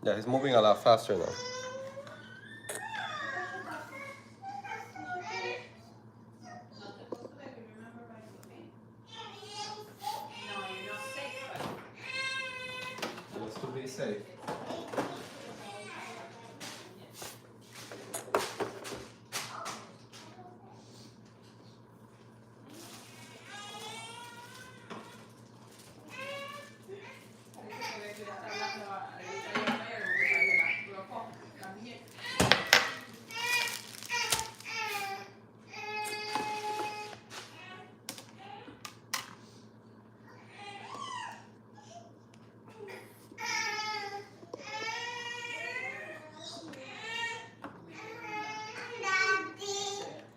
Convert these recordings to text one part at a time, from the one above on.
Yeah, he's moving a lot faster now. Just to be safe.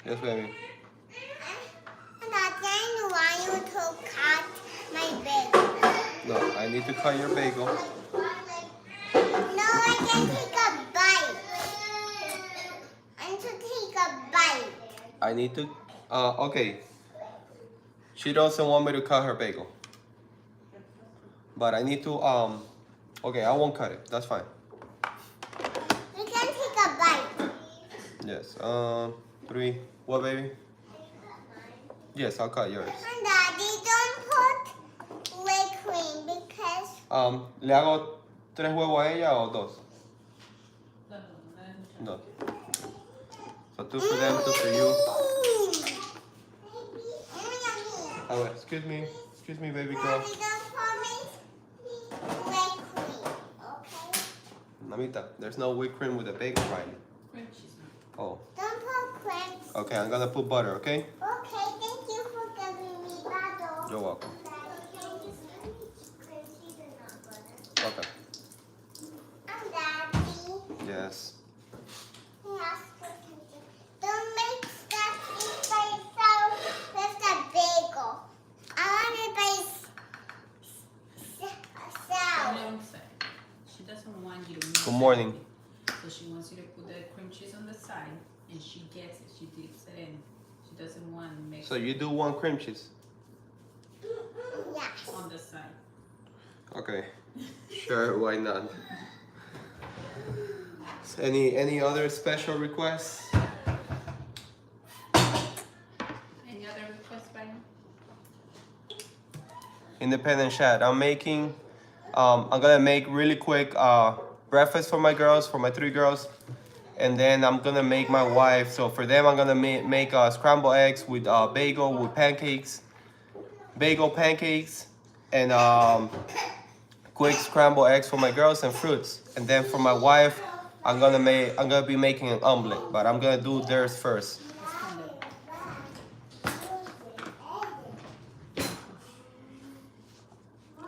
Yes, baby. Daddy, why you to cut my bagel? No, I need to cut your bagel. No, I can take a bite. I need to take a bite. I need to. Okay. She doesn't want me to cut her bagel. But I need to. Okay, I won't cut it. That's fine. You can take a bite. Yes. 3. What, baby? Yes, I'll cut yours. And Daddy, don't put whipped cream because. ¿Le hago 3 huevos a ella o 2? No. So 2 for them, 2 for you. Oh, excuse me, baby girl. Daddy, don't put me whipped cream, okay? Mamita, there's no whipped cream with a bagel, right? Oh. Don't put cream. Okay, I'm gonna put butter, okay? Okay, thank you for giving me butter. You're welcome. Okay. And Daddy. Yes. Yes, don't mix that thing by yourself with the bagel. I want it by itself. She doesn't want you to mix Good morning. everything. So she wants you to put the cream cheese on the side, and she gets it. She dips it in. She doesn't want to mix So you do 1 cream cheese? Yes. on the side. Okay. Sure, why not? Any other special requests? Any other requests, Brian? Independent chat. I'm gonna make really quick breakfast for my girls, for my 3 girls, and then I'm gonna make my wife. So for them, I'm gonna make scrambled eggs with bagel with pancakes, and quick scrambled eggs for my girls and fruits. And then for my wife, I'm gonna be making an omelet, but I'm gonna do theirs first.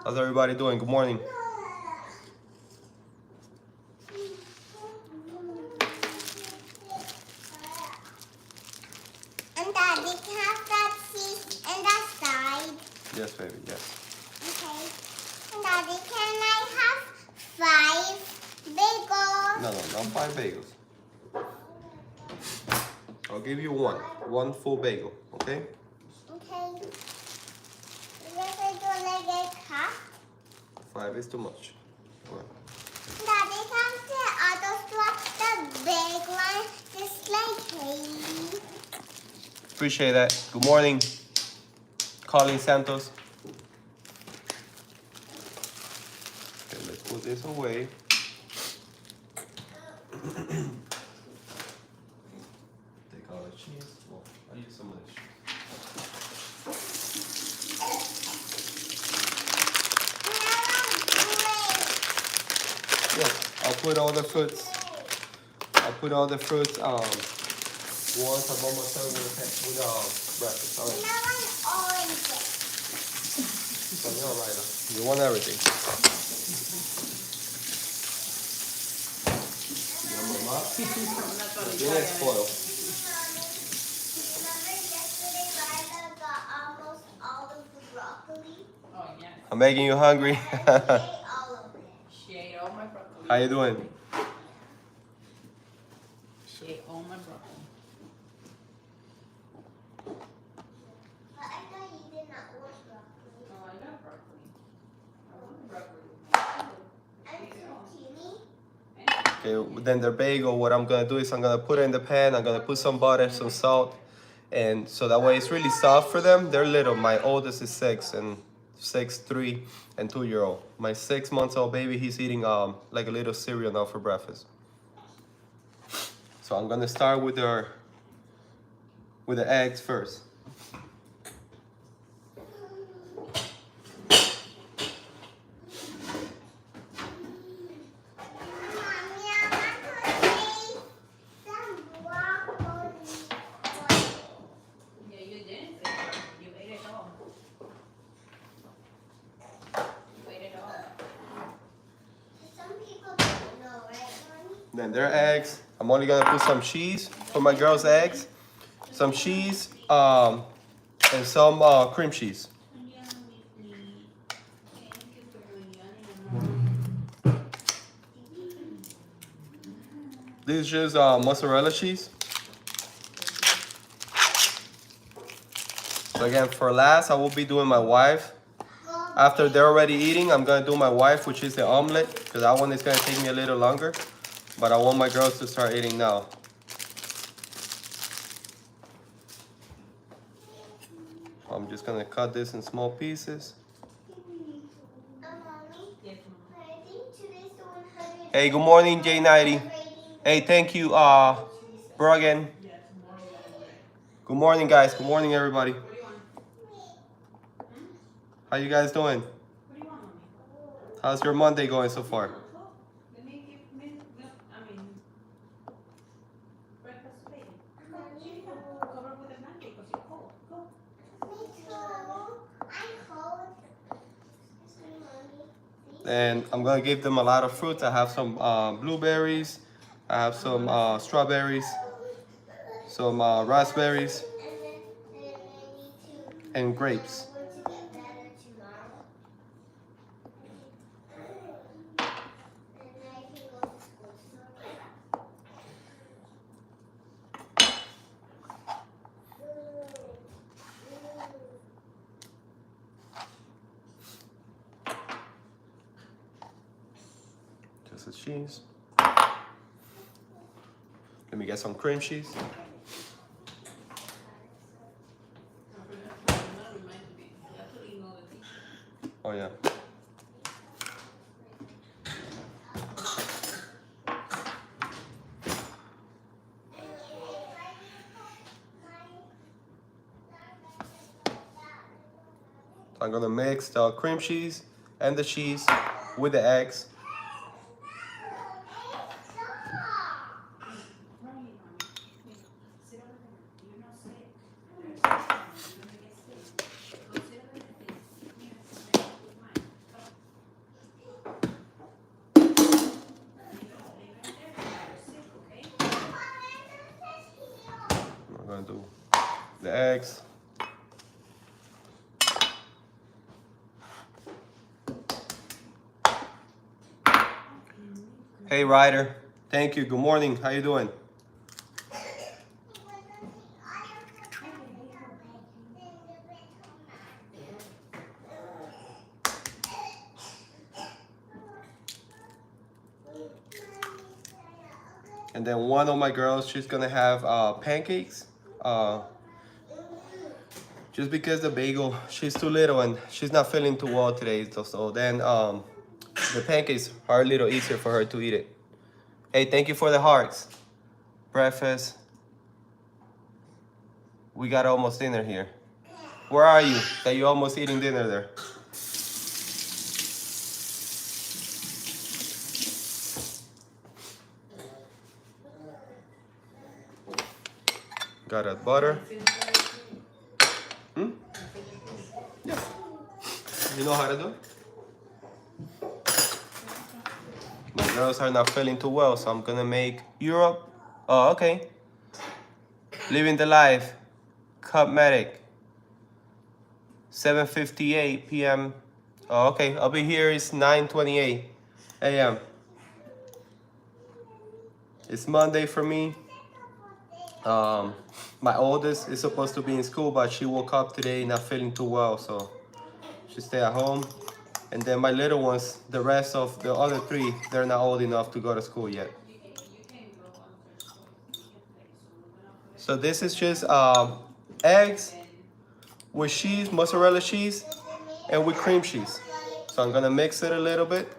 How's everybody doing? Good morning. And Daddy, can I have that cheese in the side? Yes, baby. Yes. Okay. And Daddy, can I have 5 bagels? No, not 5 bagels. I'll give you 1 full bagel. Okay. Okay. If I do like a cut? 5 is too much. All right. Daddy, can the others drop the big one just like Haley? Appreciate that. Good morning, Colin Santos. Okay, let's put this away. Take all the cheese. Well, I'll use some of this cheese. Yeah, I'll put all the fruits. Once I'm almost done with breakfast. All right. And I want orange. So you're all right. You want everything. You want my Tiene spoil. Yesterday, Lila got almost all of the broccoli. Oh, yeah. I'm making you hungry. She ate all of it. She ate all my broccoli. How you doing? She ate all my broccoli. But I thought you did not want broccoli. Oh, I got broccoli. I want broccoli. And zucchini. Okay, then their bagel, what I'm gonna do is I'm gonna put it in the pan. I'm gonna put some butter, some salt, and so that way it's really soft for them. They're little. My oldest is 6 and 6, 3, and 2-year-old. My 6 months old baby, he's eating like a little cereal now for breakfast. So I'm gonna start with the eggs first. Mommy, I want to eat some broccoli. Yeah, you didn't say you ate it all. You ate it all. Some people don't know, right, Mommy? Then their eggs. I'm only gonna put some cheese for my girls' eggs, some cheese, and some cream cheese. This is just mozzarella cheese. So again, for last, I will be doing my wife. After they're already eating, I'm gonna do my wife, which is the omelet, because that one is gonna take me a little longer. But I want my girls to start eating now. I'm just gonna cut this in small pieces. Mommy, I think today's the 100. Hey, good morning, J90. Hey, thank you, Brogan. Good morning, guys. Good morning, everybody. What do you want? How you guys doing? What do you want, mommy? How's your Monday going so far? Let me give me, breakfast today. Cover with a blanket because you're cold. Go. Me too. I'm cold. Excuse me, Mommy. Please. And I'm gonna give them a lot of fruits. I have some blueberries. I have some strawberries, some raspberries, And then I need to and grapes. to get better tomorrow. And I can go to school tomorrow. Just the cheese. Let me get some cream cheese. Oh yeah. So I'm gonna mix the cream cheese and the cheese with the eggs. I'm gonna do the eggs. Hey Ryder, thank you. Good morning. How you doing? And then one of my girls, she's gonna have pancakes. Just because the bagel, she's too little and she's not feeling too well today. So then the pancakes are a little easier for her to eat it. Hey, thank you for the hearts. Breakfast. We got almost dinner here. Where are you? That you almost eating dinner there? Got a butter. Hmm? Yeah. You know how to do it? My girls are not feeling too well, so I'm gonna make Europe. Oh, okay. Living the life. Cup medic. 7:58 p.m. Oh, okay. I'll be here. It's 9:28 a.m. It's Monday for me. My oldest is supposed to be in school, but she woke up today not feeling too well, so she stay at home. And then my little ones, the rest of the other three, they're not old enough to go to school yet. So this is just eggs with cheese, mozzarella cheese, and with cream cheese. So I'm gonna mix it a little bit,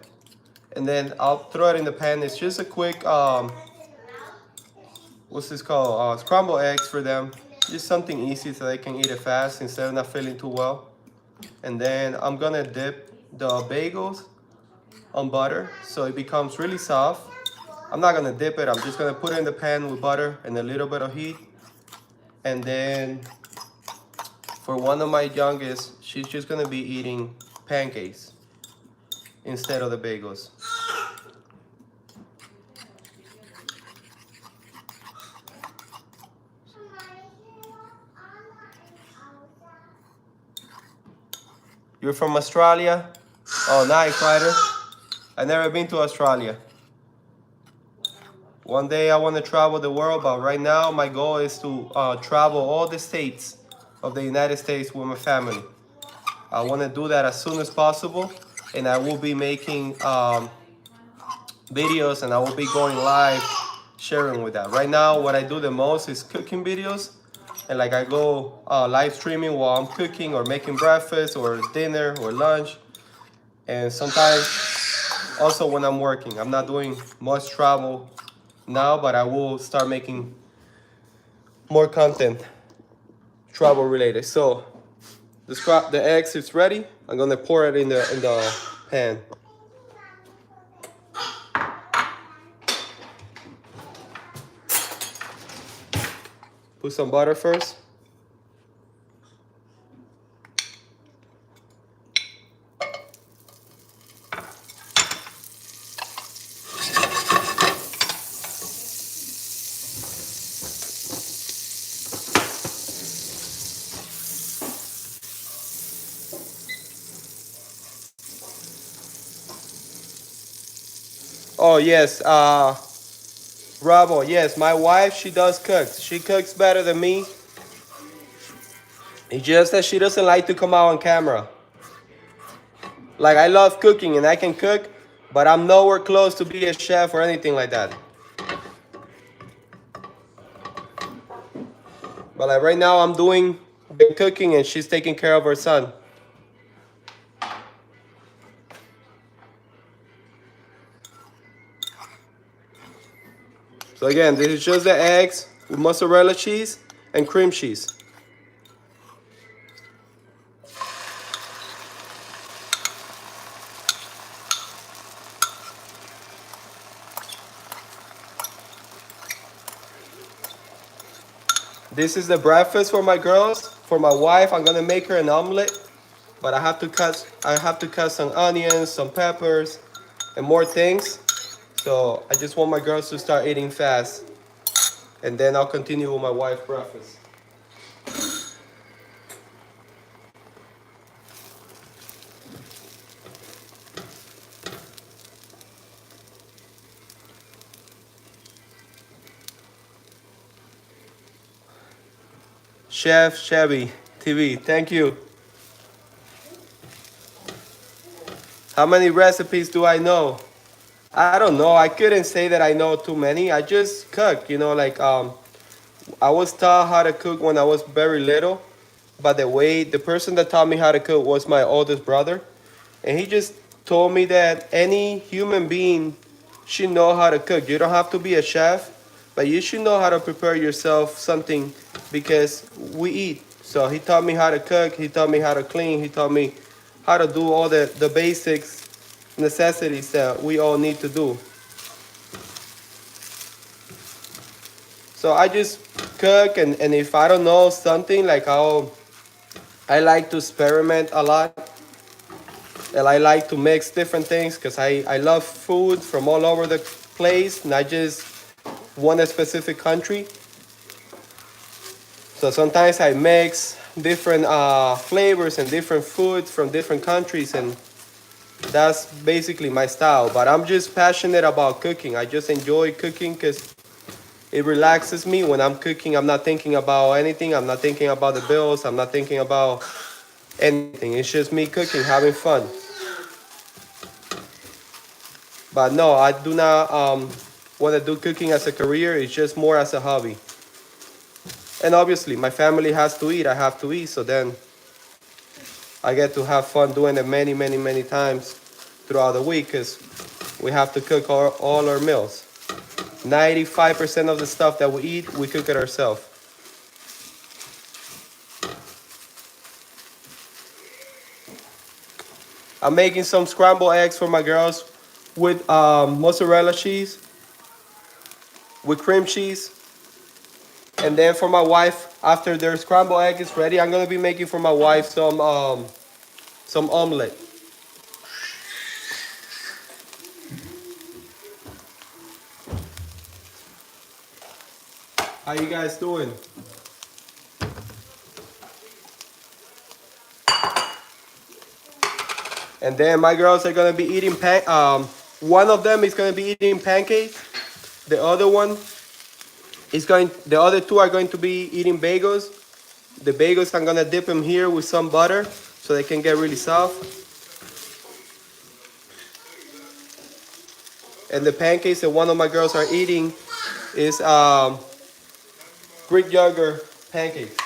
and then I'll throw it in the pan. It's just a quick what's this called? Scrambled eggs for them. Just something easy so they can eat it fast instead of not feeling too well. And then I'm gonna dip the bagels on butter so it becomes really soft. I'm not gonna dip it, I'm just gonna put it in the pan with butter and a little bit of heat. And then for one of my youngest, she's just gonna be eating pancakes instead of the bagels. You're from Australia? Oh, nice, Ryder. I've never been to Australia. One day I want to travel the world, but right now my goal is to travel all the states of the United States with my family. I want to do that as soon as possible, and I will be making videos, and I will be going live sharing with that. Right now, what I do the most is cooking videos, and like I go live streaming while I'm cooking or making breakfast or dinner or lunch, and sometimes also when I'm working. I'm not doing much travel now, but I will start making more content travel related. So the eggs is ready. I'm gonna pour it in the pan. Put some butter first. Oh yes, Bravo. Yes, my wife, she does cook. She cooks better than me. It's just that she doesn't like to come out on camera. Like I love cooking and I can cook, but I'm nowhere close to be a chef or anything like that. But like right now I'm doing the cooking and she's taking care of her son. So again, this is just the eggs with mozzarella cheese and cream cheese. This is the breakfast for my girls. For my wife, I'm gonna make her an omelet, but I have to cut some onions, some peppers, and more things. So I just want my girls to start eating fast, and then I'll continue with my wife's breakfast. Chef Chevy TV, thank you. How many recipes do I know? I don't know. I couldn't say that I know too many. I just cook, like I was taught how to cook when I was very little. By the way, the person that taught me how to cook was my oldest brother, and he just told me that any human being should know how to cook. You don't have to be a chef, but you should know how to prepare yourself something because we eat. So he taught me how to cook, he taught me how to clean, he taught me how to do all the basics necessities that we all need to do. So I just cook, and if I don't know something, like I like to experiment a lot, and I like to mix different things because I love food from all over the place, not just one specific country. So sometimes I mix different flavors and different foods from different countries, and that's basically my style. But I'm just passionate about cooking. I just enjoy cooking because it relaxes me when I'm cooking. I'm not thinking about anything. I'm not thinking about the bills. I'm not thinking about anything. It's just me cooking, having fun. But no, I do not want to do cooking as a career. It's just more as a hobby. And obviously, my family has to eat. I have to eat. So then I get to have fun doing it many, many, many times throughout the week because we have to cook all our meals. 95% of the stuff that we eat, we cook it ourselves. I'm making some scrambled eggs for my girls with mozzarella cheese, with cream cheese. And then for my wife, after their scrambled egg is ready, I'm gonna be making for my wife some omelet. How you guys doing? And then my girls are gonna be eating one of them is gonna be eating pancakes. The other one the other two are going to be eating bagels. The bagels I'm gonna dip them here with some butter so they can get really soft. And the pancakes that one of my girls are eating is Greek yogurt pancakes.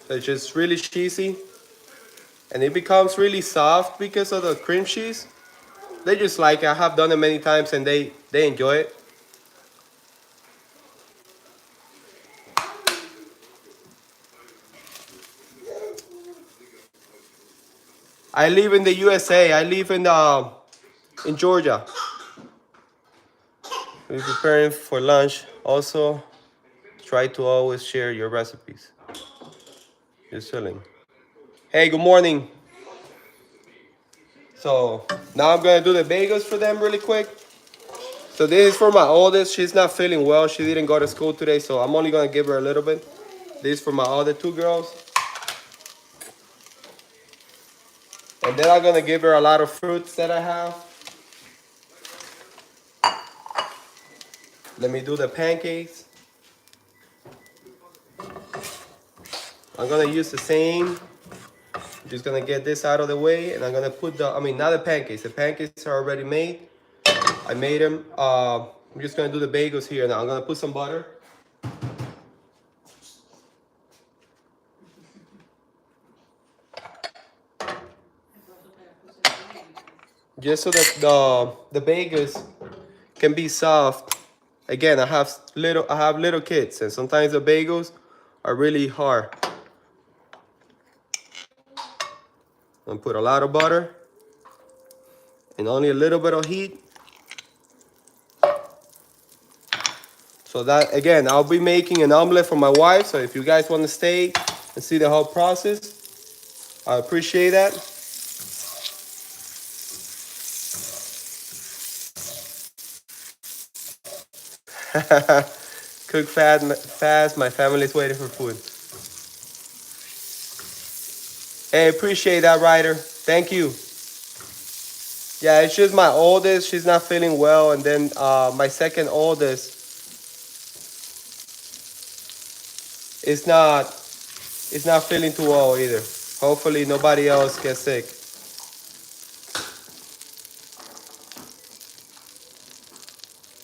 So it's just really cheesy. And it becomes really soft because of the cream cheese. They just like it. I have done it many times and they enjoy it. I live in the USA. I live in Georgia. We're preparing for lunch. Also, try to always share your recipes. Just chilling. Hey, good morning. So now I'm gonna do the bagels for them really quick. So this is for my oldest. She's not feeling well. She didn't go to school today, so I'm only gonna give her a little bit. This is for my other two girls. And then I'm gonna give her a lot of fruits that I have. Let me do the pancakes. I'm gonna use the same. Just gonna get this out of the way, and I'm gonna put not the pancakes. The pancakes are already made. I made them. I'm just gonna do the bagels here now. I'm gonna put some butter. Just so that the bagels can be soft. Again, I have little kids, and sometimes the bagels are really hard. I'm gonna put a lot of butter and only a little bit of heat. So that again, I'll be making an omelet for my wife. So if you guys want to stay and see the whole process, I appreciate that. Cook fast. My family's waiting for food. Hey, appreciate that, Ryder. Thank you. Yeah, it's just my oldest. She's not feeling well, and then my second oldest is not feeling too well either. Hopefully, nobody else gets sick.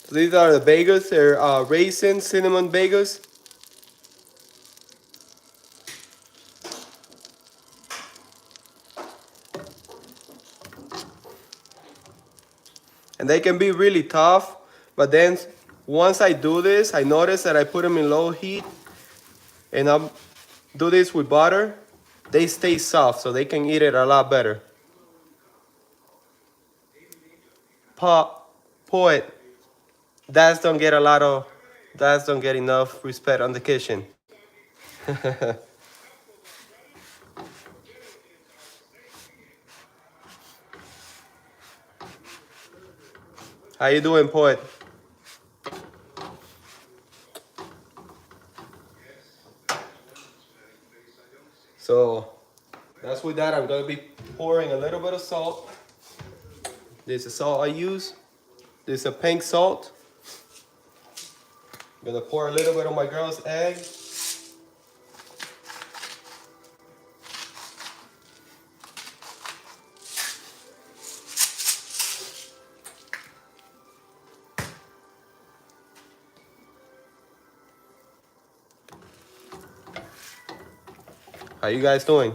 So these are the bagels. They're raisin cinnamon bagels. And they can be really tough, but then once I do this, I notice that I put them in low heat and I do this with butter, they stay soft so they can eat it a lot better. Poet, dads don't get enough respect on the kitchen. How you doing, Poet? So that's with that. I'm gonna be pouring a little bit of salt. This is salt I use. This is a pink salt. I'm gonna pour a little bit on my girl's egg. How you guys doing?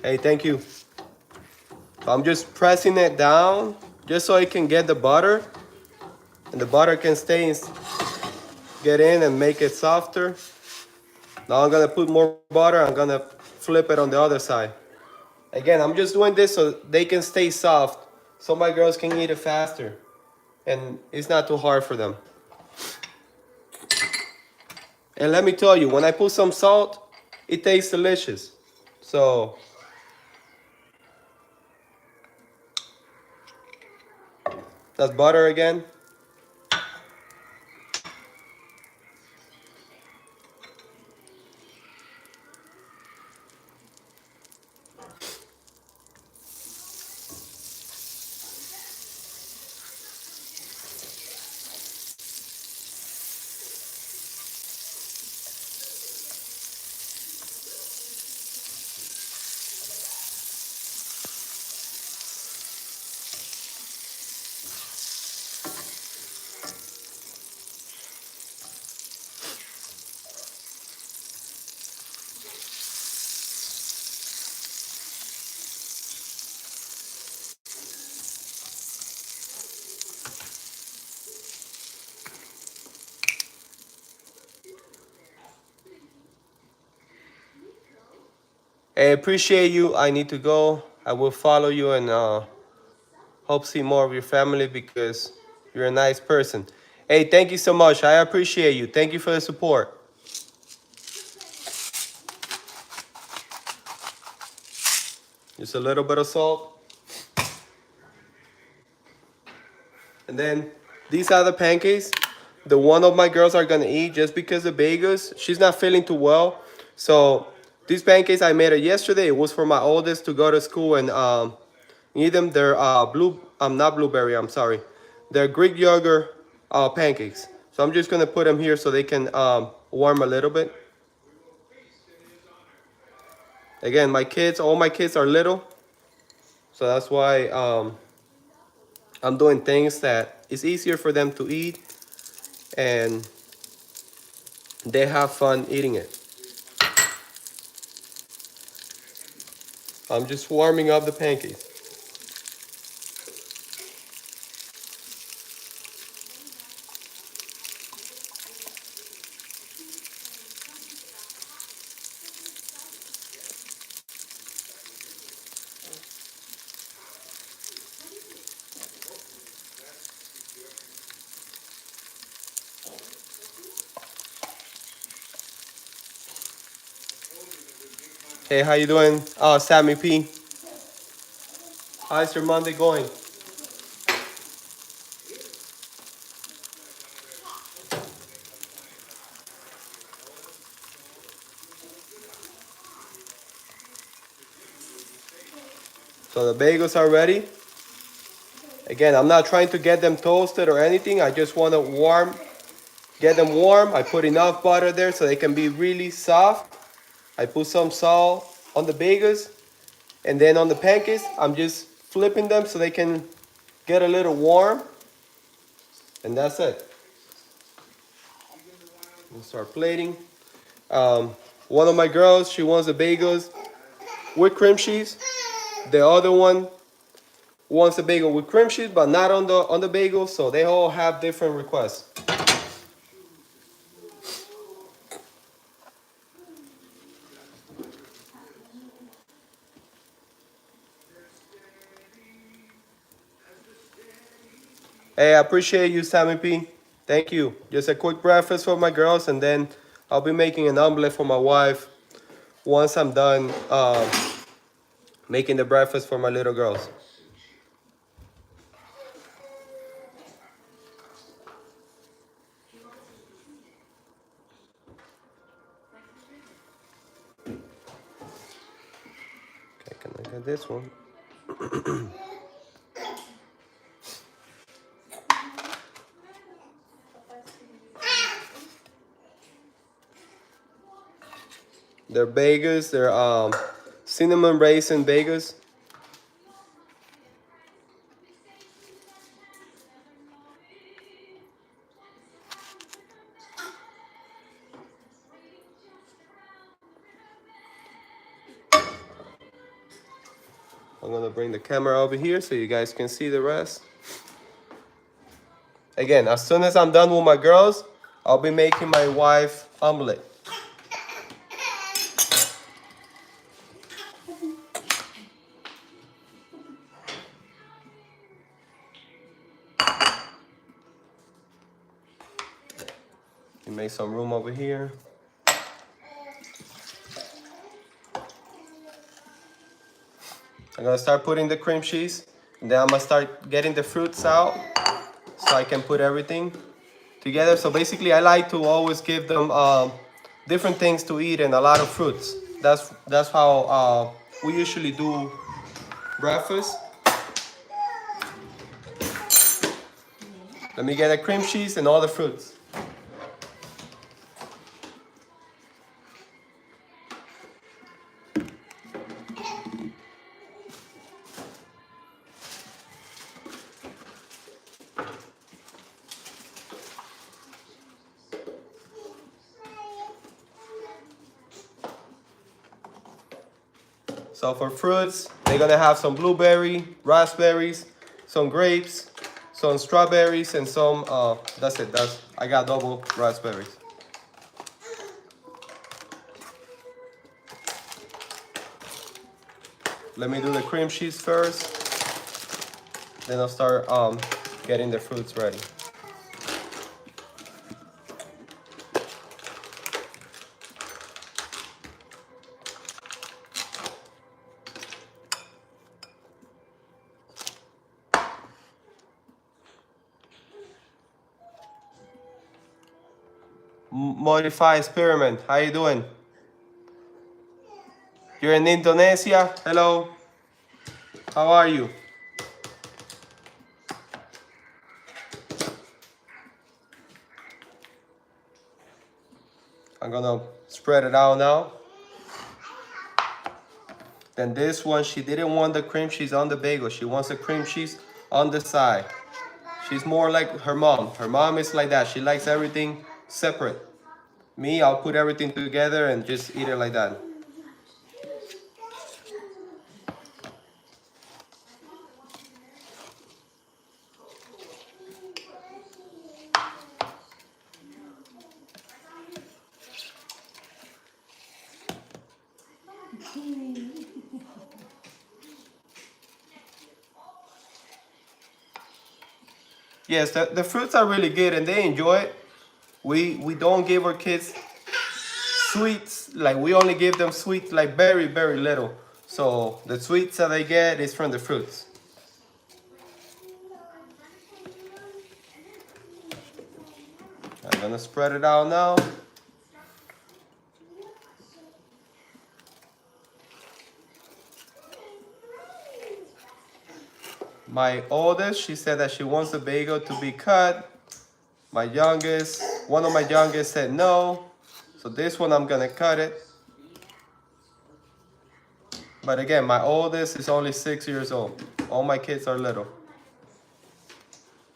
Hey, thank you. So I'm just pressing it down just so it can get the butter, and the butter can get in and make it softer. Now I'm gonna put more butter. I'm gonna flip it on the other side. Again, I'm just doing this so they can stay soft, so my girls can eat it faster, and it's not too hard for them. And let me tell you, when I put some salt, it tastes delicious. So that's butter again. I appreciate you. I need to go. I will follow you and hope see more of your family because you're a nice person. Hey, thank you so much. I appreciate you. Thank you for the support. Just a little bit of salt. And then these are the pancakes. The one of my girls are gonna eat just because the bagels, she's not feeling too well. So these pancakes I made it yesterday. It was for my oldest to go to school and eat them. They're not blueberry. I'm sorry. They're Greek yogurt pancakes. So I'm just gonna put them here so they can warm a little bit. Again, all my kids are little, so that's why I'm doing things that it's easier for them to eat and they have fun eating it. I'm just warming up the pancakes. Hey, how you doing? Sammy P. How's your Monday going? So the bagels are ready. Again, I'm not trying to get them toasted or anything. I just want to get them warm. I put enough butter there so they can be really soft. I put some salt on the bagels. And then on the pancakes, I'm just flipping them so they can get a little warm. And that's it. We'll start plating. One of my girls, she wants the bagels with cream cheese. The other one wants a bagel with cream cheese, but not on the bagel. So they all have different requests. Hey, I appreciate you, Sammy P. Thank you. Just a quick breakfast for my girls, and then I'll be making an omelet for my wife once I'm done making the breakfast for my little girls. Okay, can I get this one? They're bagels. They're cinnamon raisin bagels. I'm gonna bring the camera over here so you guys can see the rest. Again, as soon as I'm done with my girls, I'll be making my wife omelet. You make some room over here. I'm gonna start putting the cream cheese, and then I'm gonna start getting the fruits out so I can put everything together. So basically, I like to always give them different things to eat and a lot of fruits. That's how we usually do breakfast. Let me get the cream cheese and all the fruits. So for fruits, they're gonna have some blueberry, raspberries, some grapes, some strawberries, and some, that's it, I got double raspberries. Let me do the cream cheese first, then I'll start getting the fruits ready. Modify experiment, how you doing? You're in Indonesia? Hello. How are you? I'm gonna spread it out now. Then this one, she didn't want the cream cheese on the bagel. She wants the cream cheese on the side. She's more like her mom. Her mom is like that. She likes everything separate. Me, I'll put everything together and just eat it like that. Yes, the fruits are really good and they enjoy it. We don't give our kids sweets, like we only give them sweets like very, very little. So the sweets that they get is from the fruits. I'm gonna spread it out now. My oldest, she said that she wants the bagel to be cut. My youngest, one of my youngest said no. So this one I'm gonna cut it. But again, my oldest is only 6 years old. All my kids are little.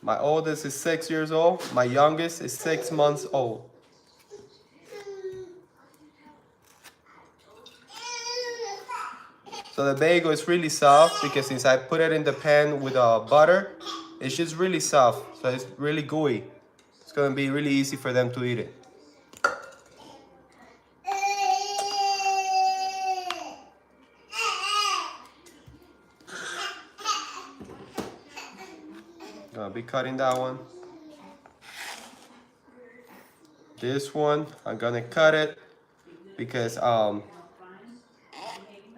My oldest is 6 years old. My youngest is 6 months old. So the bagel is really soft because since I put it in the pan with butter, it's just really soft. So it's really gooey. It's gonna be really easy for them to eat it. Gonna be cutting that one. This one, I'm gonna cut it because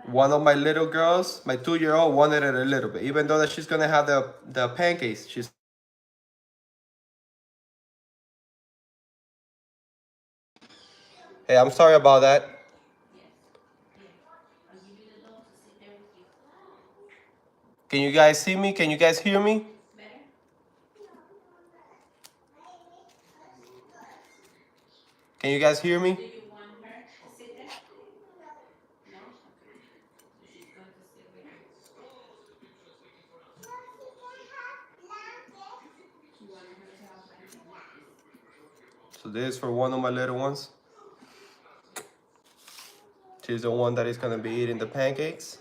one of my little girls, my 2-year-old, wanted it a little bit. Even though that she's gonna have the pancakes, she's. Hey, I'm sorry about that. Can you guys see me? Can you guys hear me? Can you guys hear me? So this is for one of my little ones. She's the one that is gonna be eating the pancakes.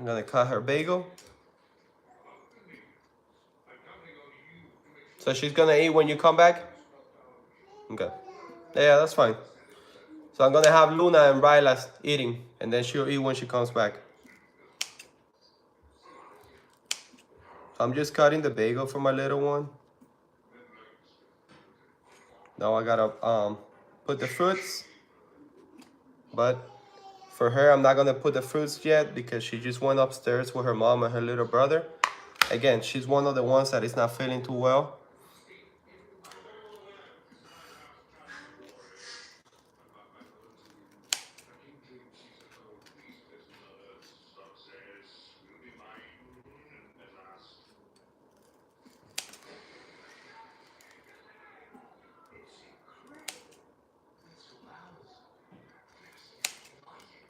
I'm gonna cut her bagel. So she's gonna eat when you come back? Okay. Yeah, that's fine. So I'm gonna have Luna and Ryla eating, and then she'll eat when she comes back. So I'm just cutting the bagel for my little one. Now I gotta put the fruits, but for her I'm not gonna put the fruits yet because she just went upstairs with her mom and her little brother. Again, she's one of the ones that is not feeling too well.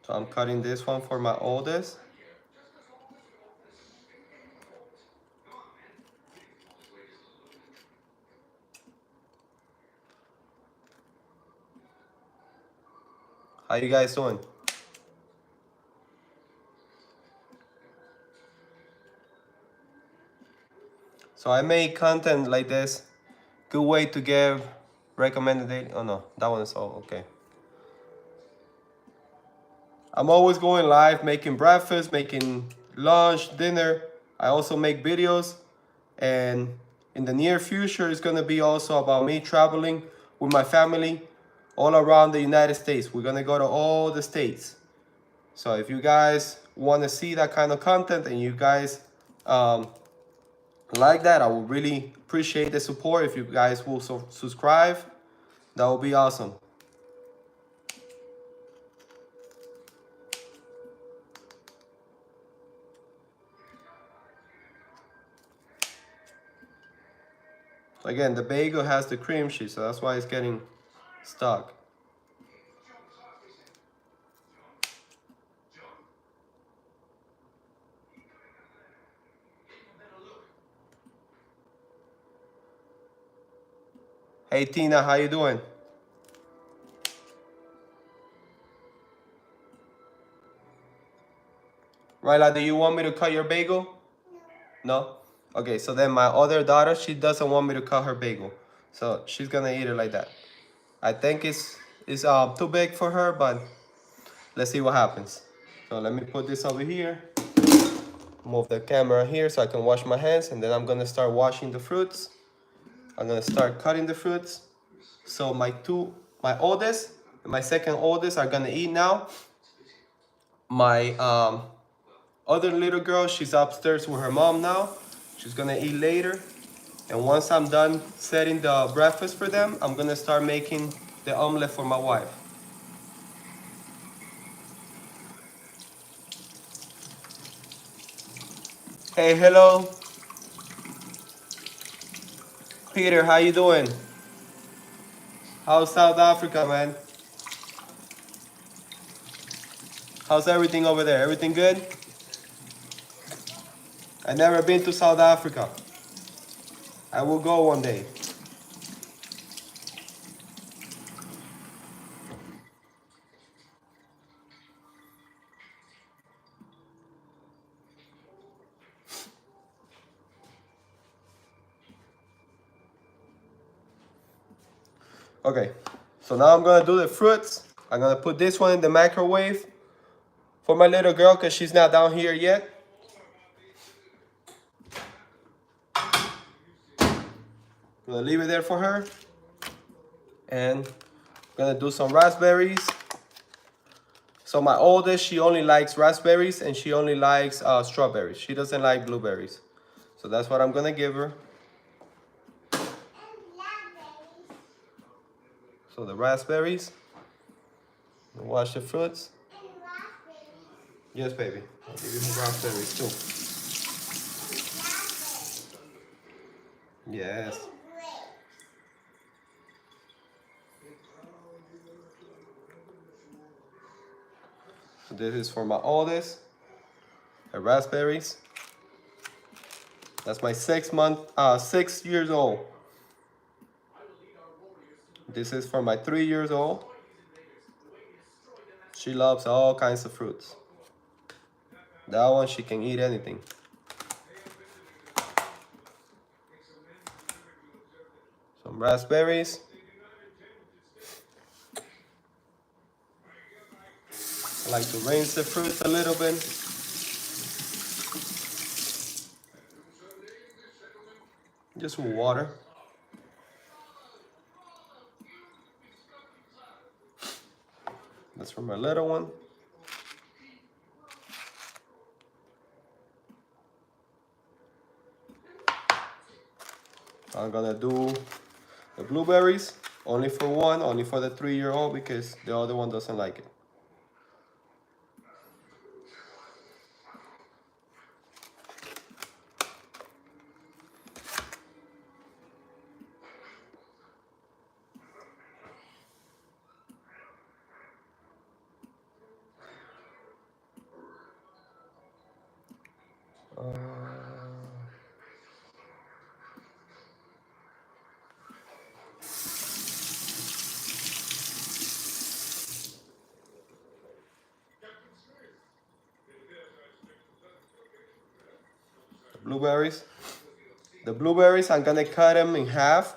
So I'm cutting this one for my oldest. How you guys doing? So I make content like this. Good way to give recommended daily. Oh no, that one is all okay. I'm always going live, making breakfast, making lunch, dinner. I also make videos, and in the near future, it's gonna be also about me traveling with my family all around the United States. We're gonna go to all the states. So if you guys want to see that kind of content and you guys like that, I would really appreciate the support. If you guys will subscribe, that would be awesome. Again, the bagel has the cream cheese, so that's why it's getting stuck. Hey Tina, how you doing? Ryla, do you want me to cut your bagel? No? Okay, so then my other daughter, she doesn't want me to cut her bagel. So she's gonna eat it like that. I think it's too big for her, but let's see what happens. So let me put this over here. Move the camera here so I can wash my hands, and then I'm gonna start washing the fruits. I'm gonna start cutting the fruits. So my oldest and my second oldest are gonna eat now. My other little girl, she's upstairs with her mom now. She's gonna eat later. And once I'm done setting the breakfast for them, I'm gonna start making the omelet for my wife. Hey, hello. Peter, how you doing? How's South Africa, man? How's everything over there? Everything good? I never been to South Africa. I will go one day. Okay, so now I'm gonna do the fruits. I'm gonna put this one in the microwave for my little girl because she's not down here yet. I'm gonna leave it there for her. And I'm gonna do some raspberries. So my oldest, she only likes raspberries and she only likes strawberries. She doesn't like blueberries. So that's what I'm gonna give her. So the raspberries. Wash the fruits. Yes, baby. I'll give you some raspberries too. Yes. So this is for my oldest. The raspberries. That's my 6 years old. This is for my 3 years old. She loves all kinds of fruits. That one, she can eat anything. Some raspberries. I like to rinse the fruits a little bit. Just with water. That's for my little one. I'm gonna do the blueberries, only for one, only for the 3-year-old because the other one doesn't like it. Blueberries. The blueberries, I'm gonna cut them in half.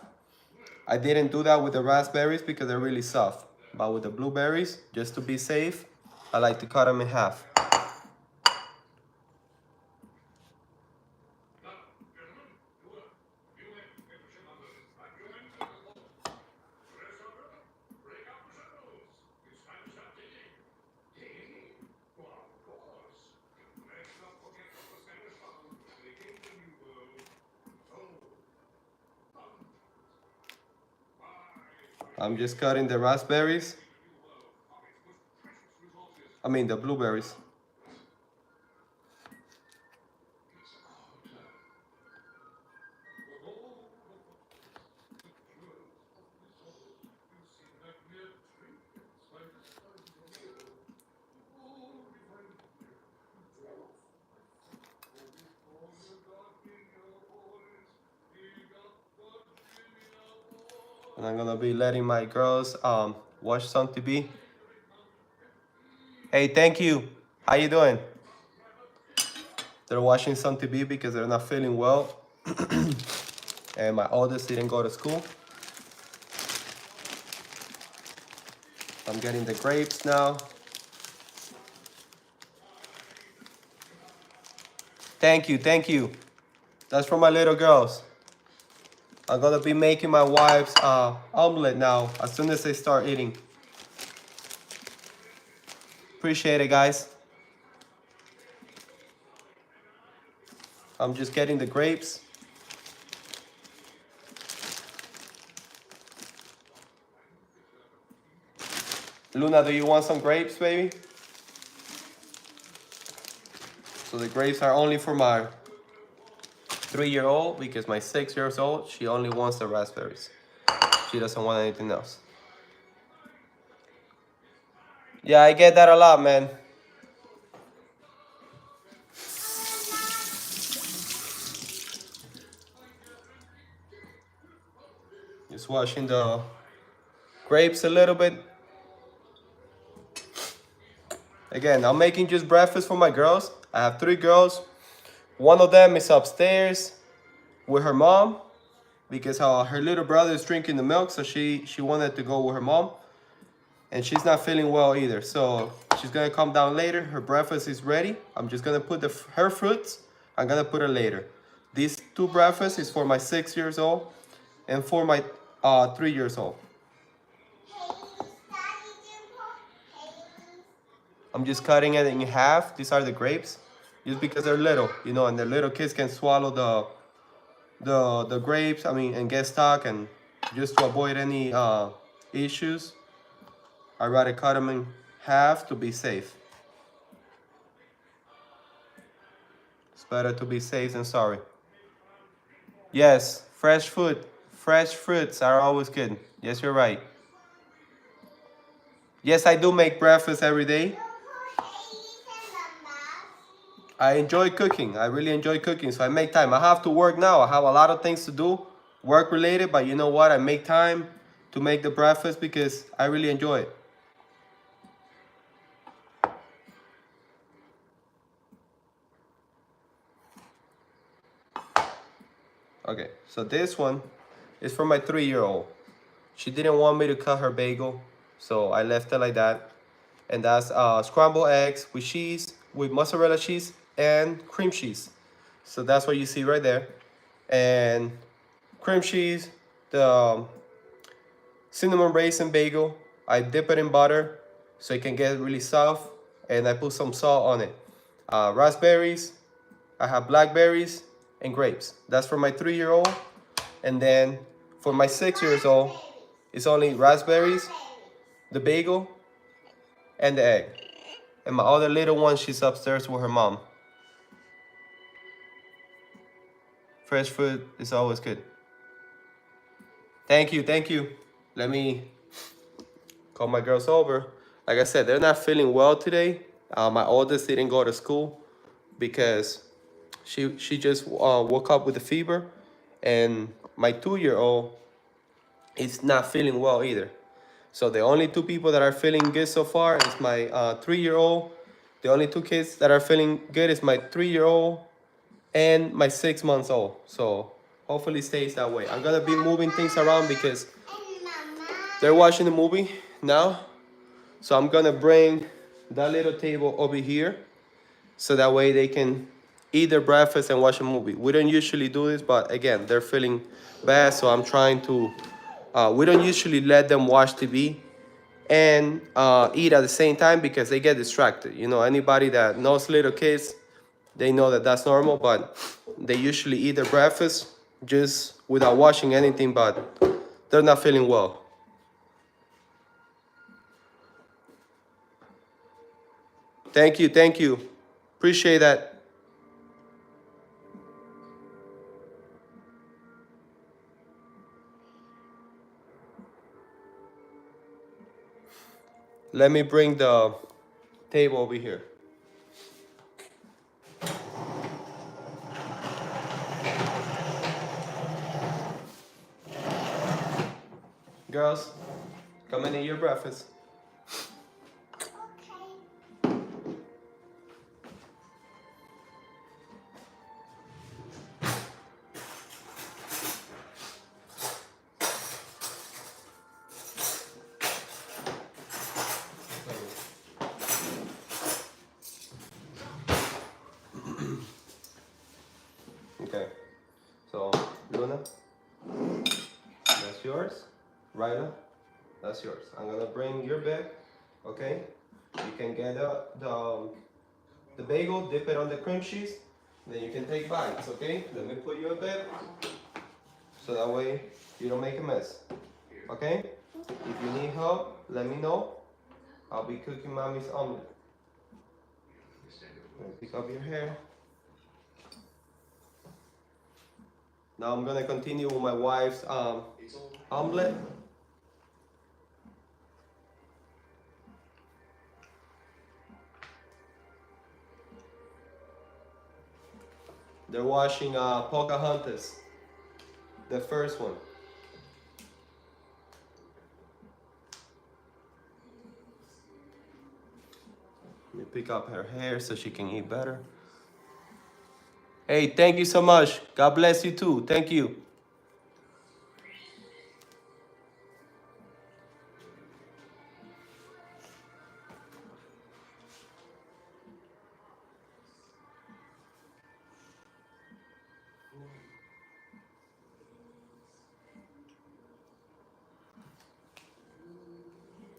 I didn't do that with the raspberries because they're really soft. But with the blueberries, just to be safe, I like to cut them in half. I'm just cutting the raspberries. I mean the blueberries. And I'm gonna be letting my girls watch some TV. Hey, thank you. How you doing? They're watching some TV because they're not feeling well. And my oldest didn't go to school. I'm getting the grapes now. Thank you, thank you. That's for my little girls. I'm gonna be making my wife's omelet now as soon as they start eating. Appreciate it, guys. I'm just getting the grapes. Luna, do you want some grapes, baby? So the grapes are only for my 3-year-old because my 6 years old, she only wants the raspberries. She doesn't want anything else. Yeah, I get that a lot, man. Just washing the grapes a little bit. Again, I'm making just breakfast for my girls. I have 3 girls. One of them is upstairs with her mom because her little brother is drinking the milk, so she wanted to go with her mom. And she's not feeling well either, so she's gonna come down later. Her breakfast is ready. I'm just gonna put her fruits. I'm gonna put her later. These 2 breakfasts is for my 6 years old and for my 3 years old. I'm just cutting it in half. These are the grapes, just because they're little, you know, and the little kids can swallow the grapes. I mean, and get stuck, and just to avoid any issues, I'd rather cut them in half to be safe. It's better to be safe than sorry. Yes, fresh fruits are always good. Yes, you're right. Yes, I do make breakfast every day. I enjoy cooking. I really enjoy cooking, so I make time. I have to work now. I have a lot of things to do, work related, but you know what? I make time to make the breakfast because I really enjoy it. So this one is for my 3-year-old. She didn't want me to cut her bagel, so I left it like that. And that's scrambled eggs with cheese, with mozzarella cheese and cream cheese. So that's what you see right there. And cream cheese, the cinnamon raisin bagel. I dip it in butter so it can get really soft, and I put some salt on it. Raspberries, I have blackberries and grapes. That's for my 3-year-old. And then for my 6 years old, it's only raspberries, the bagel, and the egg. And my other little one, she's upstairs with her mom. Fresh food is always good. Thank you, thank you. Let me call my girls over. Like I said, they're not feeling well today. My oldest didn't go to school because she just woke up with a fever, and my 2-year-old is not feeling well either. So the only two people that are feeling good so far is my 3-year-old. The only two kids that are feeling good is my 3-year-old and my 6 months old. So hopefully it stays that way. I'm gonna be moving things around because they're watching the movie now. So I'm gonna bring that little table over here so that way they can eat their breakfast and watch a movie. We don't usually do this, but again, they're feeling bad, so I'm trying to, we don't usually let them watch TV and eat at the same time because they get distracted. You know, anybody that knows little kids, they know that that's normal, but they usually eat their breakfast just without watching anything, but they're not feeling well. Thank you, thank you. Appreciate that. Let me bring the table over here. Girls, come and eat your breakfast. Okay, so Luna, that's yours. Ryla, that's yours. I'm gonna bring your bed, okay? You can get the bagel, dip it on the cream cheese, then you can take bites, okay? Let me put you in bed, so that way you don't make a mess, okay? If you need help, let me know. I'll be cooking mommy's omelet. Pick up your hair. Now I'm gonna continue with my wife's omelet. They're watching Pocahontas, the first one. Let me pick up her hair so she can eat better. Hey, thank you so much. God bless you too. Thank you.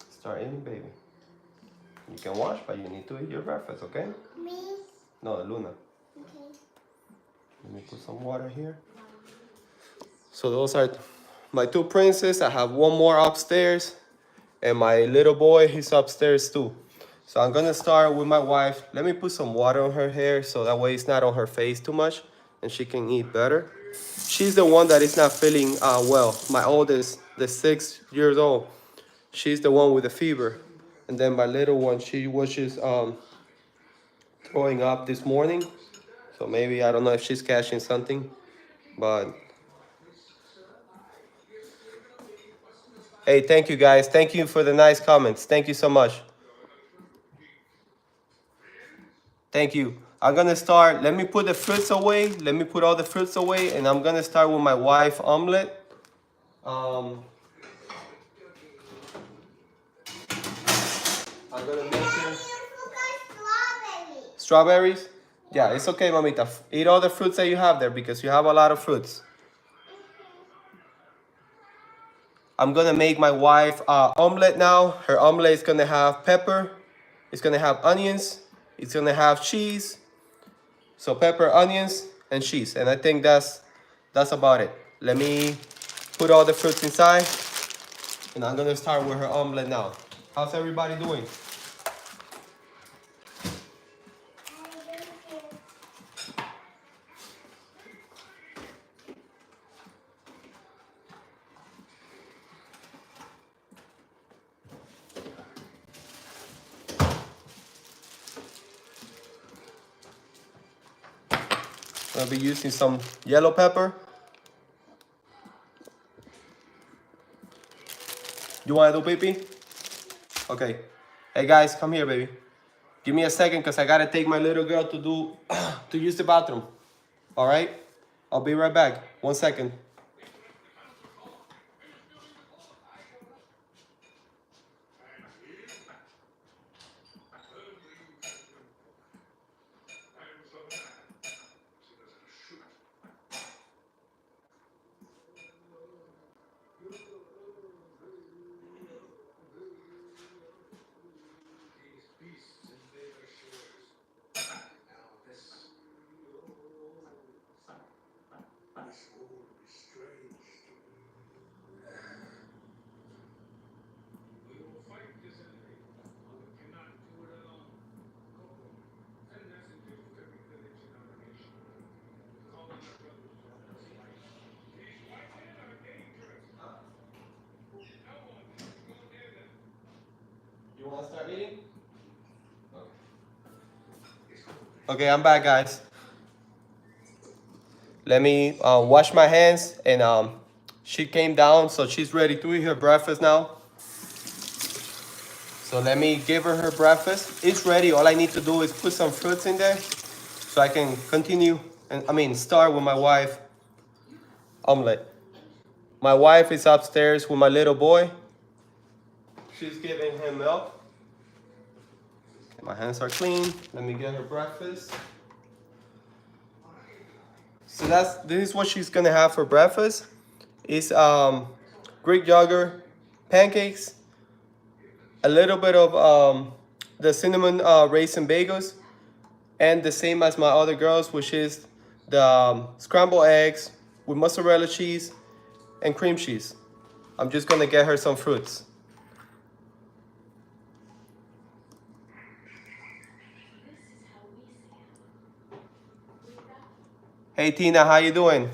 Start eating, baby. You can wash, but you need to eat your breakfast, okay? Me? No, Luna. Okay. Let me put some water here. So those are my two princes. I have one more upstairs, and my little boy, he's upstairs too. So I'm gonna start with my wife. Let me put some water on her hair so that way it's not on her face too much and she can eat better. She's the one that is not feeling well. My oldest, the 6 years old, she's the one with the fever. And then my little one, she was just throwing up this morning. So maybe, I don't know if she's catching something, but hey, thank you guys. Thank you for the nice comments. Thank you so much. Thank you. I'm gonna start. Let me put the fruits away. Let me put all the fruits away, and I'm gonna start with my wife omelet. I'm gonna make Daddy, it. you forgot strawberries. Strawberries? Yeah, it's okay, mamita. Eat all the fruits that you have there because you have a lot of fruits. I'm gonna make my wife omelet now. Her omelet is gonna have pepper. It's gonna have onions. It's gonna have cheese. So pepper, onions, and cheese. And I think that's about it. Let me put all the fruits inside. And I'm gonna start with her omelet now. How's everybody doing? I'll be using some yellow pepper. You wanna do pee-pee? Okay. Hey guys, come here, baby. Give me a second because I gotta take my little girl to do to use the bathroom. Alright? I'll be right back. 1 second. You wanna start eating? Okay, I'm back, guys. Let me wash my hands, and she came down, so she's ready to eat her breakfast now. So let me give her her breakfast. It's ready. All I need to do is put some fruits in there, so I can continue. And start with my wife omelet. My wife is upstairs with my little boy. She's giving him milk. My hands are clean. Let me get her breakfast. So this is what she's gonna have for breakfast. It's Greek yogurt, pancakes, a little bit of the cinnamon raisin bagels, and the same as my other girls, which is the scrambled eggs with mozzarella cheese and cream cheese. I'm just gonna get her some fruits. Hey Tina, how you doing?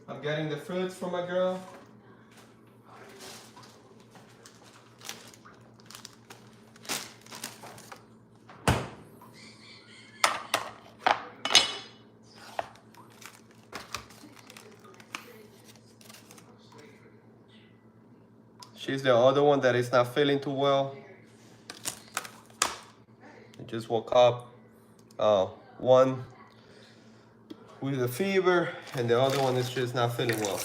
I'm getting the fruits for my girl. She's the other one that is not feeling too well. I just woke up. One with a fever, and the other one is just not feeling well.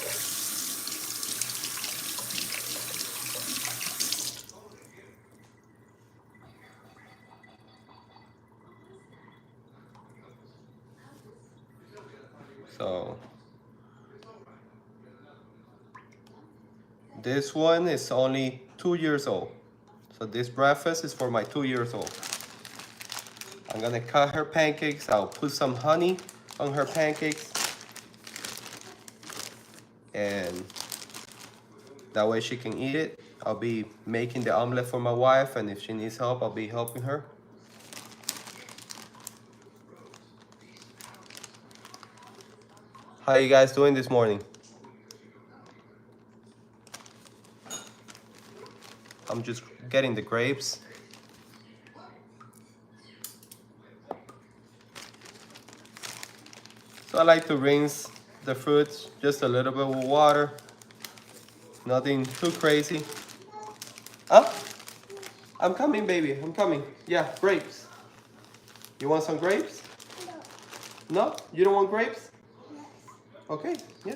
So this one is only 2 years old. So this breakfast is for my 2 years old. I'm gonna cut her pancakes. I'll put some honey on her pancakes. And that way she can eat it. I'll be making the omelet for my wife, and if she needs help, I'll be helping her. How you guys doing this morning? I'm just getting the grapes. So I like to rinse the fruits just a little bit with water. Nothing too crazy. Huh? I'm coming, baby. I'm coming. Yeah, grapes. You want some grapes? No. No? You don't want grapes? Yes. Okay, yeah.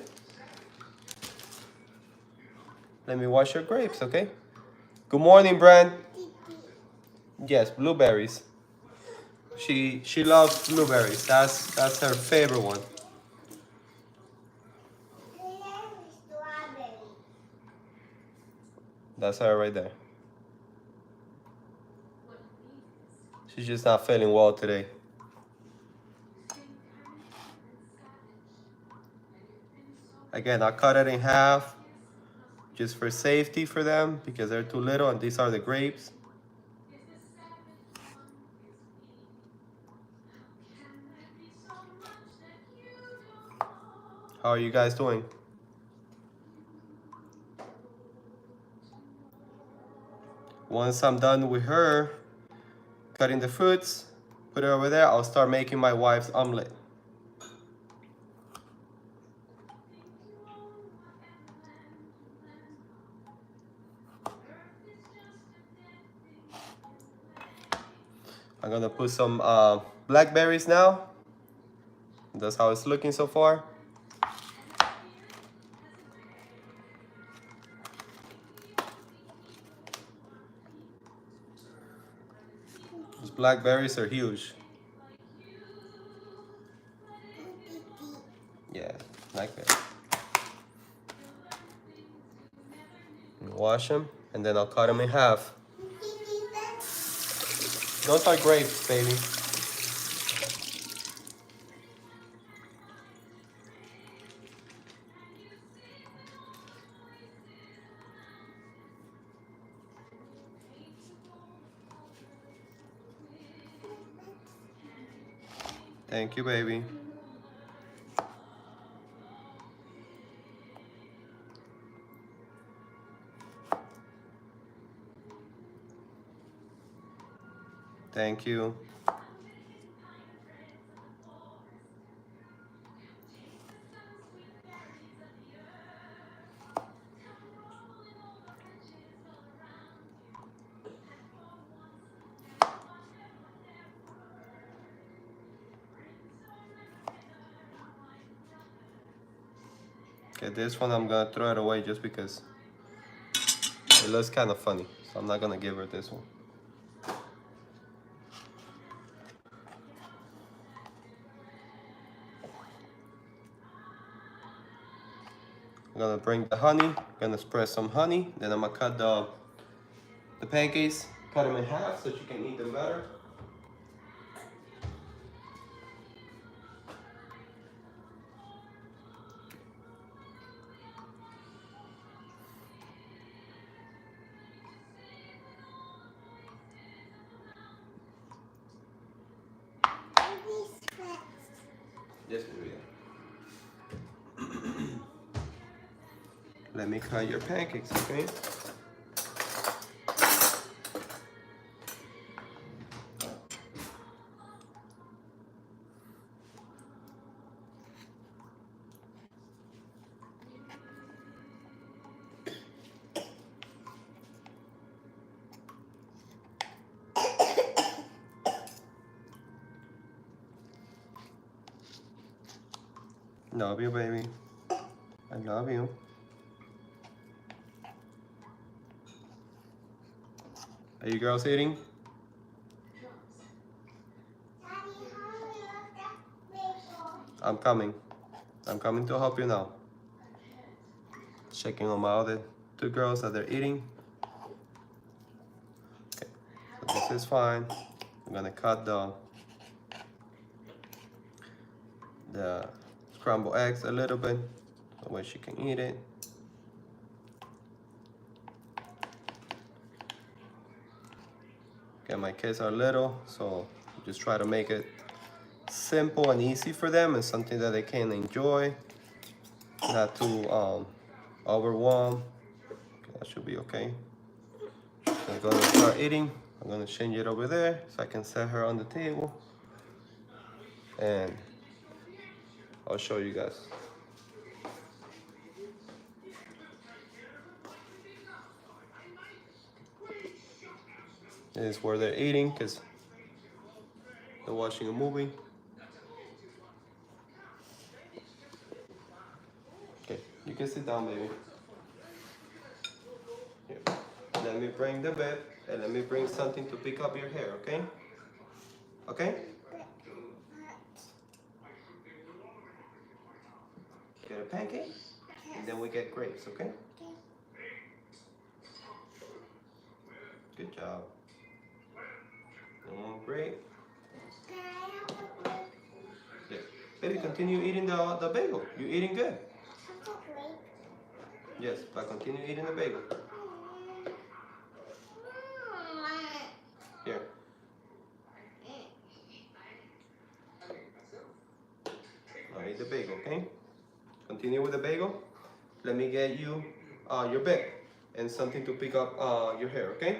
Let me wash your grapes, okay? Good morning, Brand. Yes, blueberries. She loves blueberries. That's her favorite one. Strawberry. That's her right there. She's just not feeling well today. Again, I cut it in half just for safety for them because they're too little, and these are the grapes. How are you guys doing? Once I'm done with her cutting the fruits, put it over there, I'll start making my wife's omelet. I'm gonna put some blackberries now. That's how it's looking so far. Those blackberries are huge. Yeah, like that. Wash them, and then I'll cut them in half. Those are grapes, baby. Thank you, baby. Thank you. Okay, this one I'm gonna throw it away just because it looks kind of funny. So I'm not gonna give her this one. I'm gonna bring the honey, gonna spread some honey, then I'm gonna cut the pancakes, cut them in half so she can eat them better. Yes, baby. Let me cut your pancakes, okay? Love you, baby. I love you. Are you girls eating? I'm coming. I'm coming to help you now. Checking on my other two girls that they're eating. Okay, so this is fine. I'm gonna cut the scrambled eggs a little bit so way she can eat it. Okay, my kids are little, so just try to make it simple and easy for them and something that they can enjoy, not too overwhelmed. Okay, that should be okay. I'm gonna start eating. I'm gonna change it over there so I can set her on the table, and I'll show you guys. This is where they're eating because they're watching a movie. Okay, you can sit down, baby. Here. Let me bring the bed and let me bring something to pick up your hair, okay? Okay? Get a pancake, and then we get grapes, okay? Good job. Great. Yeah. Baby, continue eating the bagel. You're eating good. Yes, but continue eating the bagel. Here. Now eat the bagel, okay? Continue with the bagel. Let me get you your bed and something to pick up your hair, okay?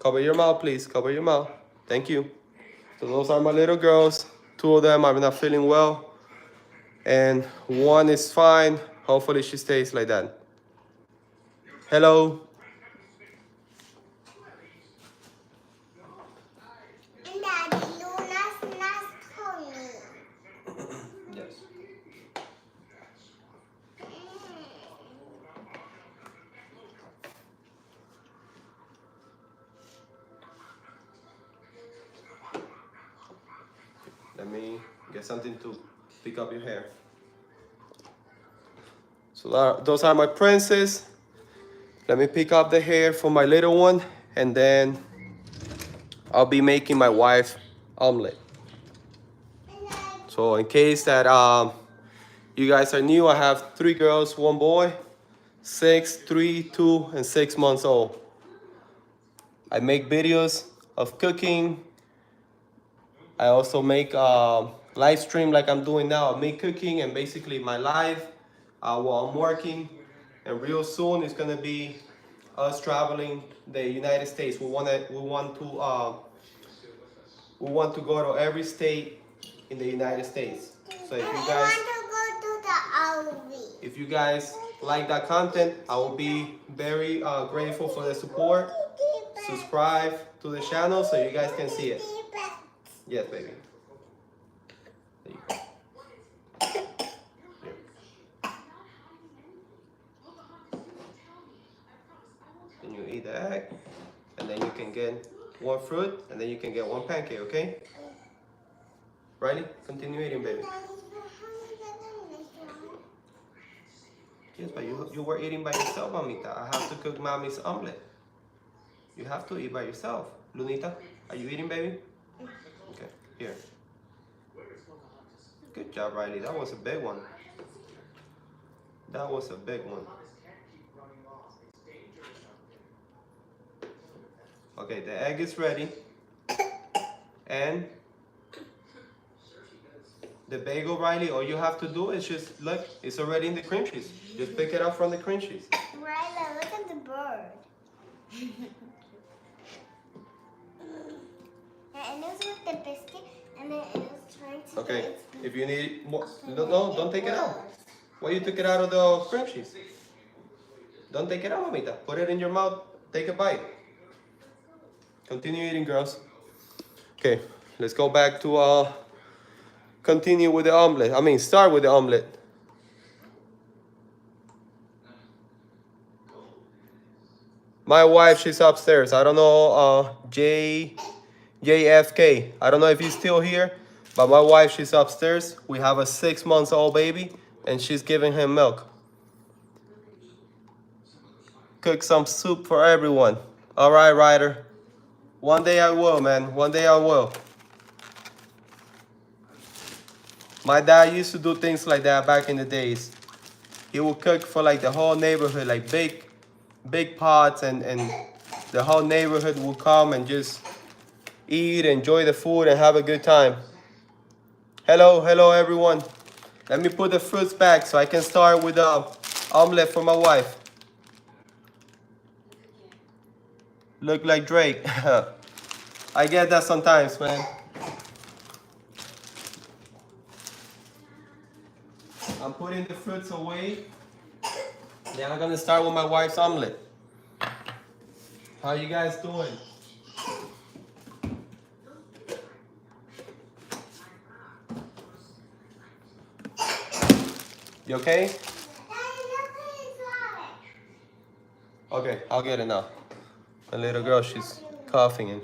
Cover your mouth, please. Cover your mouth. Thank you. So those are my little girls. 2 of them are not feeling well. And 1 is fine. Hopefully she stays like that. Hello. And Daddy, Luna's not coming. Yes. Let me get something to pick up your hair. So those are my princes. Let me pick up the hair for my little one, and then I'll be making my wife omelet. So in case that you guys are new, I have 3 girls, 1 boy, 6, 3, 2, and 6 months old. I make videos of cooking. I also make live stream like I'm doing now. I make cooking and basically my life while I'm working. And real soon it's gonna be us traveling the United States. We want to go to every state in the United States. So if you guys if you guys like that content, I will be very grateful for the support. Subscribe to the channel so you guys can see it. Yes, baby. There you go. Here. Then you eat the egg, and then you can get 1 fruit, and then you can get 1 pancake, okay? Riley, continue eating, baby. Yes, but you were eating by yourself, Mamita. I have to cook Mommy's omelet. You have to eat by yourself. Lunita, are you eating, baby? Okay, here. Good job, Riley. That was a big one. That was a big one. Okay, the egg is ready. And the bagel, Riley, all you have to do is just, look, it's already in the cream cheese. Just pick it up from the cream cheese. Riley, look at the bird. And it's with the biscuit, and then it's trying to. Okay, if you need more, no, don't take it out. Why you took it out of the cream cheese? Don't take it out, Mamita. Put it in your mouth. Take a bite. Continue eating, girls. Okay, let's go back to continue with the omelet. I mean, start with the omelet. My wife, she's upstairs. I don't know, JFK. I don't know if he's still here, but my wife, she's upstairs. We have a 6-month-old baby, and she's giving him milk. Cook some soup for everyone. All right, Ryder. One day I will, man. One day I will. My dad used to do things like that back in the days. He would cook for like the whole neighborhood, like big pots, and the whole neighborhood would come and just eat, enjoy the food, and have a good time. Hello everyone. Let me put the fruits back so I can start with the omelet for my wife. Look like Drake. I get that sometimes, man. I'm putting the fruits away. Then I'm gonna start with my wife's omelet. How you guys doing? You okay? Daddy, look at his wallet. Okay, I'll get it now. My little girl, she's coughing and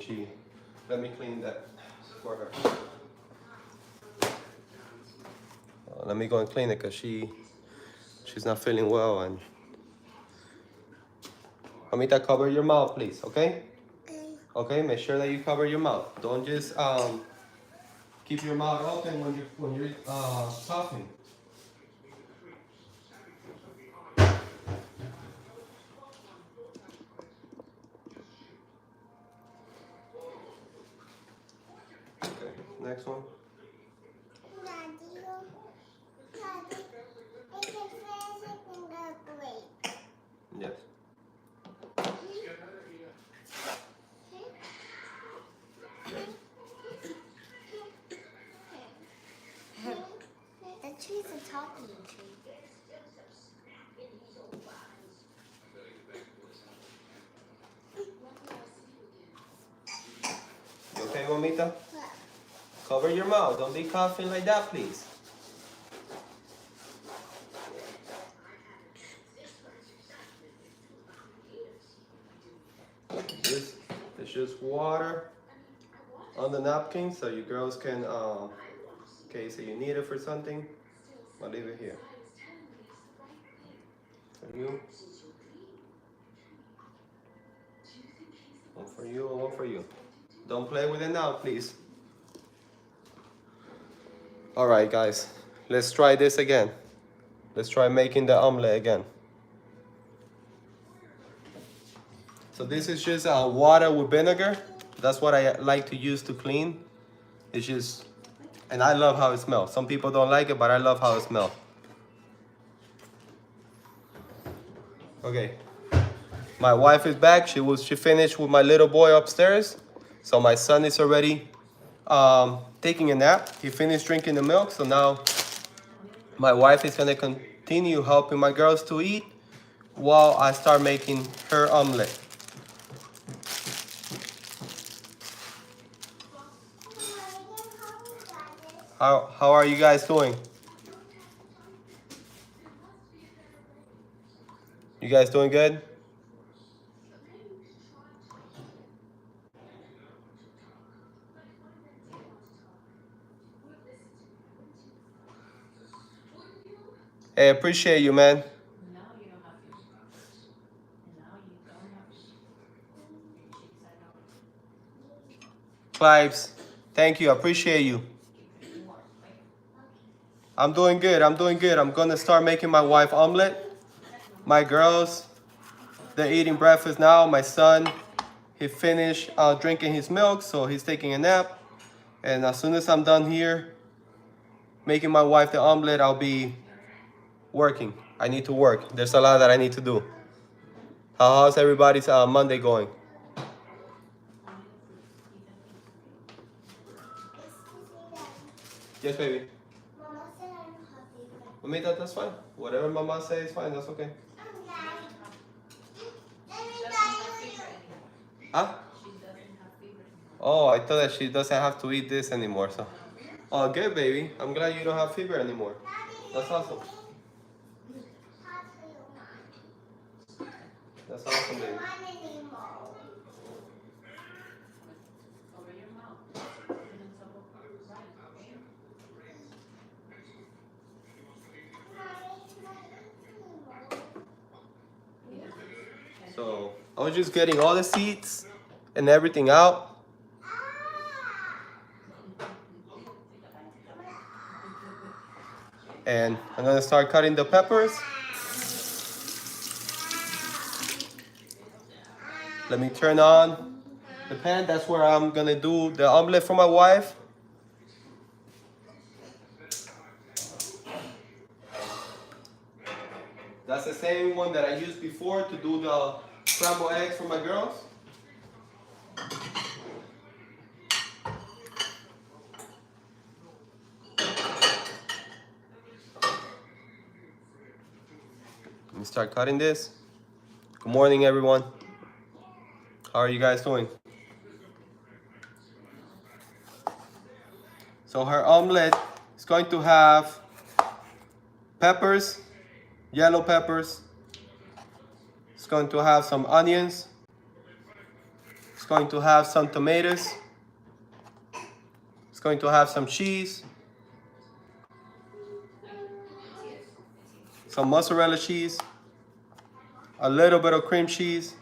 let me clean that for her. Let me go and clean it because she's not feeling well. And Amita, cover your mouth, please, okay? Okay, make sure that you cover your mouth. Don't just keep your mouth open when you're coughing. Okay, next one. Daddy, it can finish it in the break. Yes. The tree's a talking tree. You okay, Mamita? Cover your mouth. Don't be coughing like that, please. It's just water on the napkin so you girls can, okay, so you need it for something, I'll leave it here. For you. One for you and one for you. Don't play with it now, please. All right, guys, let's try this again. Let's try making the omelet again. So this is just water with vinegar. That's what I like to use to clean. It's just, and I love how it smells. Some people don't like it, but I love how it smells. Okay, my wife is back. She finished with my little boy upstairs. So my son is already taking a nap. He finished drinking the milk. So now my wife is gonna continue helping my girls to eat while I start making her omelet. How are you guys doing? You guys doing good? Hey, appreciate you, man. Now you don't have to. Now you don't have to. Clives, thank you. I appreciate you. I'm doing good. I'm doing good. I'm gonna start making my wife omelet. My girls, they're eating breakfast now. My son, he finished drinking his milk, so he's taking a nap. And as soon as I'm done here making my wife the omelet, I'll be working. I need to work. There's a lot that I need to do. How's everybody's Monday going? Yes, baby. Mama said I don't have favorite. Mamita, that's fine. Whatever Mama says is fine. That's okay. Huh? She doesn't have fever. Oh, I thought that she doesn't have to eat this anymore. So, oh, good, baby. I'm glad you don't have fever anymore. That's awesome. That's awesome, baby. Cover your mouth. And then top of her right, okay? So I was just getting all the seeds and everything out. And I'm gonna start cutting the peppers. Let me turn on the pan. That's where I'm gonna do the omelet for my wife. That's the same one that I used before to do the scrambled eggs for my girls. Let me start cutting this. Good morning, everyone. How are you guys doing? So her omelet is going to have peppers, yellow peppers. It's going to have some onions. It's going to have some tomatoes. It's going to have some cheese, some mozzarella cheese, a little bit of cream cheese.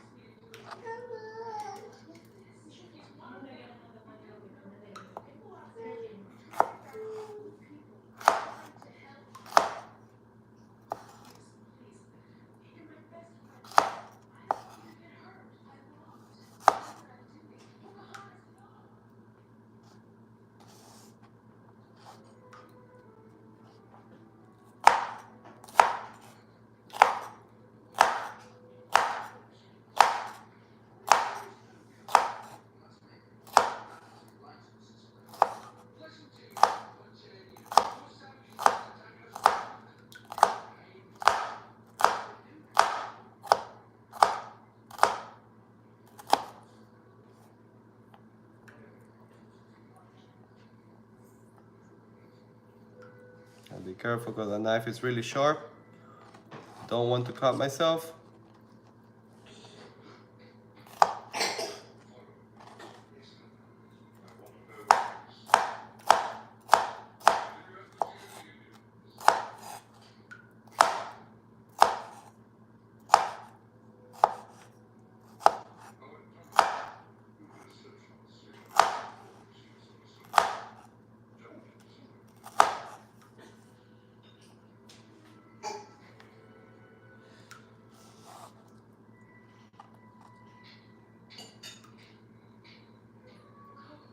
And be careful because the knife is really sharp. Don't want to cut myself.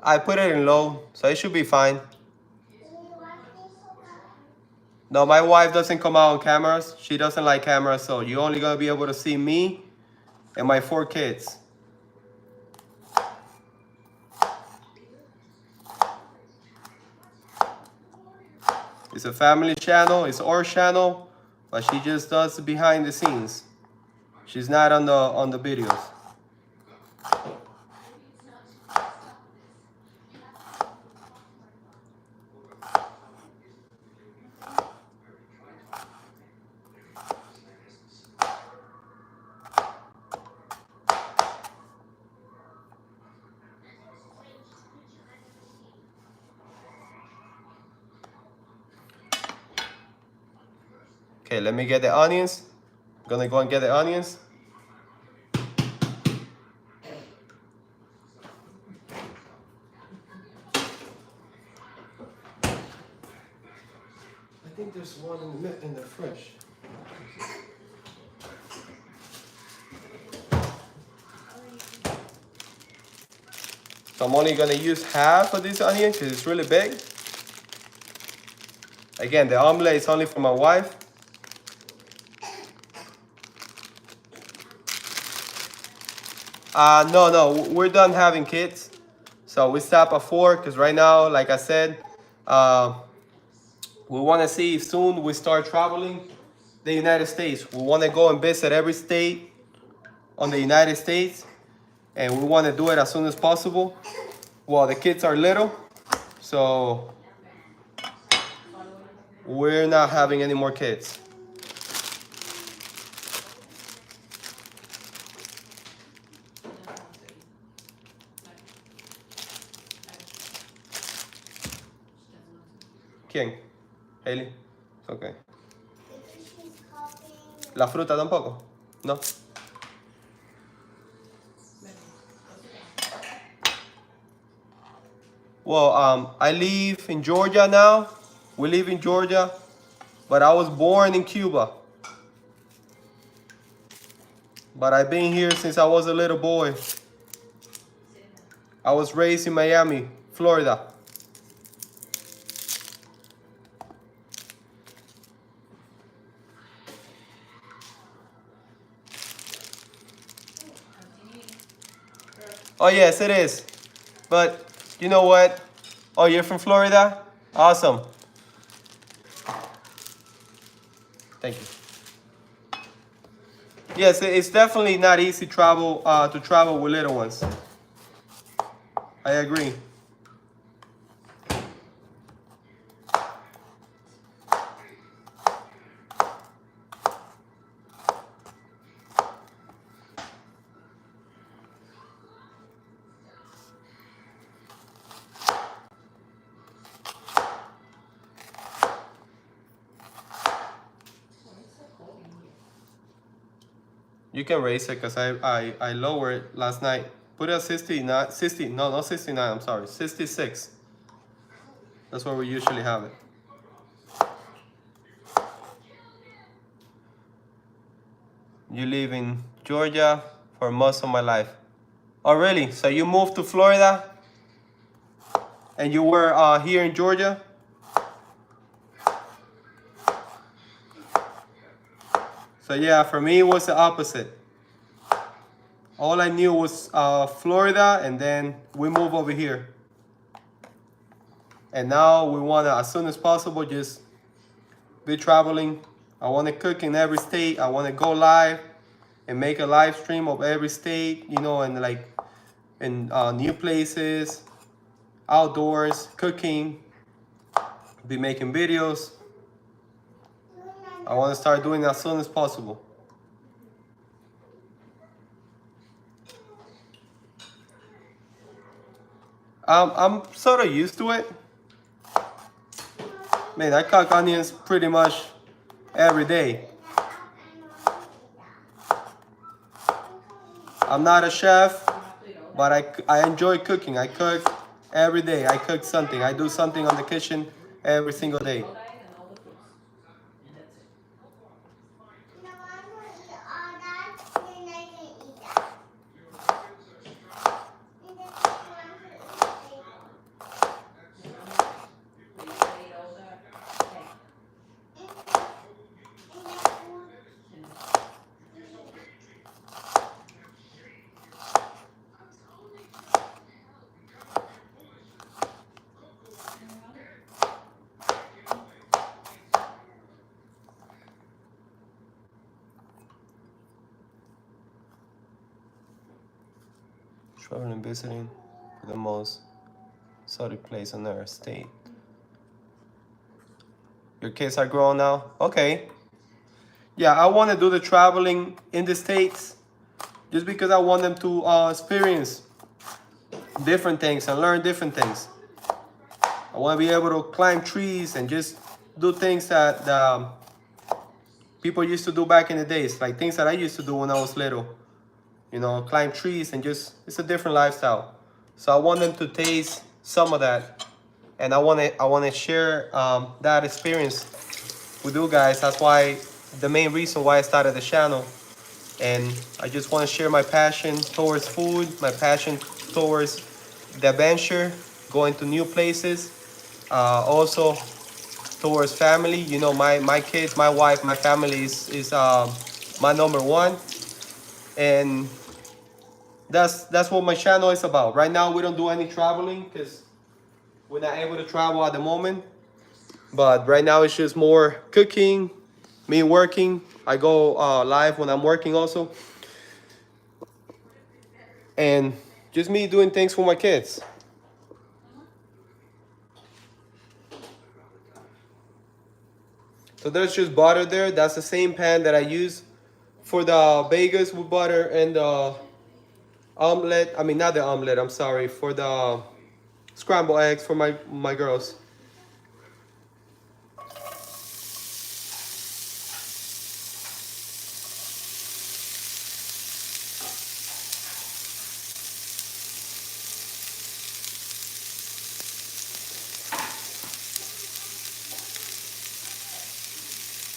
I put it in low, so it should be fine. No, my wife doesn't come out on cameras. She doesn't like cameras, so you're only gonna be able to see me and my 4 kids. It's a family channel, it's our channel, but she just does behind the scenes. She's not on the videos. Okay, let me get the onions. I'm gonna go and get the onions. I think there's one in the fridge. So I'm only gonna use half of this onion because it's really big. Again, the omelet is only for my wife. No, we're done having kids. So we stop at 4 because right now, like I said, we want to see if soon we start traveling the United States. We want to go and visit every state on the United States, and we want to do it as soon as possible. Well, the kids are little, so we're not having any more kids. ¿Quién? Hailey. Okay. La fruta tampoco? No. Well, I live in Georgia now. We live in Georgia, but I was born in Cuba. But I've been here since I was a little boy. I was raised in Miami, Florida. Oh, yes, it is. But you know what? Oh, you're from Florida? Awesome. Thank you. Yes, it's definitely not easy to travel with little ones. I agree. You can raise it because I lowered it last night. Put it at 69, 60, no, not 69, I'm sorry, 66. That's where we usually have it. You live in Georgia for most of my life. Oh, really? So you moved to Florida and you were here in Georgia? So yeah, for me it was the opposite. All I knew was Florida, and then we moved over here. And now we want to, as soon as possible, just be traveling. I want to cook in every state. I want to go live and make a live stream of every state, you know, and like in new places, outdoors, cooking, be making videos. I want to start doing it as soon as possible. I'm sort of used to it. Man, I cook onions pretty much every day. I'm not a chef, but I enjoy cooking. I cook every day. I cook something. I do something on the kitchen every single day. No, I'm gonna eat all that, then I can eat that. And then I want to eat the bagel. And then food. Traveling and visiting for the most exotic place on earth state. Your kids are grown now? Okay. Yeah, I want to do the traveling in the States just because I want them to experience different things and learn different things. I want to be able to climb trees and just do things that people used to do back in the days, like things that I used to do when I was little. You know, climb trees and just, it's a different lifestyle. So I want them to taste some of that. And I want to share that experience with you guys. That's why the main reason why I started the channel. And I just want to share my passion towards food, my passion towards the adventure, going to new places. Also towards family. You know, my kids, my wife, my family is my number one. And that's what my channel is about. Right now we don't do any traveling because we're not able to travel at the moment. But right now it's just more cooking, me working. I go live when I'm working also. And just me doing things for my kids. So there's just butter there. That's the same pan that I use for the bagels with butter and the omelet. I mean, not the omelet, I'm sorry. For the scrambled eggs for my girls.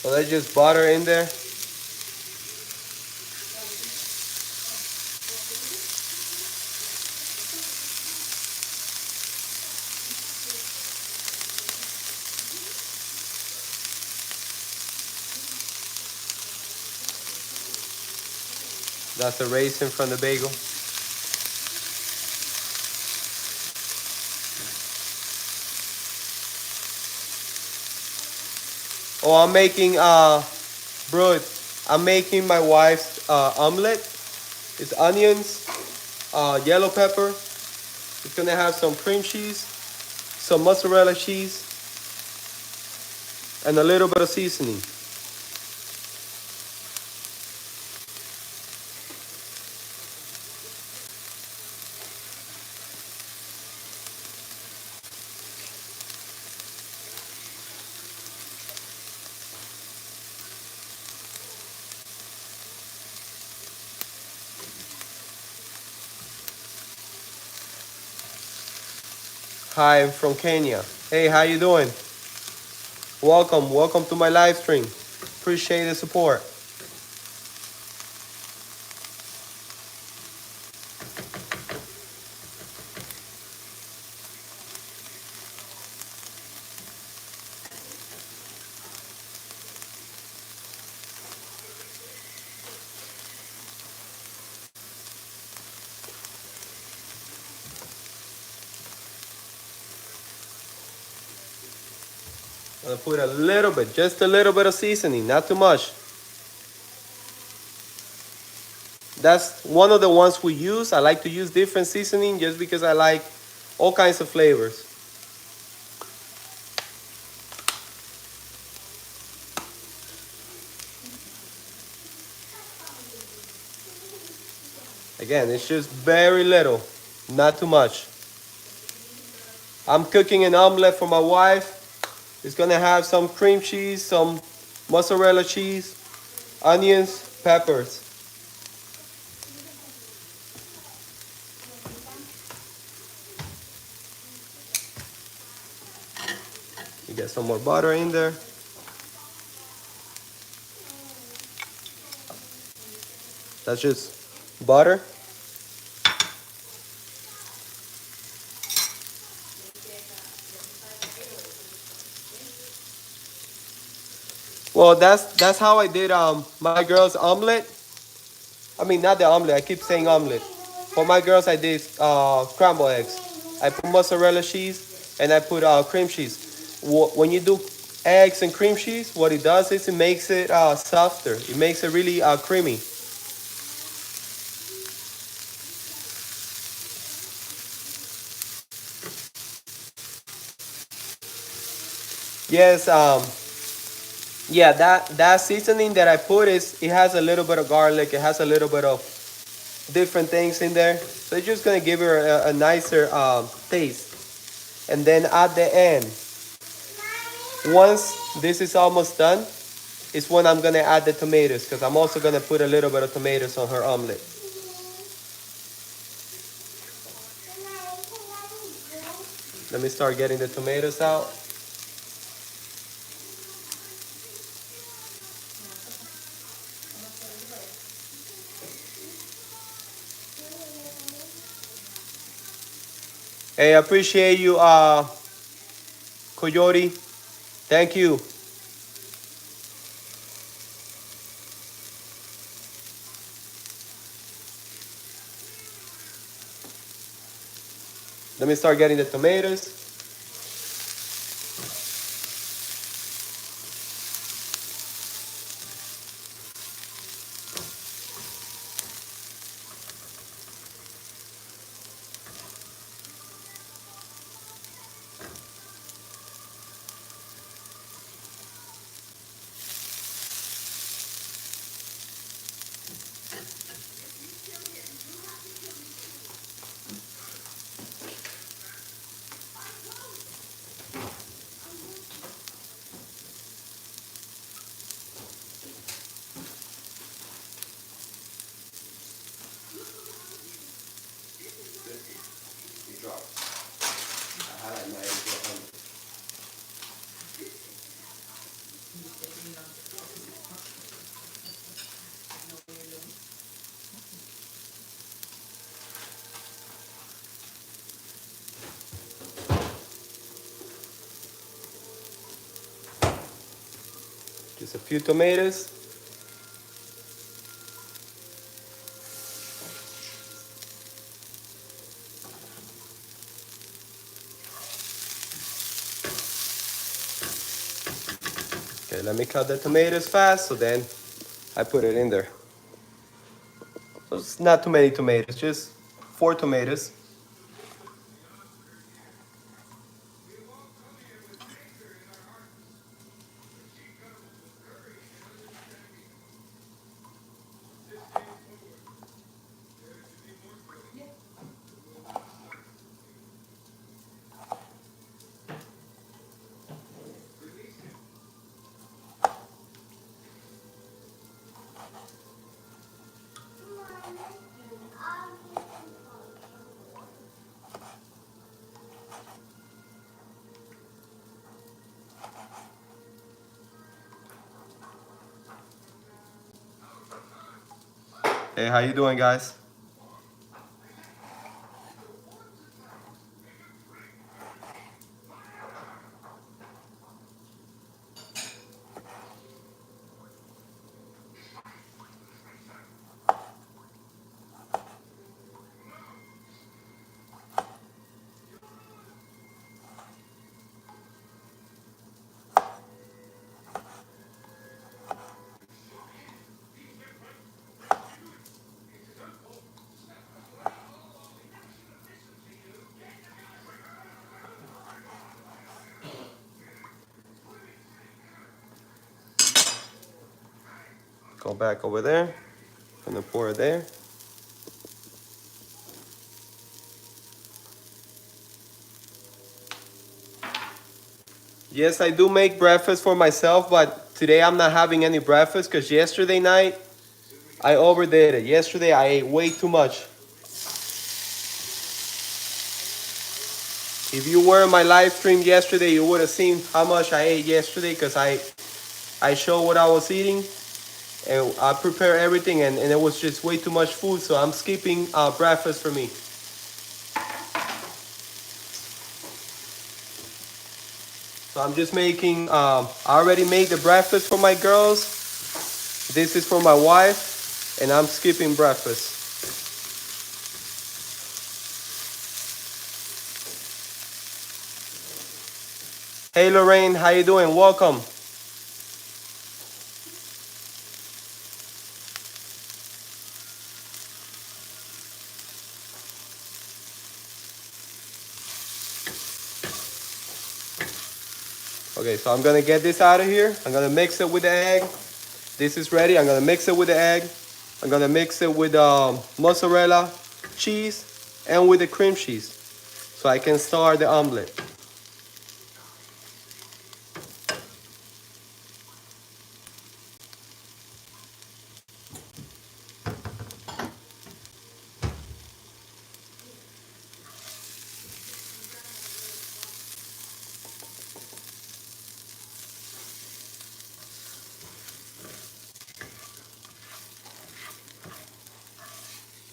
So there's just butter in there. That's the raisin from the bagel. Oh, I'm making brood. I'm making my wife's omelet. It's onions, yellow pepper. It's gonna have some cream cheese, some mozzarella cheese, and a little bit of seasoning. Hi, I'm from Kenya. Hey, how you doing? Welcome to my live stream. Appreciate the support. I'm gonna put a little bit, just a little bit of seasoning, not too much. That's one of the ones we use. I like to use different seasoning just because I like all kinds of flavors. Again, it's just very little, not too much. I'm cooking an omelet for my wife. It's gonna have some cream cheese, some mozzarella cheese, onions, peppers. You get some more butter in there. That's just butter. Well, that's how I did my girl's omelet. I mean, not the omelet. I keep saying omelet. For my girls, I did scrambled eggs. I put mozzarella cheese and I put cream cheese. When you do eggs and cream cheese, what it does is it makes it softer. It makes it really creamy. Yes, yeah, that seasoning that I put is it has a little bit of garlic. It has a little bit of different things in there. So it's just gonna give her a nicer taste. And then at the end, once this is almost done, is when I'm gonna add the tomatoes because I'm also gonna put a little bit of tomatoes on her omelet. Let me start getting the tomatoes out. Hey, I appreciate you, Coyote. Thank you. Let me start getting the tomatoes. Just a few tomatoes. Okay, let me cut the tomatoes fast so then I put it in there. So it's not too many tomatoes, just 4 tomatoes. Hey, how you doing, guys? Go back over there. Gonna pour it there. Yes, I do make breakfast for myself, but today I'm not having any breakfast because yesterday night I overdid it. Yesterday I ate way too much. If you were in my live stream yesterday, you would have seen how much I ate yesterday because I showed what I was eating and I prepared everything and it was just way too much food. So I'm skipping breakfast for me. So I'm just making, I already made the breakfast for my girls. This is for my wife and I'm skipping breakfast. Hey Lorraine, how you doing? Welcome. Okay, so I'm gonna get this out of here. I'm gonna mix it with the egg. This is ready. I'm gonna mix it with the egg. I'm gonna mix it with mozzarella cheese and with the cream cheese so I can start the omelet.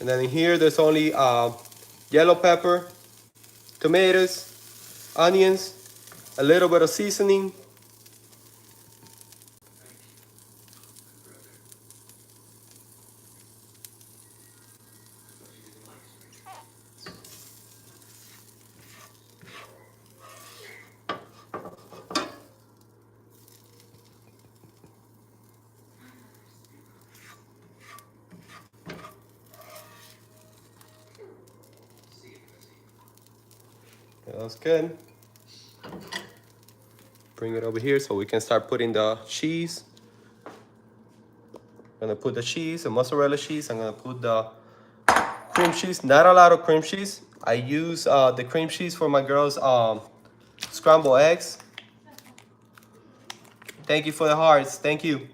And then in here, there's only yellow pepper, tomatoes, onions, a little bit of seasoning. Yeah, that's good. Bring it over here so we can start putting the cheese. I'm gonna put the cheese, the mozzarella cheese. I'm gonna put the cream cheese. Not a lot of cream cheese. I use the cream cheese for my girls' scrambled eggs. Thank you for the hearts. Thank you.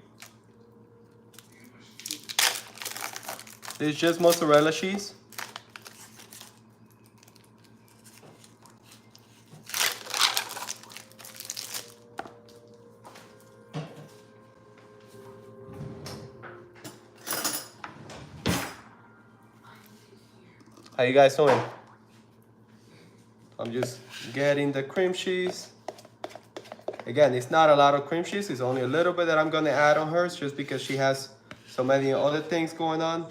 This is just mozzarella cheese. How you guys doing? I'm just getting the cream cheese. Again, it's not a lot of cream cheese. It's only a little bit that I'm gonna add on hers just because she has so many other things going on.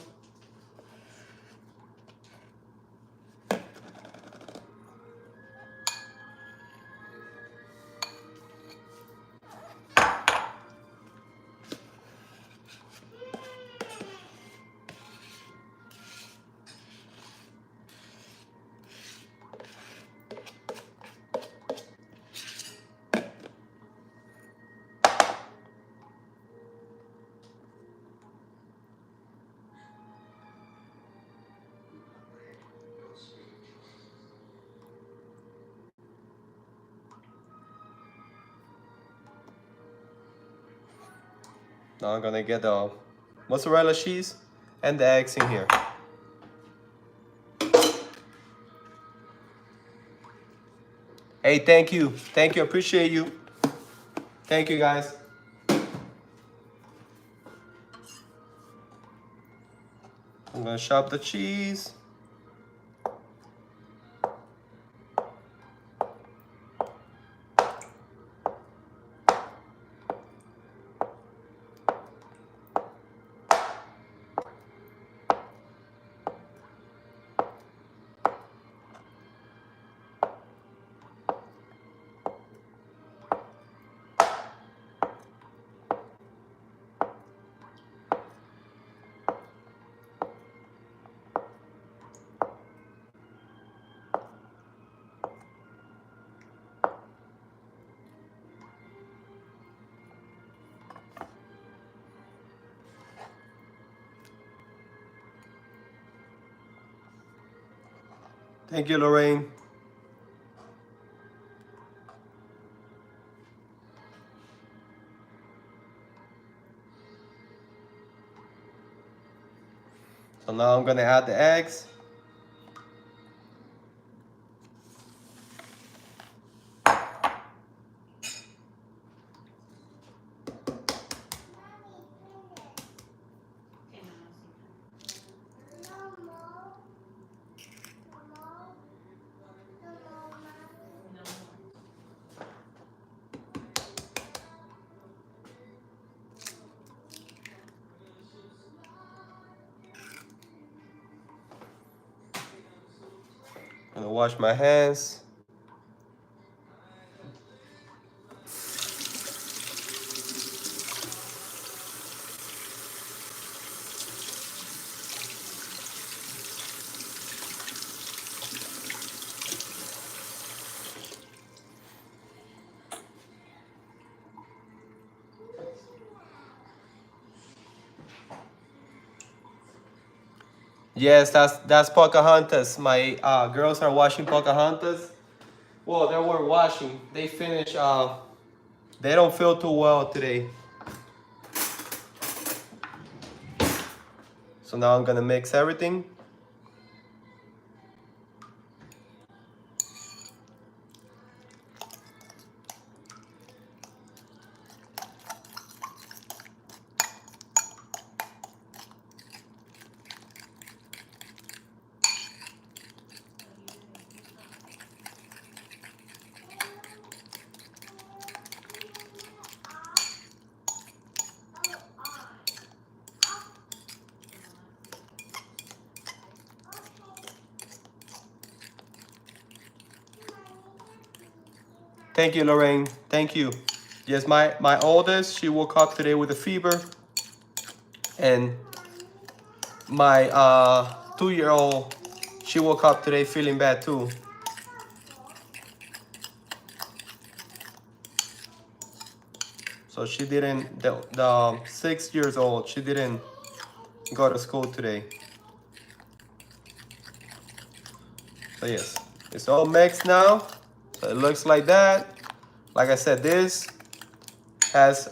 Now I'm gonna get the mozzarella cheese and the eggs in here. Hey, thank you. Thank you. Appreciate you. Thank you, guys. I'm gonna chop the cheese. Thank you, Lorraine. So now I'm gonna add the eggs. I'm gonna wash my hands. Yes, that's Pocahontas. My girls are washing Pocahontas. Well, they were washing. They finished. They don't feel too well today. So now I'm gonna mix everything. Thank you, Lorraine. Thank you. Yes, my oldest, she woke up today with a fever, and my 2-year-old, she woke up today feeling bad too. So she didn't. The 6 years old, she didn't go to school today. So yes, it's all mixed now. So it looks like that. Like I said, this has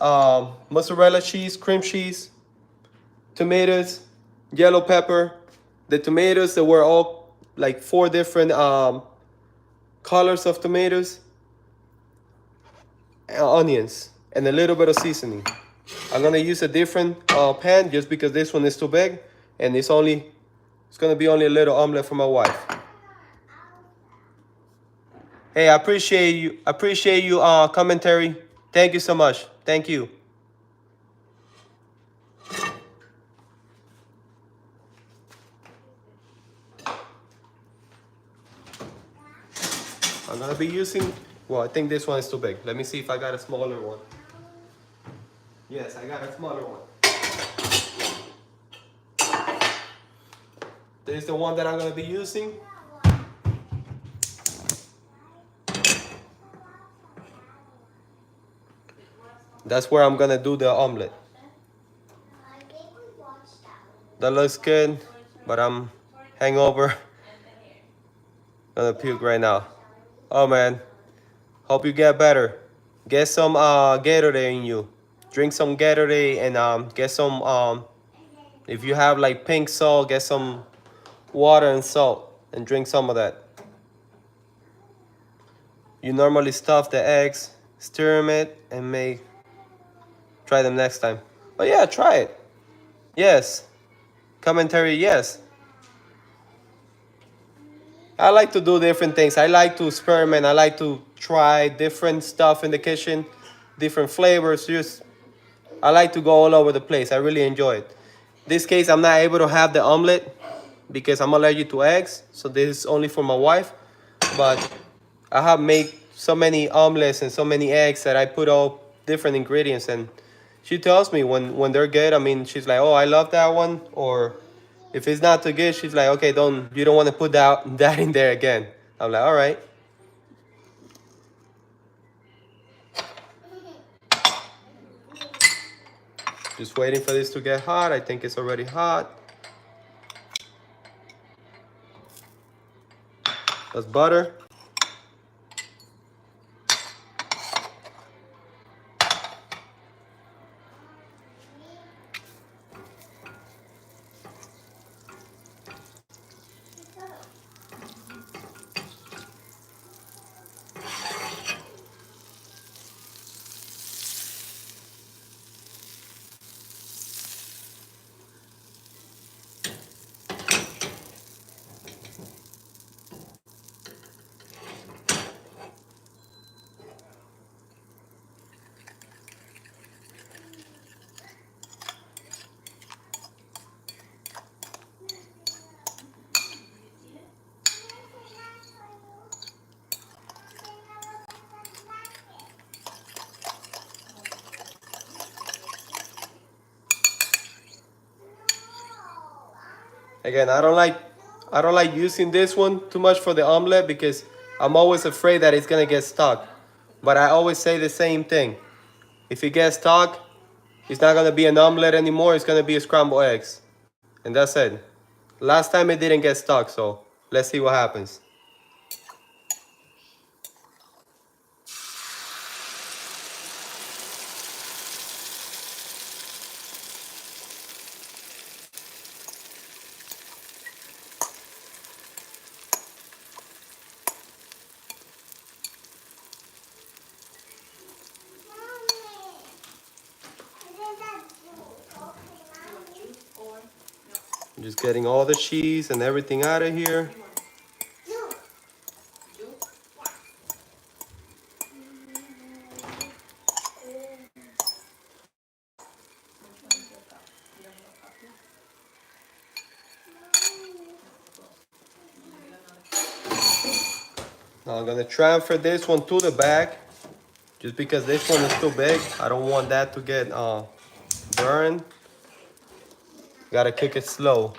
mozzarella cheese, cream cheese, tomatoes, yellow pepper. The tomatoes, there were all like 4 different colors of tomatoes, onions, and a little bit of seasoning. I'm gonna use a different pan just because this one is too big, and it's gonna be only a little omelet for my wife. Hey, I appreciate you. Appreciate you commentary. Thank you so much. Thank you. I'm gonna be using, well, I think this one is too big. Let me see if I got a smaller one. Yes, I got a smaller one. This is the one that I'm gonna be using. That's where I'm gonna do the omelet. That looks good, but I'm hangover. Gonna puke right now. Oh man, hope you get better. Get some Gatorade in you. drink some Gatorade and get some if you have like pink salt, get some water and salt and drink some of that. You normally stuff the eggs, stir them it, and make try them next time. But yeah, try it. Yes. Commentary, yes. I like to do different things. I like to experiment. I like to try different stuff in the kitchen, different flavors. Just I like to go all over the place. I really enjoy it. This case, I'm not able to have the omelet because I'm allergic to eggs. So this is only for my wife. But I have made so many omelets and so many eggs that I put all different ingredients, and she tells me when they're good. I mean, she's like, "Oh, I love that one," or if it's not too good, she's like, "Okay, you don't want to put that in there again." I'm like, "All right." Just waiting for this to get hot. I think it's already hot. That's butter. Again, I don't like using this one too much for the omelet because I'm always afraid that it's gonna get stuck. But I always say the same thing. If it gets stuck, it's not gonna be an omelet anymore. It's gonna be a scrambled eggs, and that's it. Last time it didn't get stuck, so let's see what happens. I'm just getting all the cheese and everything out of here. Now I'm gonna transfer this one to the bag, just because this one is too big. I don't want that to get burned. Gotta cook it slow.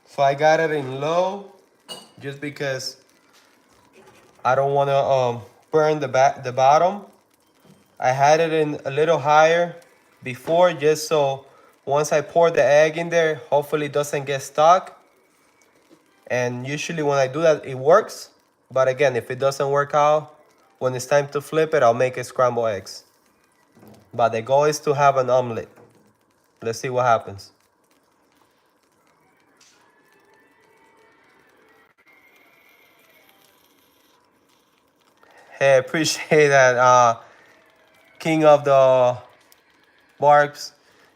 So I got it in low, just because I don't want to burn the bottom. I had it in a little higher before, just so once I pour the egg in there, hopefully it doesn't get stuck. And usually when I do that, it works. But again, if it doesn't work out, when it's time to flip it, I'll make it scrambled eggs. But the goal is to have an omelet. Let's see what happens. Hey, I appreciate that, King of the Barbs.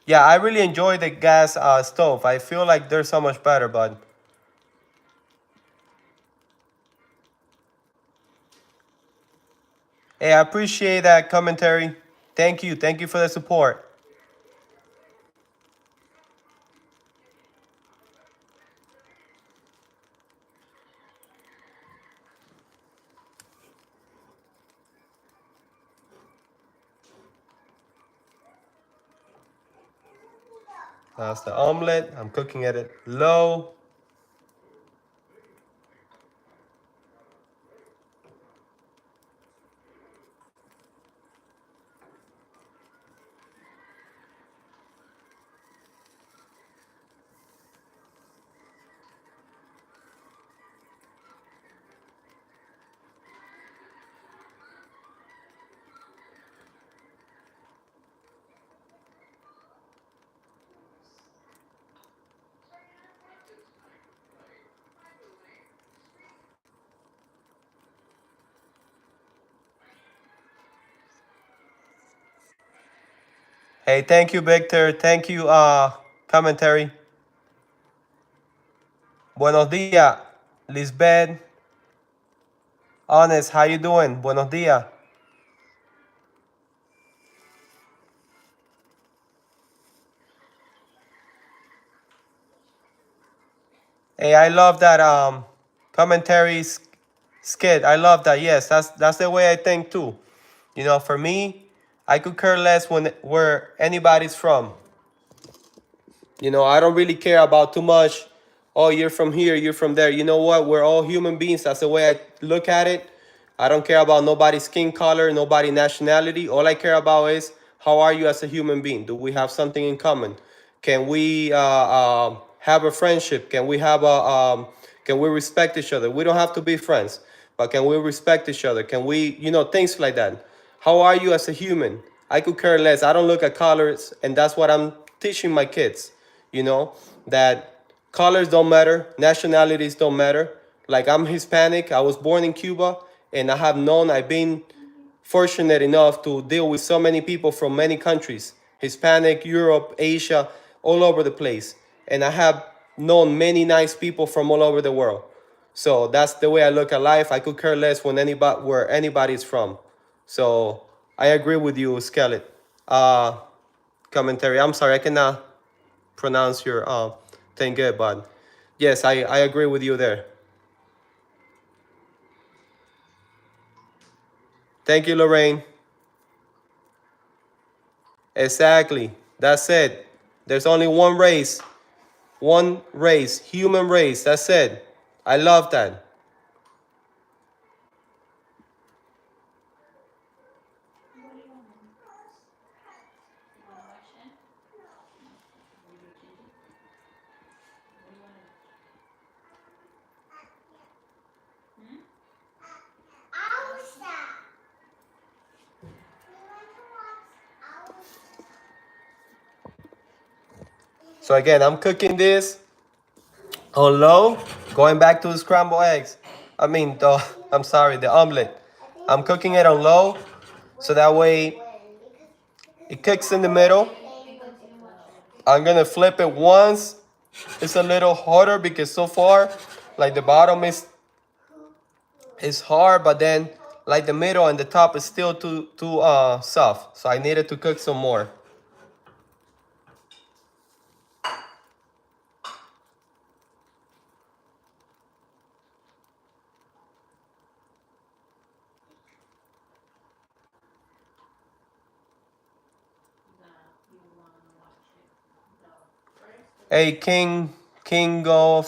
Yeah, I really enjoy the gas stove. I feel like they're so much better, but hey, I appreciate that commentary. Thank you. Thank you for the support. That's the omelet. I'm cooking it at low. Hey, thank you, Victor. Thank you, commentary. Buenos dias, Lisbeth. Honest, how you doing? Buenos dias. Hey, I love that commentary skit. I love that. Yes, that's the way I think too. You know, for me, I could care less where anybody's from. You know, I don't really care about too much. Oh, you're from here, you're from there. You know what? We're all human beings. That's the way I look at it. I don't care about nobody's skin color, nobody nationality. All I care about is how are you as a human being? Do we have something in common? Can we have a friendship? Can we respect each other? We don't have to be friends, but can we respect each other? Can we, things like that? How are you as a human? I could care less. I don't look at colors, and that's what I'm teaching my kids. You know that colors don't matter, nationalities don't matter. Like I'm Hispanic. I was born in Cuba, and I've been fortunate enough to deal with so many people from many countries, Hispanic, Europe, Asia, all over the place. And I have known many nice people from all over the world. So that's the way I look at life. I could care less where anybody's from. So I agree with you, Skelet. Uh, commentary. I'm sorry, I cannot pronounce your thing good, but yes, I agree with you there. Thank you, Lorraine. Exactly. That's it. There's only one race, human race. That's it. I love that. What do you want, Mom? You want to watch it? Will you change it? What do you want to watch? Hmm? Elsa. Elsa? We want to watch Elsa. So again, I'm cooking this on low, going back to the scrambled eggs. I mean, I'm sorry, the omelet. I'm cooking it on low, so that way it cooks in the middle. Because you don't want your I'm gonna flip it once. It's a little harder because so far, like the bottom is hard, but then like the middle and the top is still too soft. So I needed to cook some more. you want to watch it the first or Hey, King of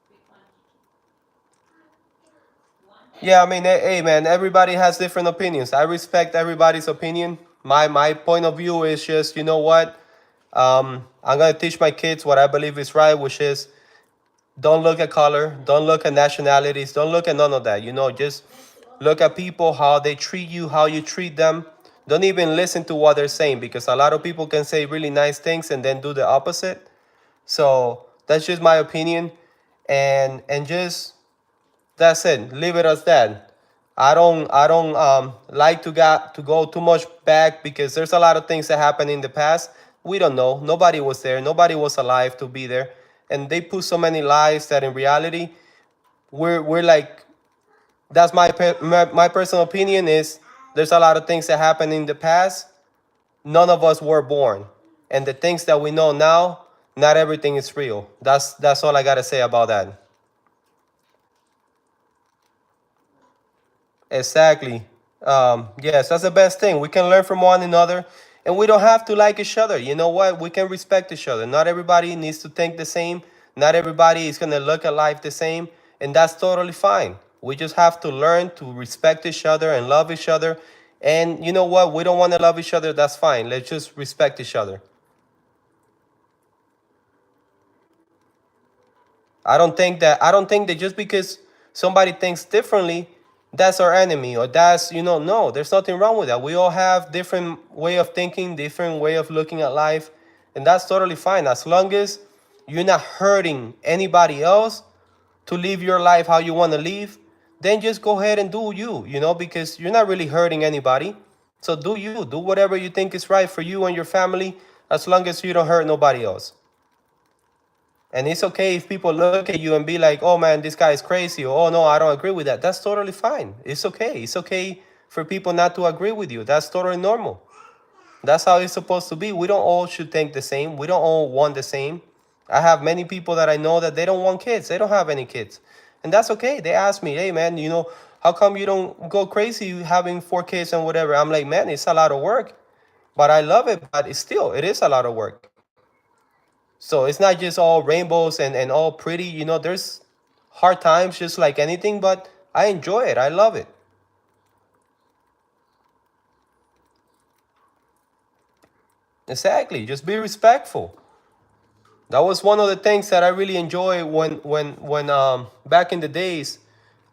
which one? One? yeah, I mean, hey man, everybody has different opinions. I respect everybody's opinion. My point of view is just, you know what? I'm gonna teach my kids what I believe is right, which is don't look at color, don't look at nationalities, don't look at none of that. You know, just look at people, how they treat you, how you treat them. Don't even listen to what they're saying because a lot of people can say really nice things and then do the opposite. So that's just my opinion, and just that's it. Leave it as that. I don't like to go too much back because there's a lot of things that happened in the past. We don't know. Nobody was there. Nobody was alive to be there, and they put so many lies that in reality we're like that's my personal opinion is there's a lot of things that happened in the past. None of us were born, and the things that we know now, not everything is real. That's all I gotta say about that. Exactly. Yes, that's the best thing. We can learn from one another. And we don't have to like each other. You know what? We can respect each other. Not everybody needs to think the same. Not everybody is going to look at life the same. And that's totally fine. We just have to learn to respect each other and love each other. And you know what? We don't want to love each other. That's fine. Let's just respect each other. I don't think that just because somebody thinks differently, that's our enemy, or that's, no, there's nothing wrong with that. We all have different way of thinking, different way of looking at life, and that's totally fine as long as you're not hurting anybody else to live your life how you want to live. Then just go ahead and do you, because you're not really hurting anybody. So do you, do whatever you think is right for you and your family, as long as you don't hurt nobody else. And it's okay if people look at you and be like, oh man, this guy is crazy, or oh no, I don't agree with that. That's totally fine. It's okay. It's okay for people not to agree with you. That's totally normal. That's how it's supposed to be. We don't all should think the same. We don't all want the same. I have many people that I know that they don't want kids. They don't have any kids. And that's okay. They ask me, hey man, how come you don't go crazy having 4 kids and whatever? I'm like, man, it's a lot of work. But I love it, but it is a lot of work. So it's not just all rainbows and all pretty. There's hard times just like anything, but I enjoy it. I love it. Exactly. Just be respectful. That was one of the things that I really enjoy when back in the days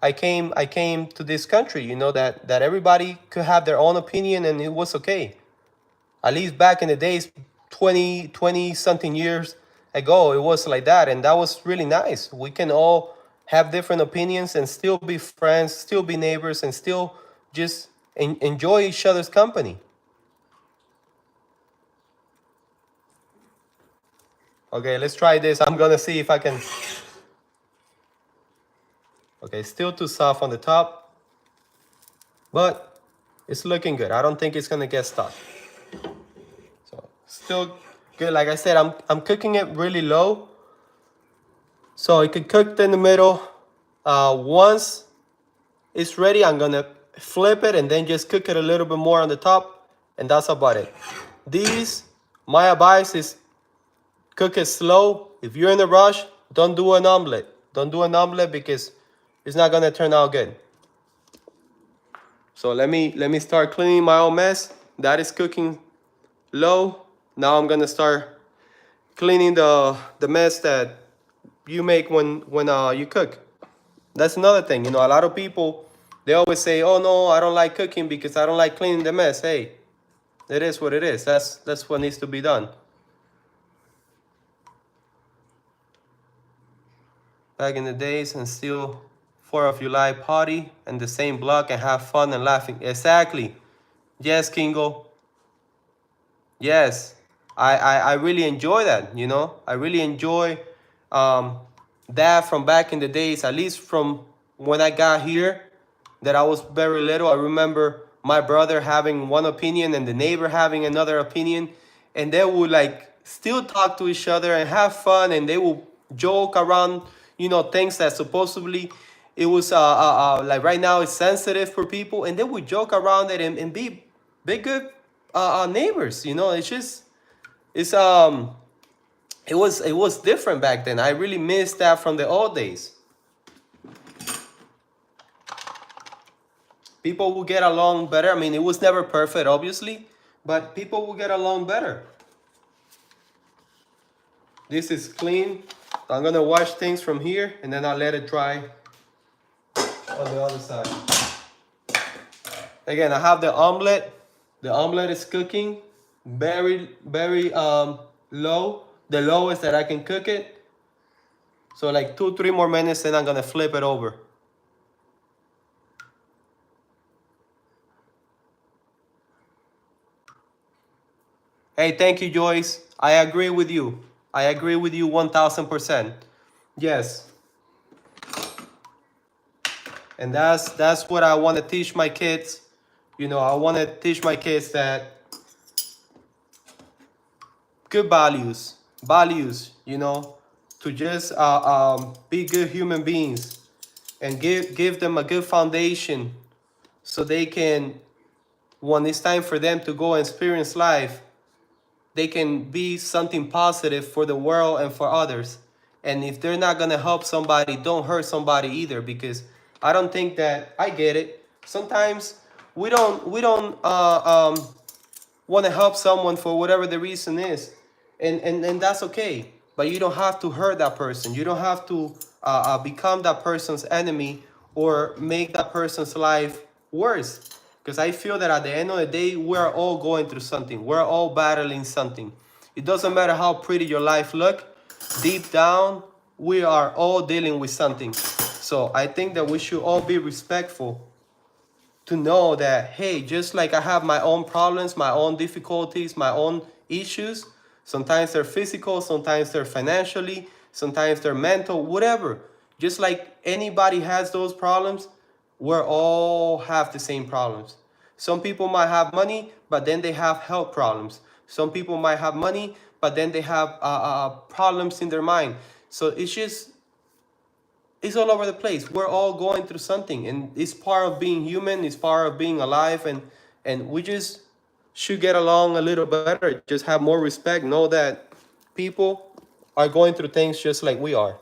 I came to this country, that everybody could have their own opinion and it was okay. At least back in the days, 20 something years ago, it was like that. And that was really nice. We can all have different opinions and still be friends, still be neighbors, and still just enjoy each other's company. Okay, let's try this. I'm going to see if I can. Okay, still too soft on the top, but it's looking good. I don't think it's going to get stuck. So still good. Like I said, I'm cooking it really low, so it could cook in the middle. Once it's ready, I'm gonna flip it and then just cook it a little bit more on the top, and that's about it. My advice is cook it slow. If you're in a rush, don't do an omelet. Don't do an omelet because it's not gonna turn out good. So let me start cleaning my own mess. That is cooking low. Now I'm gonna start cleaning the mess that you make when you cook. That's another thing. A lot of people, they always say, oh no, I don't like cooking because I don't like cleaning the mess. Hey, it is what it is. That's what needs to be done. Back in the days, and still 4th of July party in the same block and have fun and laughing. Exactly. Yes, Kingo. Yes. I really enjoy that, I really enjoy that from back in the days, at least from when I got here, that I was very little. I remember my brother having one opinion and the neighbor having another opinion, and they would like still talk to each other and have fun, and they would joke around, things that supposedly it was like right now it's sensitive for people, and they would joke around it and be good neighbors. It's just it's it was different back then. I really miss that from the old days. People will get along better. I mean, it was never perfect, obviously, but people will get along better. This is clean. I'm gonna wash things from here and then I'll let it dry on the other side. Again, I have the omelet. The omelet is cooking very, very low. The lowest that I can cook it. So like 2-3 more minutes, then I'm gonna flip it over. Hey, thank you, Joyce. I agree with you. I agree with you 1000%. Yes. And that's what I want to teach my kids. I want to teach my kids that good values, to just be good human beings and give them a good foundation so they can when it's time for them to go and experience life, they can be something positive for the world and for others. And if they're not gonna help somebody, don't hurt somebody either, because I don't think that, I get it. Sometimes we don't want to help someone for whatever the reason is, and that's okay. But you don't have to hurt that person. You don't have to become that person's enemy or make that person's life worse. Because I feel that at the end of the day, we're all going through something. We're all battling something. It doesn't matter how pretty your life look. Deep down, we are all dealing with something. So I think that we should all be respectful to know that, hey, just like I have my own problems, my own difficulties, my own issues, sometimes they're physical, sometimes they're financially, sometimes they're mental, whatever. Just like anybody has those problems, we're all have the same problems. Some people might have money, but then they have health problems. Some people might have money, but then they have problems in their mind. So it's all over the place. We're all going through something, and it's part of being human. It's part of being alive, and we just should get along a little better. Just have more respect. Know that people are going through things just like we are.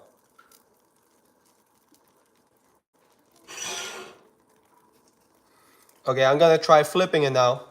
Okay, I'm gonna try flipping it now.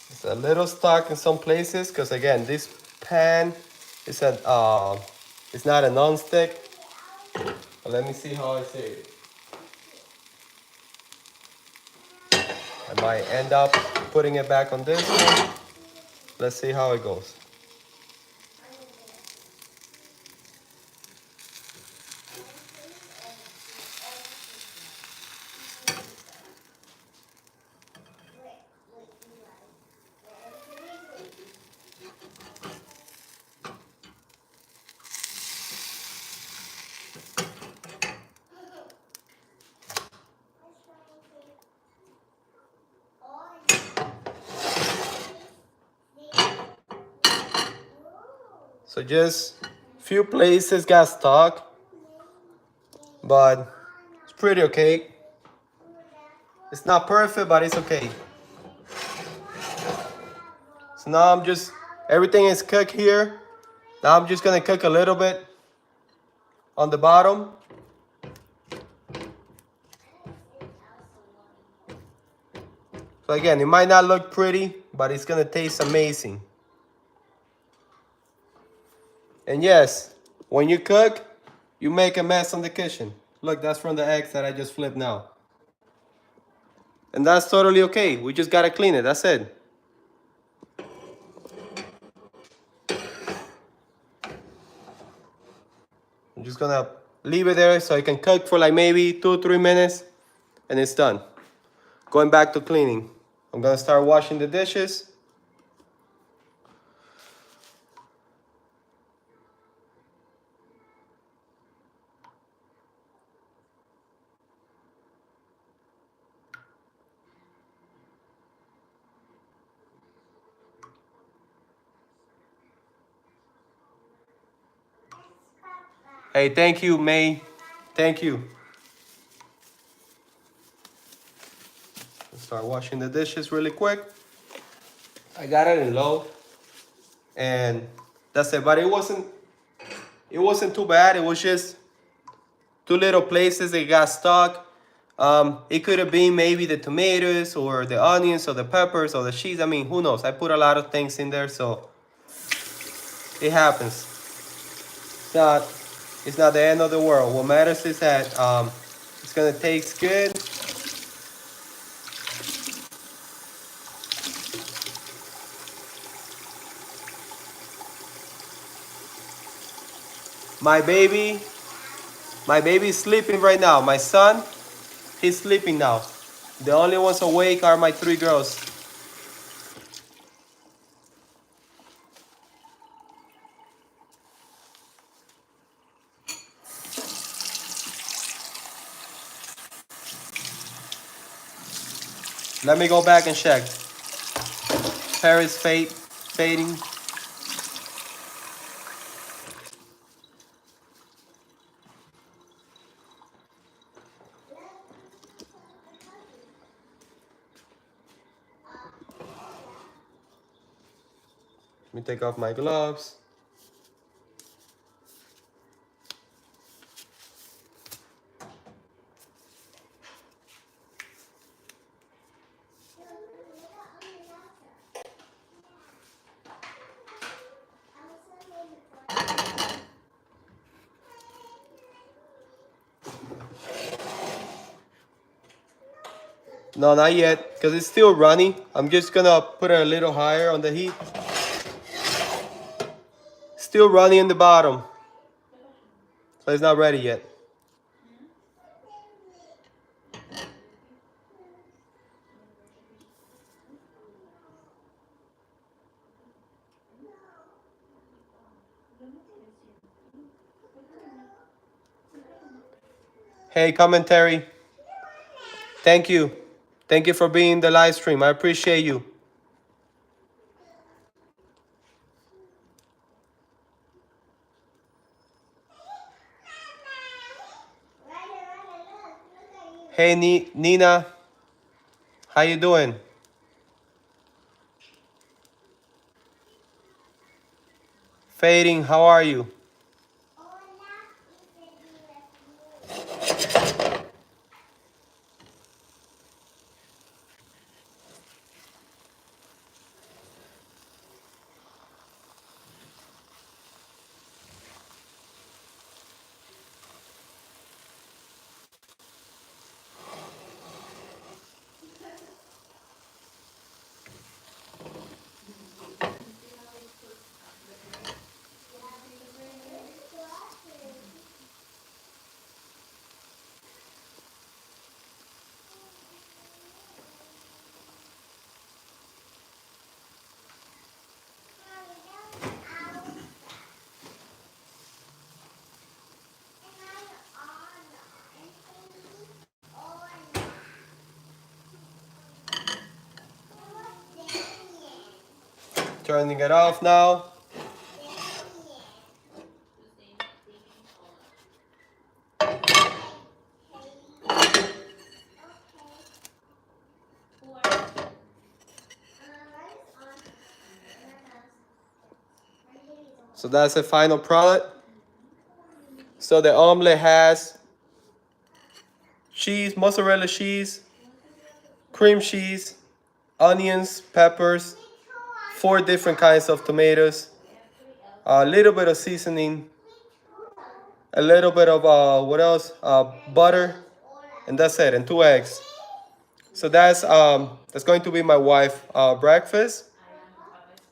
It's a little stuck in some places because again, this pan is it's not a non-stick. But let me see how I say it. I might end up putting it back on this one. Let's see how it goes. So just few places got stuck, but it's pretty okay. It's not perfect, but it's okay. So now everything is cooked here. Now I'm just gonna cook a little bit on the bottom. So again, it might not look pretty, but it's gonna taste amazing. And yes, when you cook, you make a mess on the kitchen. Look, that's from the eggs that I just flipped now. And that's totally okay. We just gotta clean it, that's it. I'm just gonna leave it there so I can cook for like maybe 2-3 minutes and it's done. Going back to cleaning. I'm gonna start washing the dishes. Hey, thank you, May. Thank you. Let's start washing the dishes really quick. I got it in low, and that's it. But it wasn't too bad. It was just two little places that got stuck. It could have been maybe the tomatoes or the onions or the peppers or the cheese. I mean, who knows? I put a lot of things in there, so it happens. Not, it's not the end of the world. What matters is that it's gonna taste good. My baby, my baby is sleeping right now. My son, he's sleeping now. The only ones awake are my three girls. Let me go back and check. Paris fading. Let me take off my gloves. No, not yet, because it's still running. I'm just gonna put it a little higher on the heat. Still running in the bottom, so it's not ready yet. Hey, commentary. Thank you. Thank you for being in the live stream. I appreciate you. Hey, Nina. How you doing? Fading, how are you? Turning it off now. So that's the final product. So the omelet has cheese, mozzarella cheese, cream cheese, onions, peppers, 4 different kinds of tomatoes, a little bit of seasoning, a little bit of what else? Butter, and that's it, and 2 eggs. So that's going to be my wife breakfast.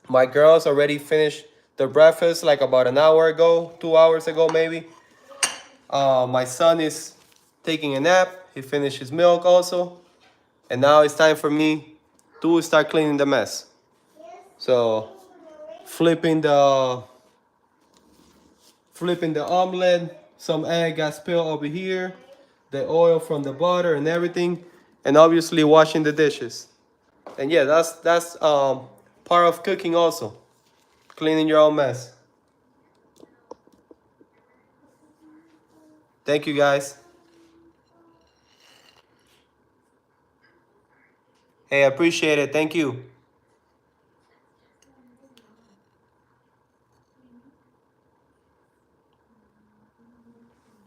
My girls already finished their breakfast like about an hour ago, 2 hours ago maybe. My son is taking a nap. He finished his milk also. And now it's time for me to start cleaning the mess. So flipping the omelet, some egg got spilled over here, the oil from the butter and everything, and obviously washing the dishes. And yeah, that's part of cooking also, cleaning your own mess. Thank you, guys. Hey, I appreciate it. Thank you.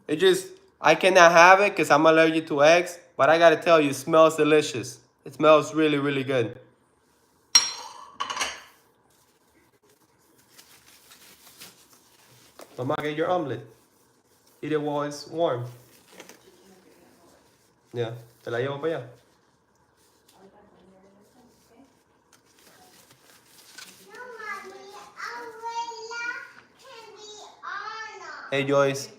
It just, I cannot have it because I'm allergic to eggs. But I got to tell you, it smells delicious. It smells really, really good. Mama, get your omelet. Eat it while it's warm. Yeah. Te la llevo para allá. No, mommy, umbrella can be on. Hey, Joyce.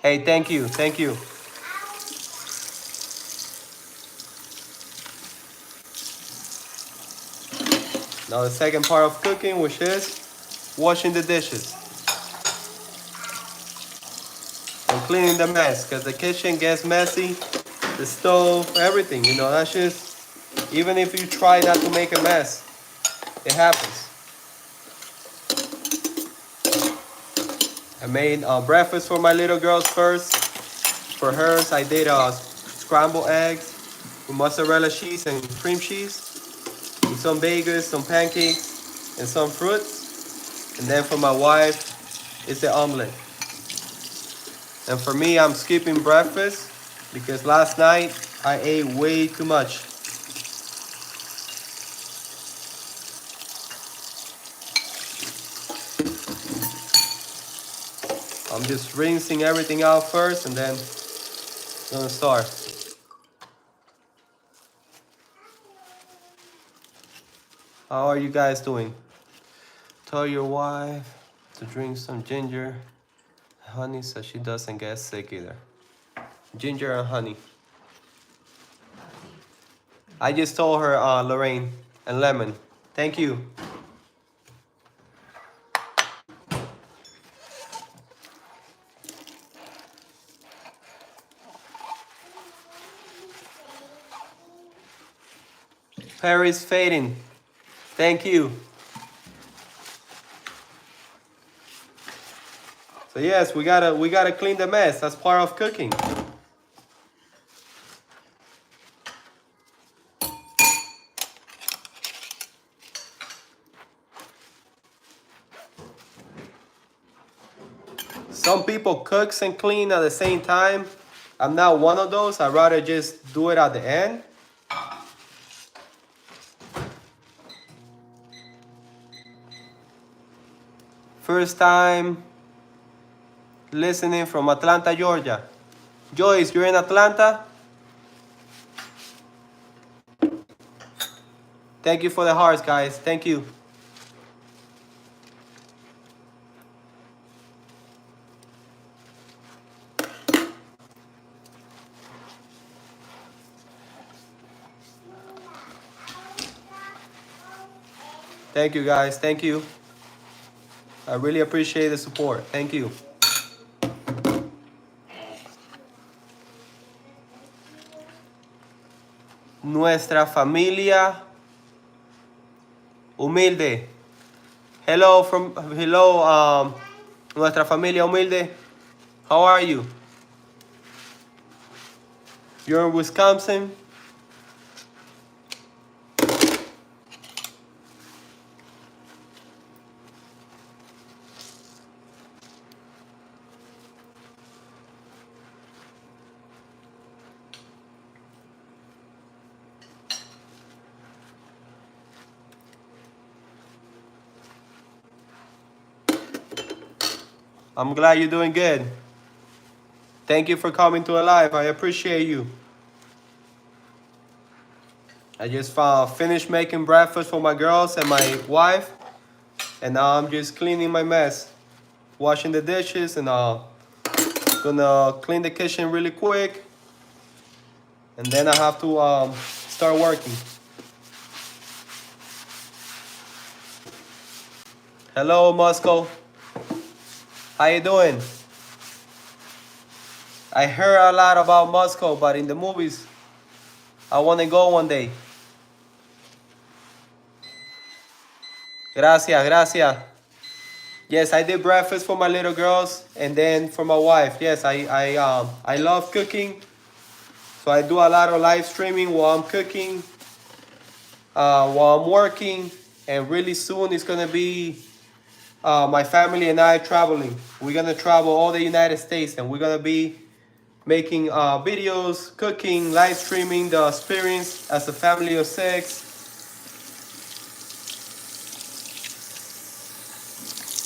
Hey, thank you. Thank you. Now the second part of cooking, which is washing the dishes and cleaning the mess, because the kitchen gets messy, the stove, everything. You know, that's just, even if you try not to make a mess, it happens. I made breakfast for my little girls first. For hers, I did scrambled eggs with mozzarella cheese and cream cheese, with some bagels, some pancakes, and some fruits. And then for my wife, it's the omelet. And for me, I'm skipping breakfast because last night I ate way too much. I'm just rinsing everything out first and then gonna start. How are you guys doing? Tell your wife to drink some ginger, honey, so she doesn't get sick either. Ginger and honey. I just told her, Lorraine, and lemon. Thank you. Paris fading. Thank you. So yes, we gotta clean the mess. That's part of cooking. Some people cooks and clean at the same time. I'm not one of those. I'd rather just do it at the end. First time listening from Atlanta, Georgia. Joyce, you're in Atlanta? Thank you for the hearts, guys. Thank you. Thank you, guys. Thank you. I really appreciate the support. Thank you. Nuestra familia humilde. Hello, nuestra familia humilde. How are you? You're in Wisconsin? I'm glad you're doing good. Thank you for coming to a live. I appreciate you. I just finished making breakfast for my girls and my wife. And now I'm just cleaning my mess. Washing the dishes and gonna clean the kitchen really quick. And then I have to start working. Hello, Moscow. How you doing? I heard a lot about Moscow, but in the movies, I want to go one day. Gracias, gracias. Yes, I did breakfast for my little girls, and then for my wife. Yes, I love cooking, so I do a lot of live streaming while I'm cooking, while I'm working, and really soon it's gonna be my family and I traveling. We're gonna travel all the United States, and we're gonna be making videos, cooking, live streaming the experience as a family of six,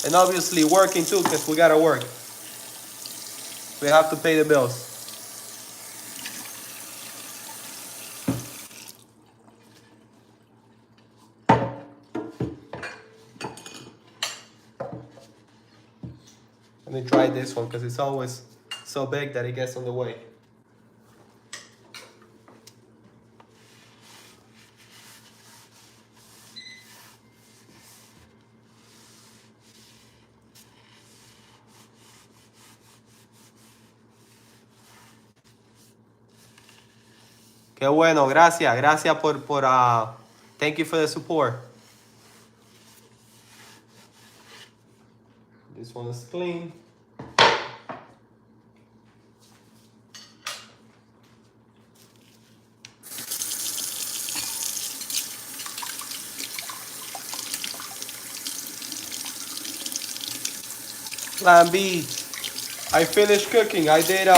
and obviously working too, because we gotta work. We have to pay the bills. Let me try this one because it's always so big that it gets on the way. Qué bueno, gracias, gracias thank you for the support. This one is clean. Plan B. I finished cooking. I did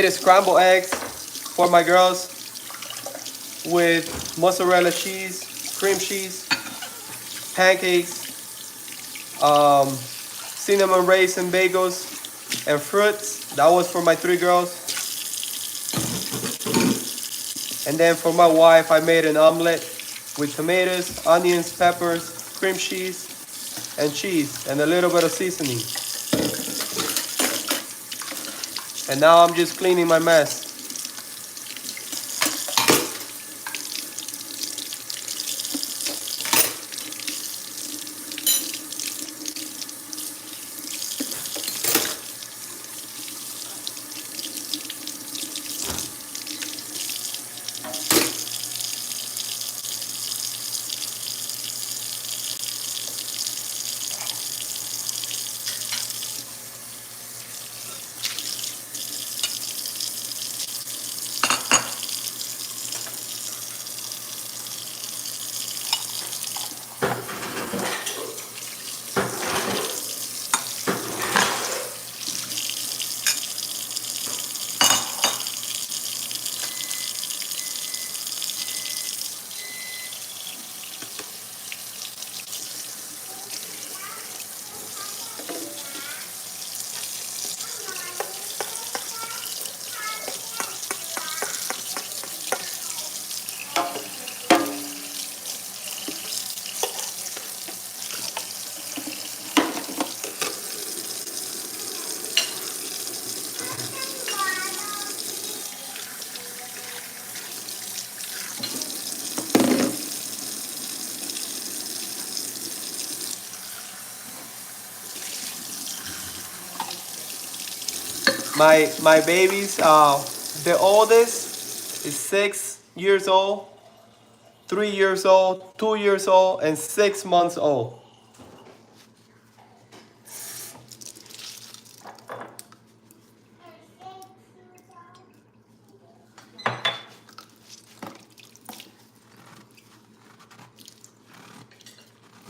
a scrambled eggs for my girls with mozzarella cheese, cream cheese, pancakes, cinnamon raisin bagels, and fruits. That was for my three girls. And then for my wife, I made an omelet with tomatoes, onions, peppers, cream cheese, and a little bit of seasoning. And now I'm just cleaning my mess. My babies, the oldest is 6 years old, 3 years old, 2 years old, and 6 months old.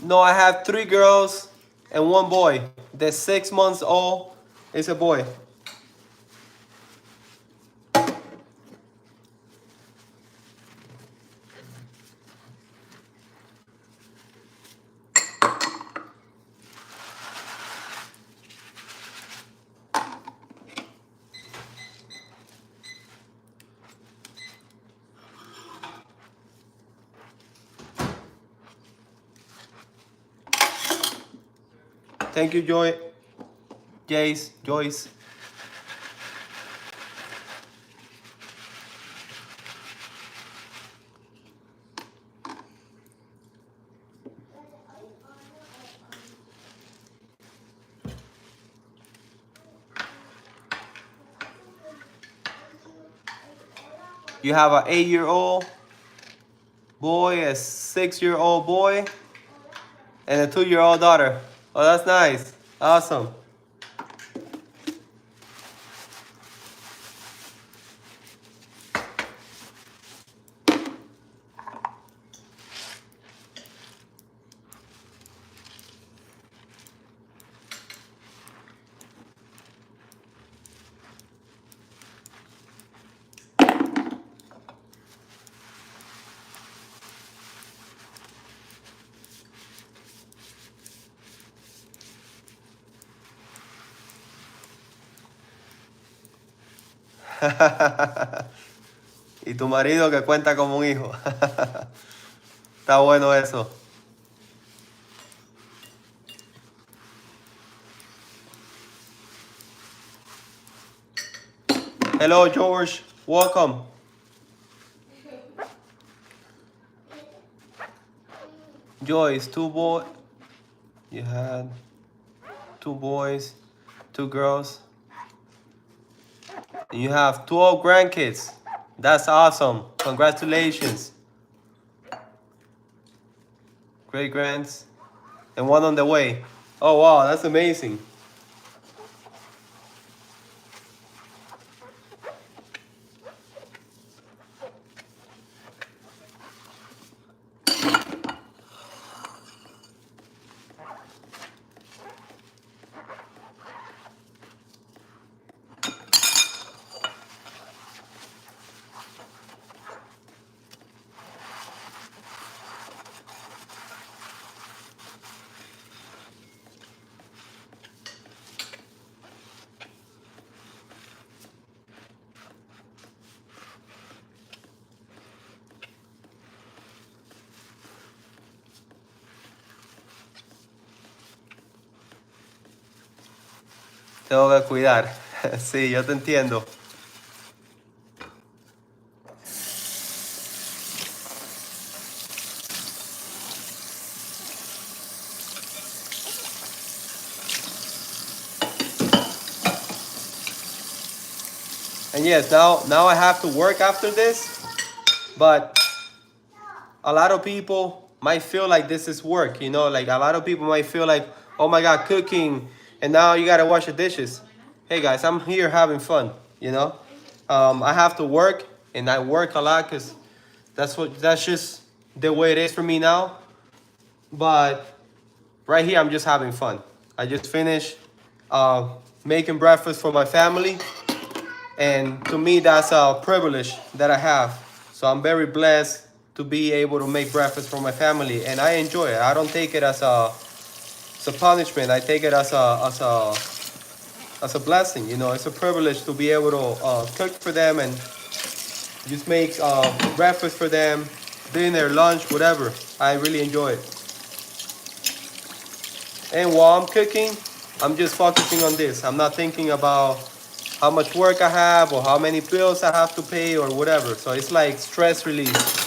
No, I have three girls and one boy. The 6 months old is a boy. Thank you, Joyce. You have an 8-year-old boy, a 6-year-old boy, And a 2-year-old daughter. Oh, that's nice. Awesome. Y tu marido que cuenta como un hijo. Está bueno eso. Hello, George. Welcome. Joyce, you had 2 boys, 2 girls. And you have 12 grandkids. That's awesome. Congratulations. Great grands. And 1 on the way. Oh, wow, that's amazing. Tengo que cuidar. Sí, yo te entiendo. And yes, now I have to work after this, but a lot of people might feel like this is work, you know, like a lot of people might feel like, oh my God, cooking, and now you gotta wash the dishes. Hey guys, I'm here having fun, you know. I have to work, and I work a lot because that's just the way it is for me now. But right here, I'm just having fun. I just finished making breakfast for my family, and to me, that's a privilege that I have. So I'm very blessed to be able to make breakfast for my family, and I enjoy it. I don't take it as a punishment. I take it as a blessing. You know, it's a privilege to be able to cook for them and just make breakfast for them, dinner, lunch, whatever. I really enjoy it. And while I'm cooking, I'm just focusing on this. I'm not thinking about how much work I have or how many bills I have to pay or whatever. So it's like stress release.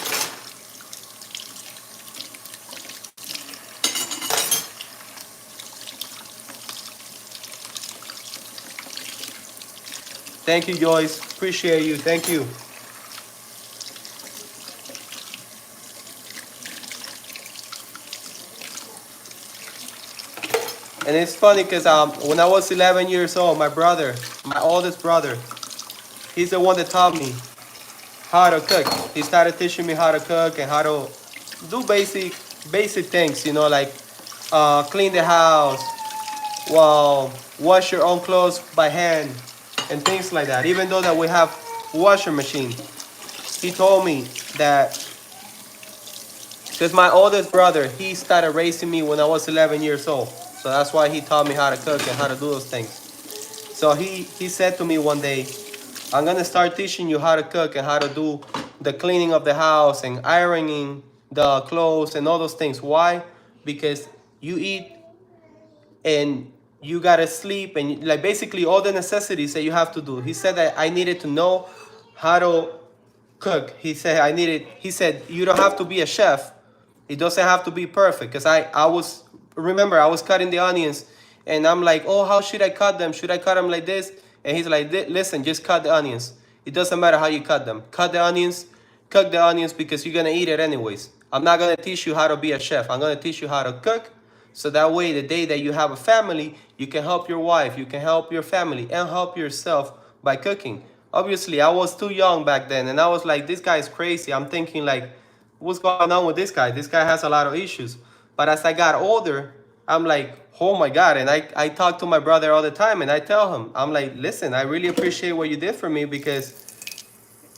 Thank you, Joyce. Appreciate you. Thank you. And it's funny because when I was 11 years old, my brother, my oldest brother, he's the one that taught me how to cook. He started teaching me how to cook and how to do basic things, you know, like clean the house, well, wash your own clothes by hand, and things like that. Even though that we have washer machine, he told me that because my oldest brother, he started raising me when I was 11 years old. So that's why he taught me how to cook and how to do those things. So he said to me one day, I'm gonna start teaching you how to cook and how to do the cleaning of the house and ironing the clothes and all those things. Why? Because you eat and you gotta sleep and like basically all the necessities that you have to do. He said that I needed to know how to cook. He said you don't have to be a chef. It doesn't have to be perfect. Because I was cutting the onions and I'm like, oh, how should I cut them? Should I cut them like this? And he's like, listen, just cut the onions. It doesn't matter how you cut them. Cut the onions, cook the onions because you're gonna eat it anyways. I'm not gonna teach you how to be a chef. I'm gonna teach you how to cook So that way, the day that you have a family, you can help your wife, you can help your family, and help yourself by cooking. Obviously, I was too young back then, and I was like, this guy's crazy. I'm thinking like, what's going on with this guy? This guy has a lot of issues. But as I got older, I'm like, oh my God. And I talk to my brother all the time, and I tell him, I'm like, listen, I really appreciate what you did for me, because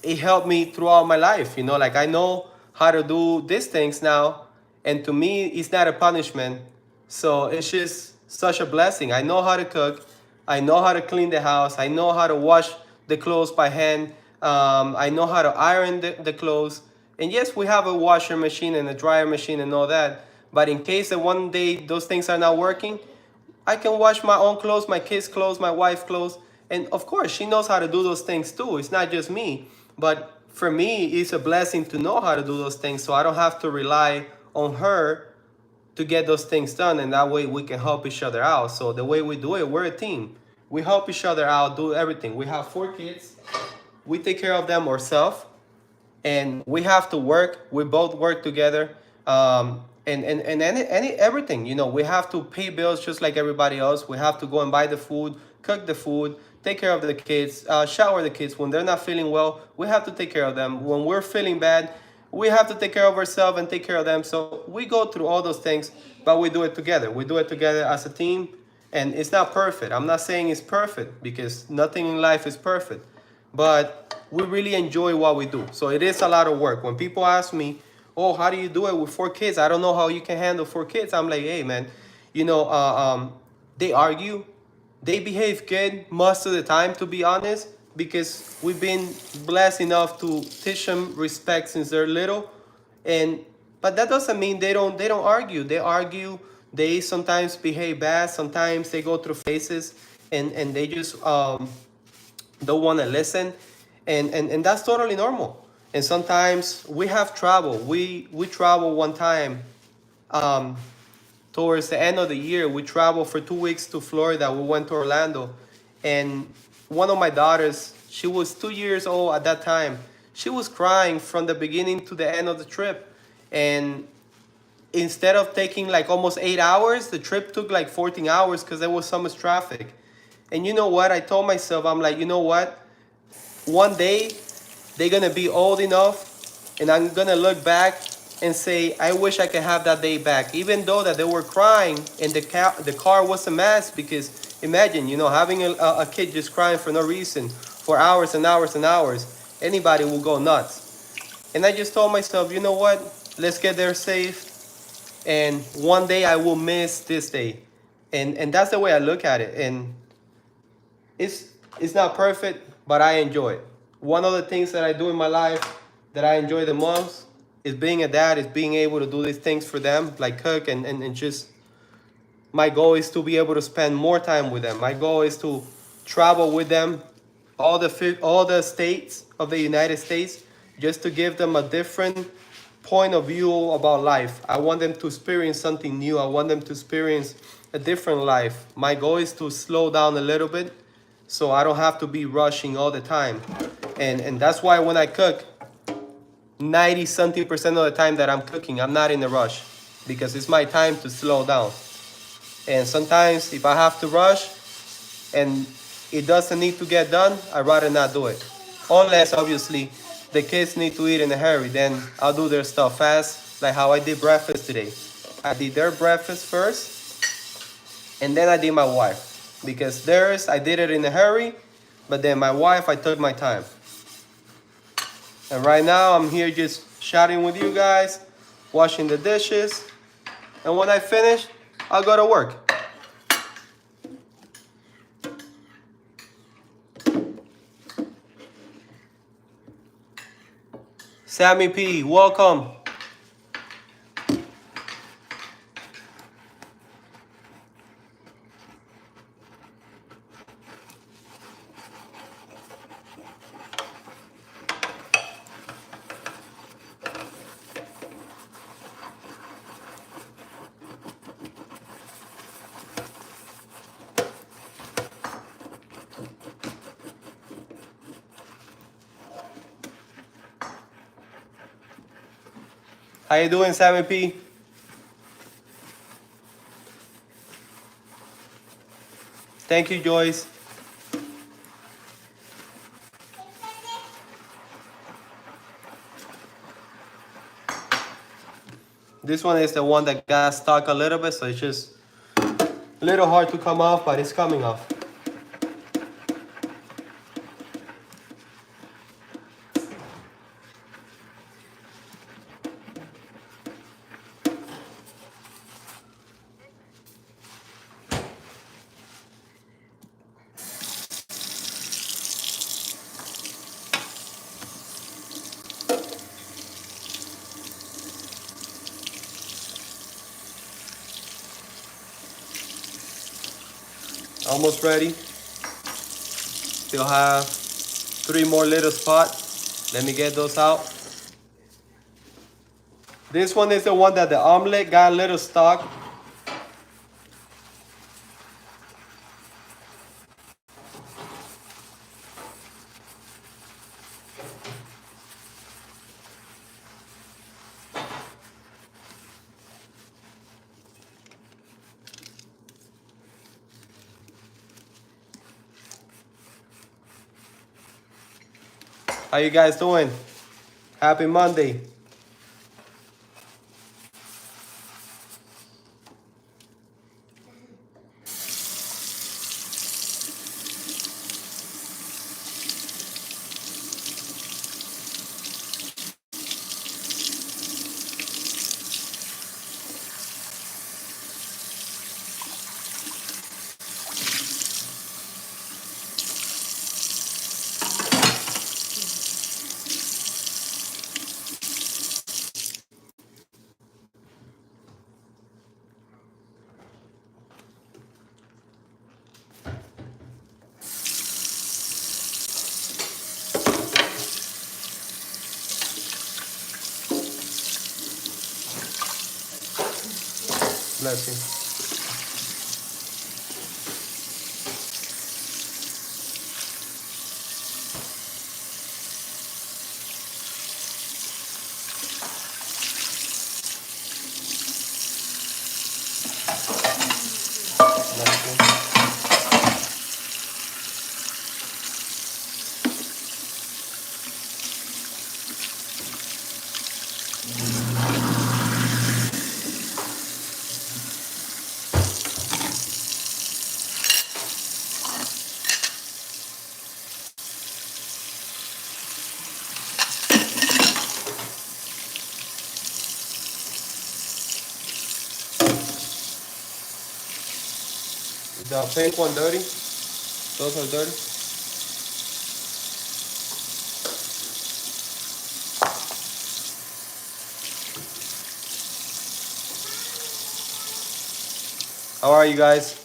it helped me throughout my life. You know, like I know how to do these things now, and to me, it's not a punishment. So it's just such a blessing. I know how to cook, I know how to clean the house, I know how to wash the clothes by hand, I know how to iron the clothes. And yes, we have a washer machine and a dryer machine and all that. But in case that one day those things are not working, I can wash my own clothes, my kids' clothes, my wife's clothes. And of course, she knows how to do those things too. It's not just me. But for me, it's a blessing to know how to do those things, so I don't have to rely on her to get those things done. And that way we can help each other out. So the way we do it, we're a team. We help each other out, do everything. We have 4 kids. We take care of them ourselves, and we have to work. We both work together, and any everything. You know, we have to pay bills just like everybody else. We have to go and buy the food, cook the food, take care of the kids, shower the kids when they're not feeling well. We have to take care of them. When we're feeling bad, we have to take care of ourselves and take care of them. So we go through all those things, but we do it together. We do it together as a team, and it's not perfect. I'm not saying it's perfect, because nothing in life is perfect, but we really enjoy what we do. So it is a lot of work. When people ask me, oh, how do you do it with 4 kids? I don't know how you can handle 4 kids. I'm like, hey, man, you know, they argue. They behave good most of the time, to be honest, because we've been blessed enough to teach them respect since they're little. And but that doesn't mean they don't argue. They argue. They sometimes behave bad. Sometimes they go through phases, and they just don't want to listen, and that's totally normal. And sometimes we have trouble. We travel one time, um, towards the end of the year. We traveled for 2 weeks to Florida. We went to Orlando, and one of my daughters, she was 2 years old at that time. She was crying from the beginning to the end of the trip, and instead of taking like almost 8 hours, the trip took like 14 hours because there was so much traffic. And you know what? I told myself, I'm like, you know what? One day they're gonna be old enough, and I'm gonna look back and say, I wish I could have that day back. Even though that they were crying and the car was a mess, because imagine, you know, having a kid just crying for no reason for hours and hours and hours, anybody will go nuts. And I just told myself, you know what? Let's get there safe, and one day I will miss this day. And that's the way I look at it. And it's it's not perfect, but I enjoy it. One of the things that I do in my life that I enjoy the most is being a dad, is being able to do these things for them, like cook, and just my goal is to be able to spend more time with them. My goal is to travel with them all the states of the United States, just to give them a different point of view about life. I want them to experience something new. I want them to experience a different life. My goal is to slow down a little bit, so I don't have to be rushing all the time. And that's why when I cook, 90 something% of the time that I'm cooking, I'm not in a rush, because it's my time to slow down. And sometimes if I have to rush and it doesn't need to get done, I'd rather not do it. Unless obviously the kids need to eat in a hurry, then I'll do their stuff fast, like how I did breakfast today. I did their breakfast first, and then I did my wife. Because theirs, I did it in a hurry, but then my wife, I took my time. And right now, I'm here just chatting with you guys, washing the dishes. And when I finish, I'll go to work. Sammy P, welcome. How you doing, Sammy P? Thank you, Joyce. This one is the one that got stuck a little bit, so it's just a little hard to come off, but it's coming off. Almost ready. Still have 3 more little spots. Let me get those out. This one is the one that the omelet got a little stuck. How you guys doing? Happy Monday. Bless you. Bless you. The pink one dirty. Those are dirty. How are you guys?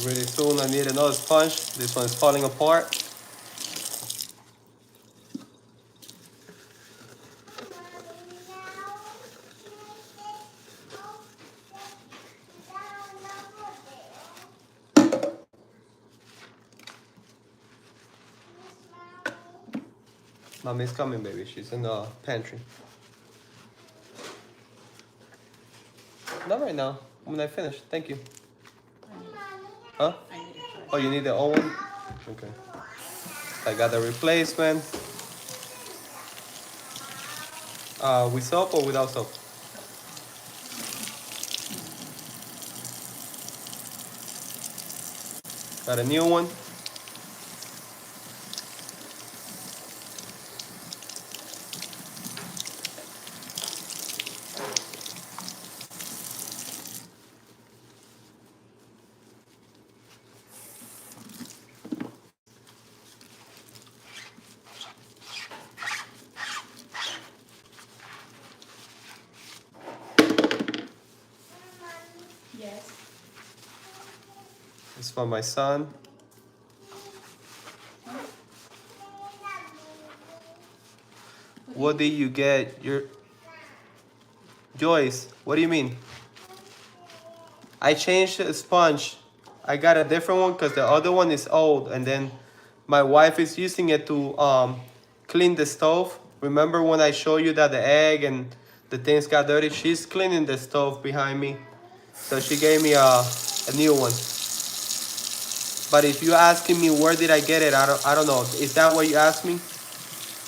Really soon I need another sponge. This one is falling apart. Mommy's coming, baby. She's in the pantry. Not right now. When I finish. Thank you. Huh? I need it first. Oh, you need the old one? Okay. I got the replacement. With soap or without soap? Got a new one. Yes. It's for my son. What did you get? Your Joyce, what do you mean? I changed the sponge. I got a different one because the other one is old, and then my wife is using it to clean the stove. Remember when I showed you that the egg and the things got dirty? She's cleaning the stove behind me, so she gave me a new one. But if you asking me where did I get it, I don't know. Is that what you asked me?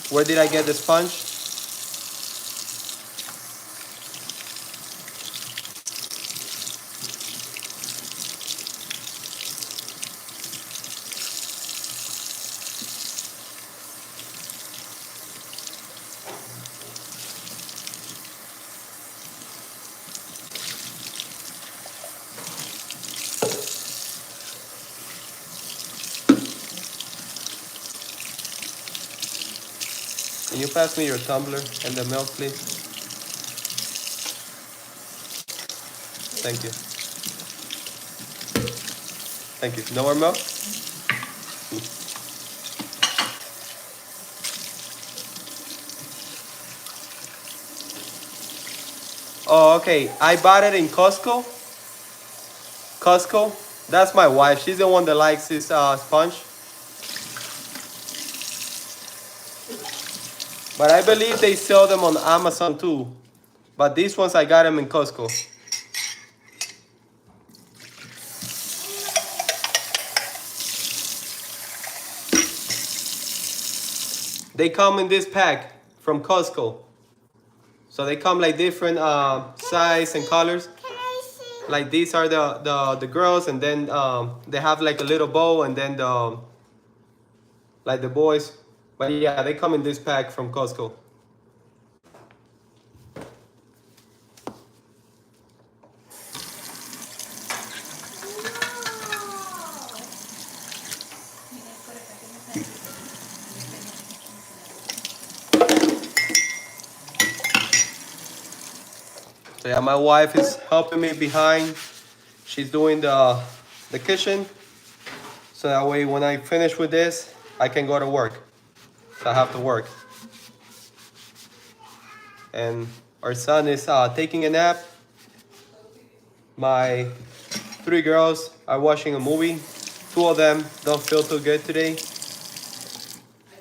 Where did I get the sponge? Can you pass me your tumbler and the milk, please? Thank you. Thank you. No more milk? Oh, okay. I bought it in Costco. Costco. That's my wife. She's the one that likes this sponge. But I believe they sell them on Amazon too. But these ones I got them in Costco. They come in this pack from Costco. So they come like different size and colors. Can I see? Like these are the girls, and then they have like a little bow, and then the like the boys. But yeah, they come in this pack from Costco. You guys put it back in the pantry. You finish So yeah, my wife is helping me behind. She's doing the kitchen. So that way when I finish with this, I can go to work. So I have to work. And our son is taking a nap. My 3 girls are watching a movie. 2 of them don't feel too good today. I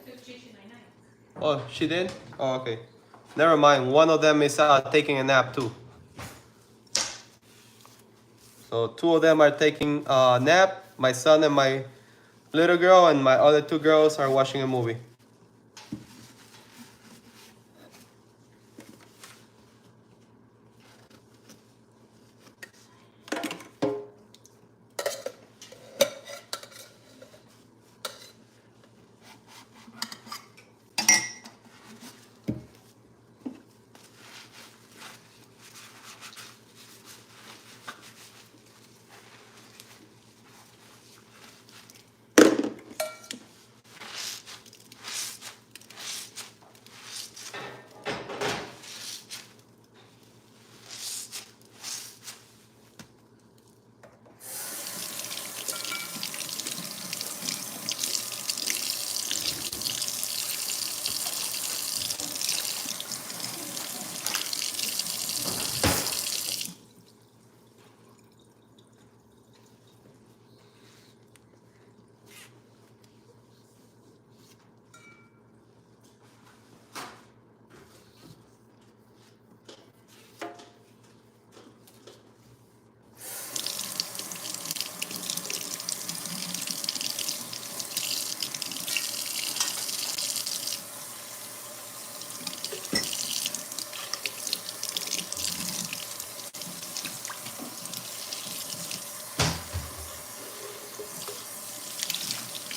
took Chichi night. Oh, she did? Oh, okay. Never mind. One of them is taking a nap too. So 2 of them are taking a nap. My son and my little girl, and my other 2 girls are watching a movie.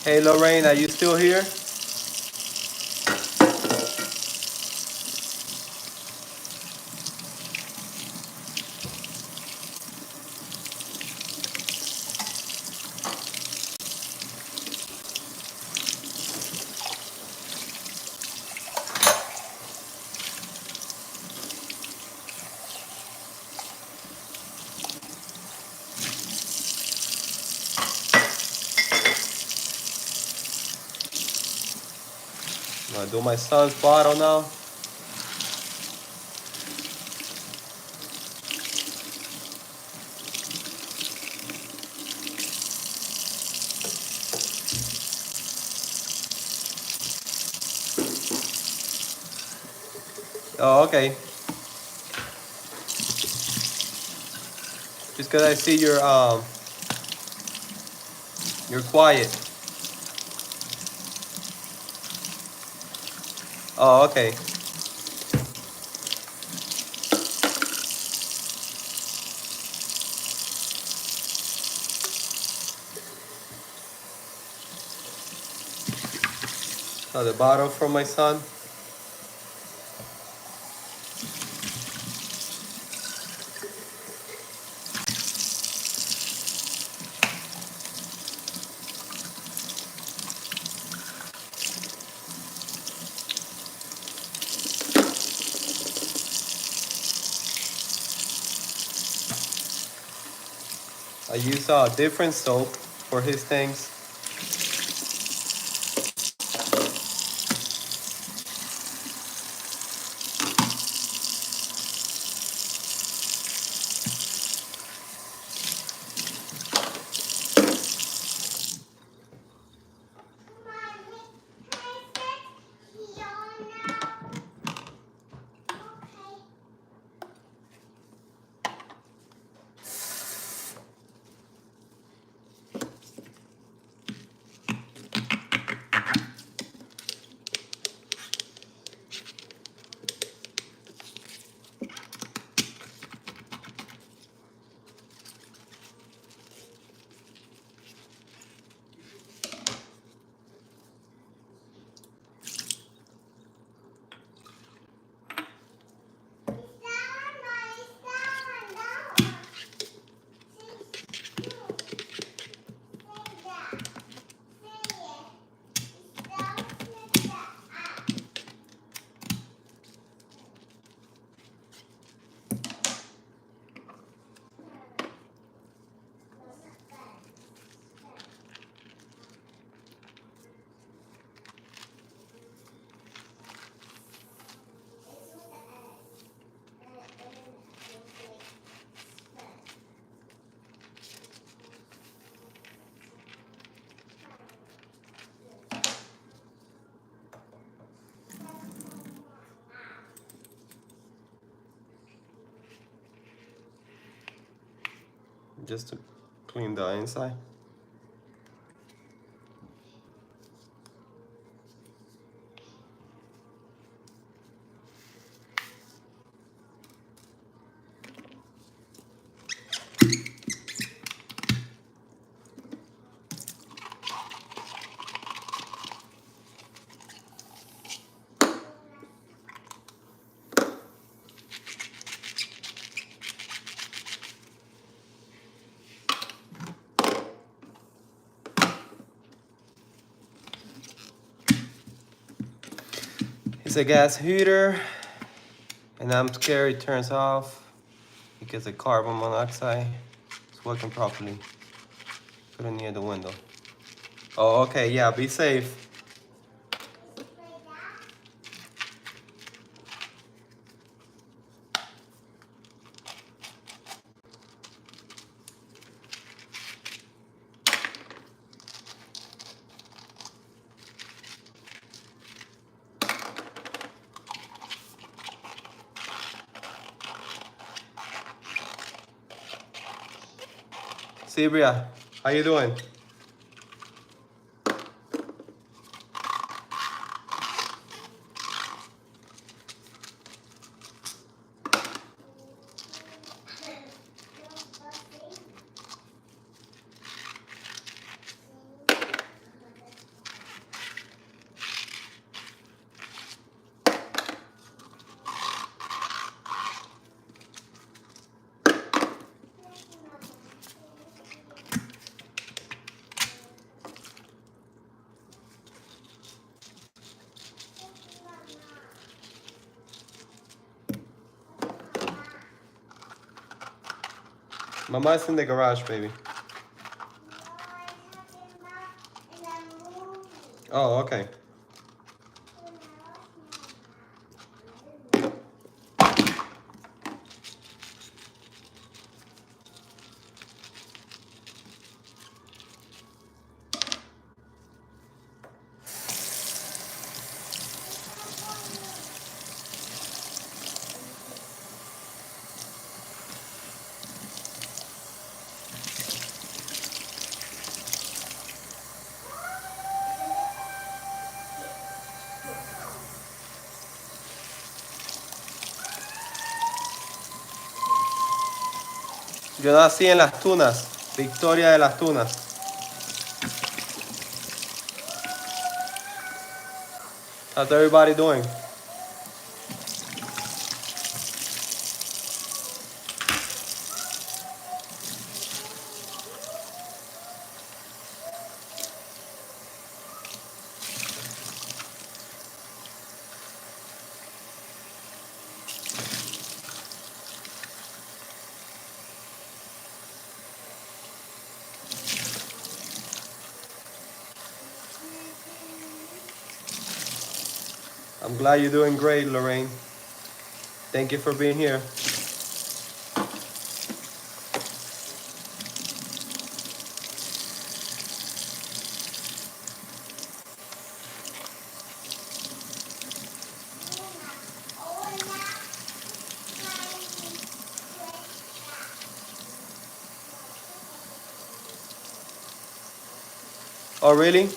Hey Lorraine, are you still here? I'm gonna do my son's bottle now. Oh, okay. Just cause I see you're quiet. Oh, okay. Another bottle from my son. I use a different soap for his things. Mommy, can I sit here now? Okay. Just to clean the inside. It's a gas heater, and I'm scared it turns off because the carbon monoxide is working properly. Put it near the window. Oh, okay, yeah, be safe. Sibria, how you doing? Mama's in the garage, baby. Oh, okay. Yo nací en las Tunas, Victoria de las Tunas. How's everybody doing? I'm glad you're doing great, Lorraine. Thank you for being here. Oh, really?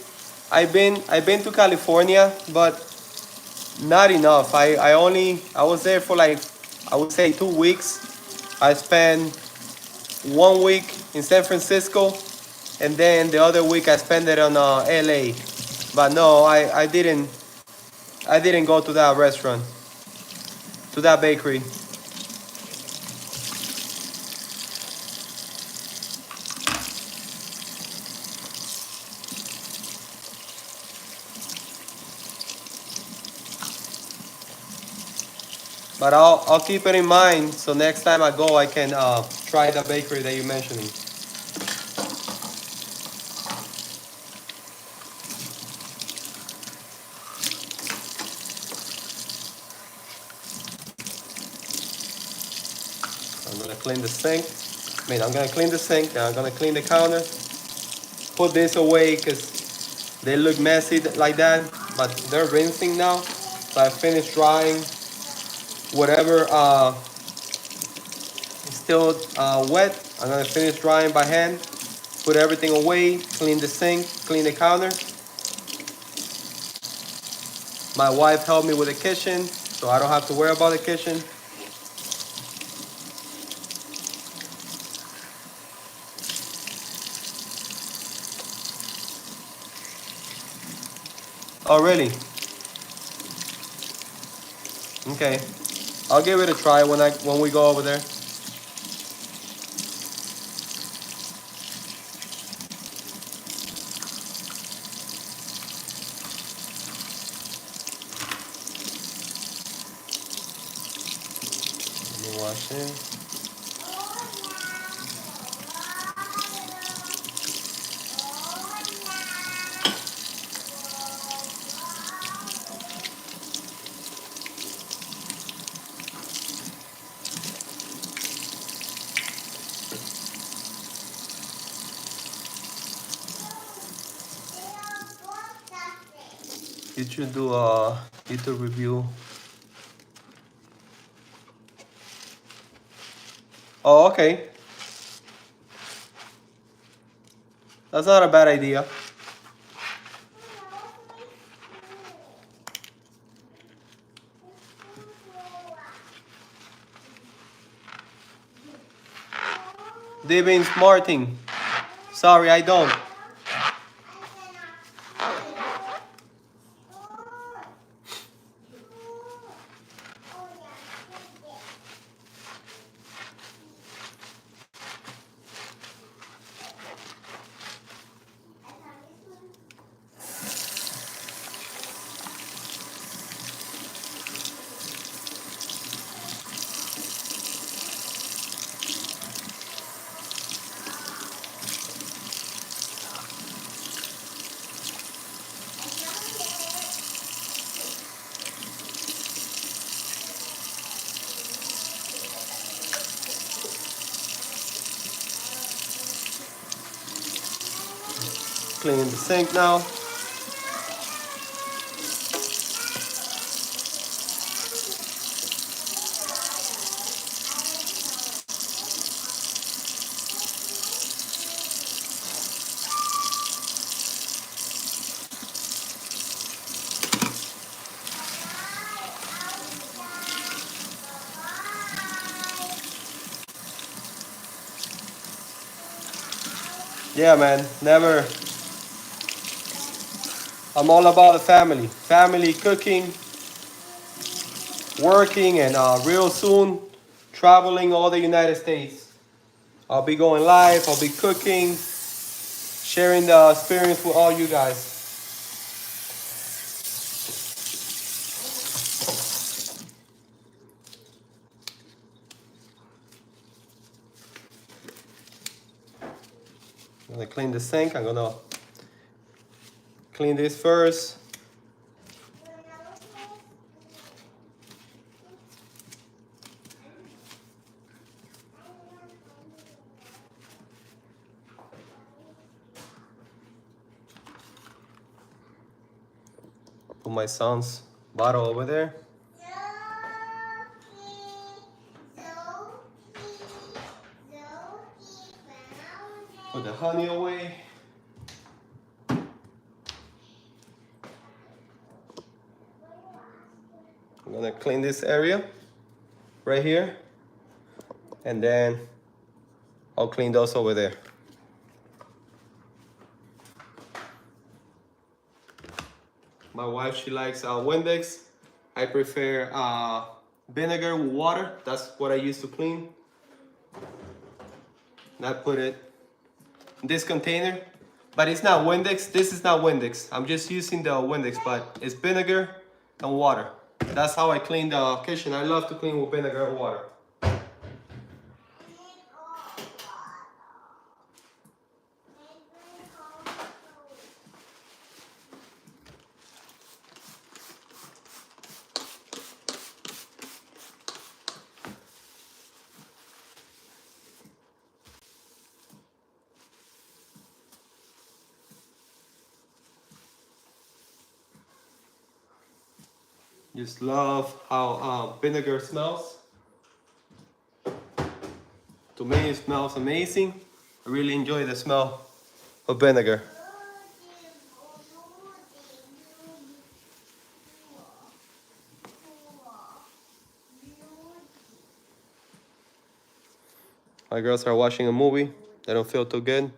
I've been to California, but not enough. I was there for like, I would say 2 weeks. I spent 1 week in San Francisco, and then the other week I spent it on LA. But no, I didn't go to that restaurant, to that bakery. But I'll keep it in mind, so next time I go I can try the bakery that you're mentioning. I'm gonna clean the sink. I'm gonna clean the sink, and I'm gonna clean the counter. Put this away because they look messy like that, but they're rinsing now. So I finished drying whatever is still wet. I'm gonna finish drying by hand. Put everything away, clean the sink, clean the counter. My wife helped me with the kitchen, so I don't have to worry about the kitchen. Oh, really? Okay. I'll give it a try when we go over there. Let me wash it. You should do a YouTube review. Oh, okay. That's not a bad idea. Devin Martin. Sorry, I don't. Cleaning the sink now. Yeah, man, never. I'm all about the family. Family cooking, working, and real soon traveling all the United States. I'll be going live, I'll be cooking, sharing the experience with all you guys. I'm gonna clean the sink. I'm gonna clean this first. Put my son's bottle over there. Put the honey away. I'm gonna clean this area right here, and then I'll clean those over there. My wife, she likes Windex. I prefer vinegar with water. That's what I use to clean. And I put it in this container, but it's not Windex. This is not Windex. I'm just using the Windex, but it's vinegar and water. That's how I clean the kitchen. I love to clean with vinegar and water. Just love how vinegar smells. To me, it smells amazing. I really enjoy the smell of vinegar. My girls are watching a movie. They don't feel too good.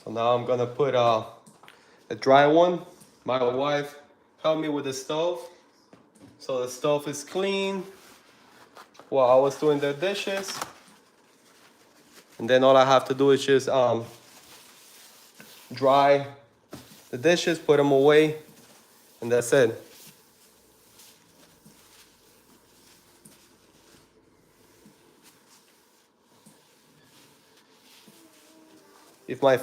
So now I'm gonna put a dry one. My wife helped me with the stove. So the stove is clean while I was doing the dishes. And then all I have to do is just dry the dishes, put them away, and that's it. If my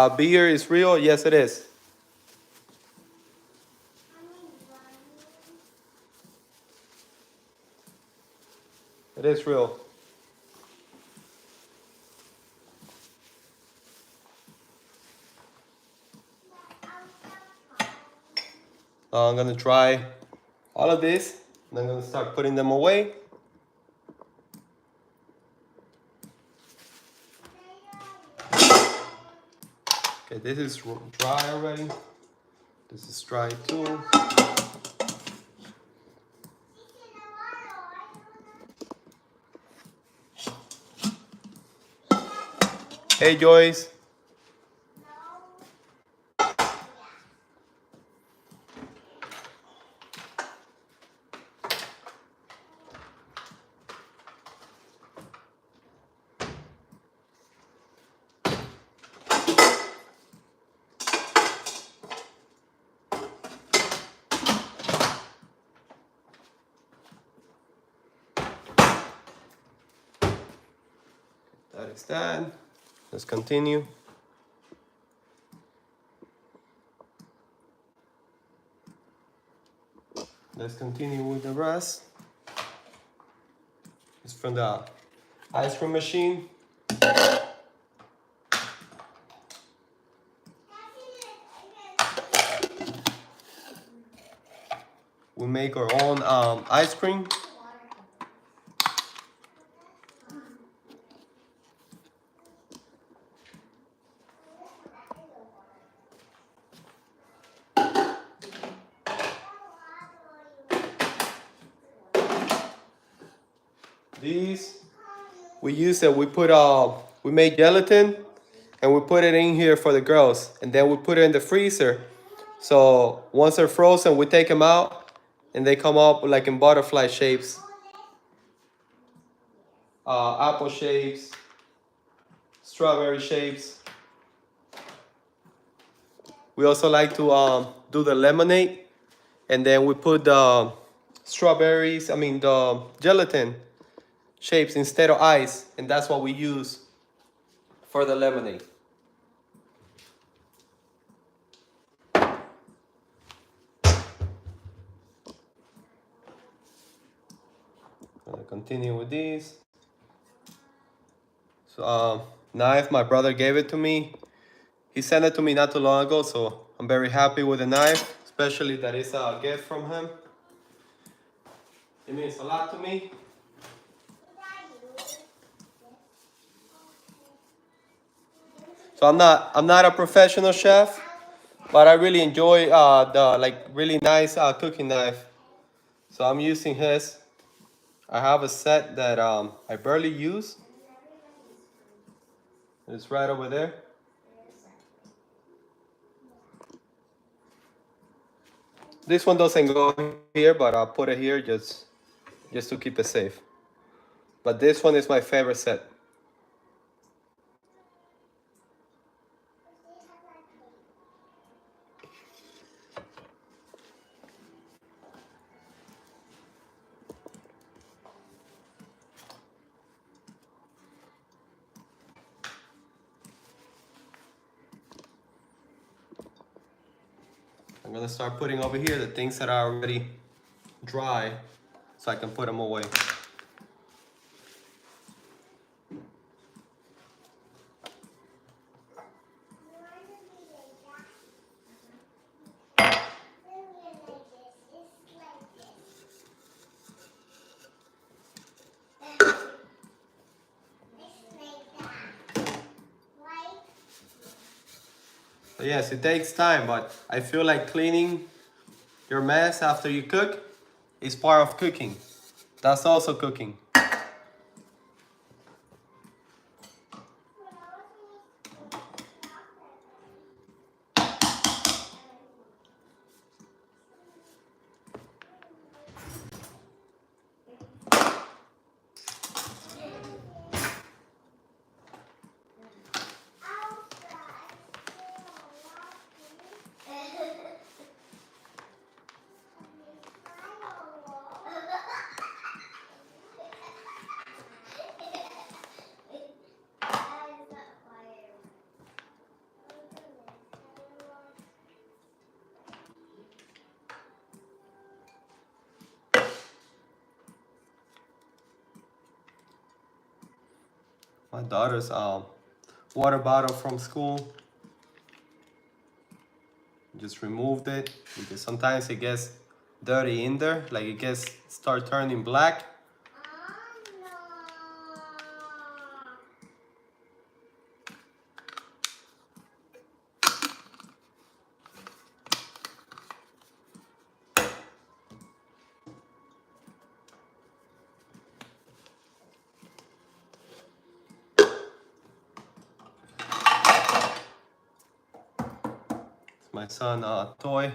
beer is real, yes it is. It is real. I'm gonna dry all of this, and I'm gonna start putting them away. Okay, this is dry already. This is dry too. Hey Joyce. That is that. Let's continue. Let's continue with the rest. It's from the ice cream machine. We make our own ice cream. These we use it. We make gelatin and we put it in here for the girls, and then we put it in the freezer. So once they're frozen, we take them out, and they come up like in butterfly shapes, apple shapes, strawberry shapes. We also like to do the lemonade, and then we put the strawberries. I mean the gelatin shapes instead of ice, and that's what we use for the lemonade. Gonna continue with these. So knife, my brother gave it to me. He sent it to me not too long ago, so I'm very happy with the knife, especially that it's a gift from him. It means a lot to me. So I'm not a professional chef, but I really enjoy the like really nice cooking knife. So I'm using his. I have a set that I barely use. It's right over there. This one doesn't go here, but I'll put it here just to keep it safe. But this one is my favorite set. I'm gonna start putting over here the things that are already dry so I can put them away. So yes, it takes time, but I feel like cleaning your mess after you cook is part of cooking. That's also cooking. My daughter's water bottle from school. Just removed it because sometimes it gets dirty in there, like it gets start turning black. It's my son toy.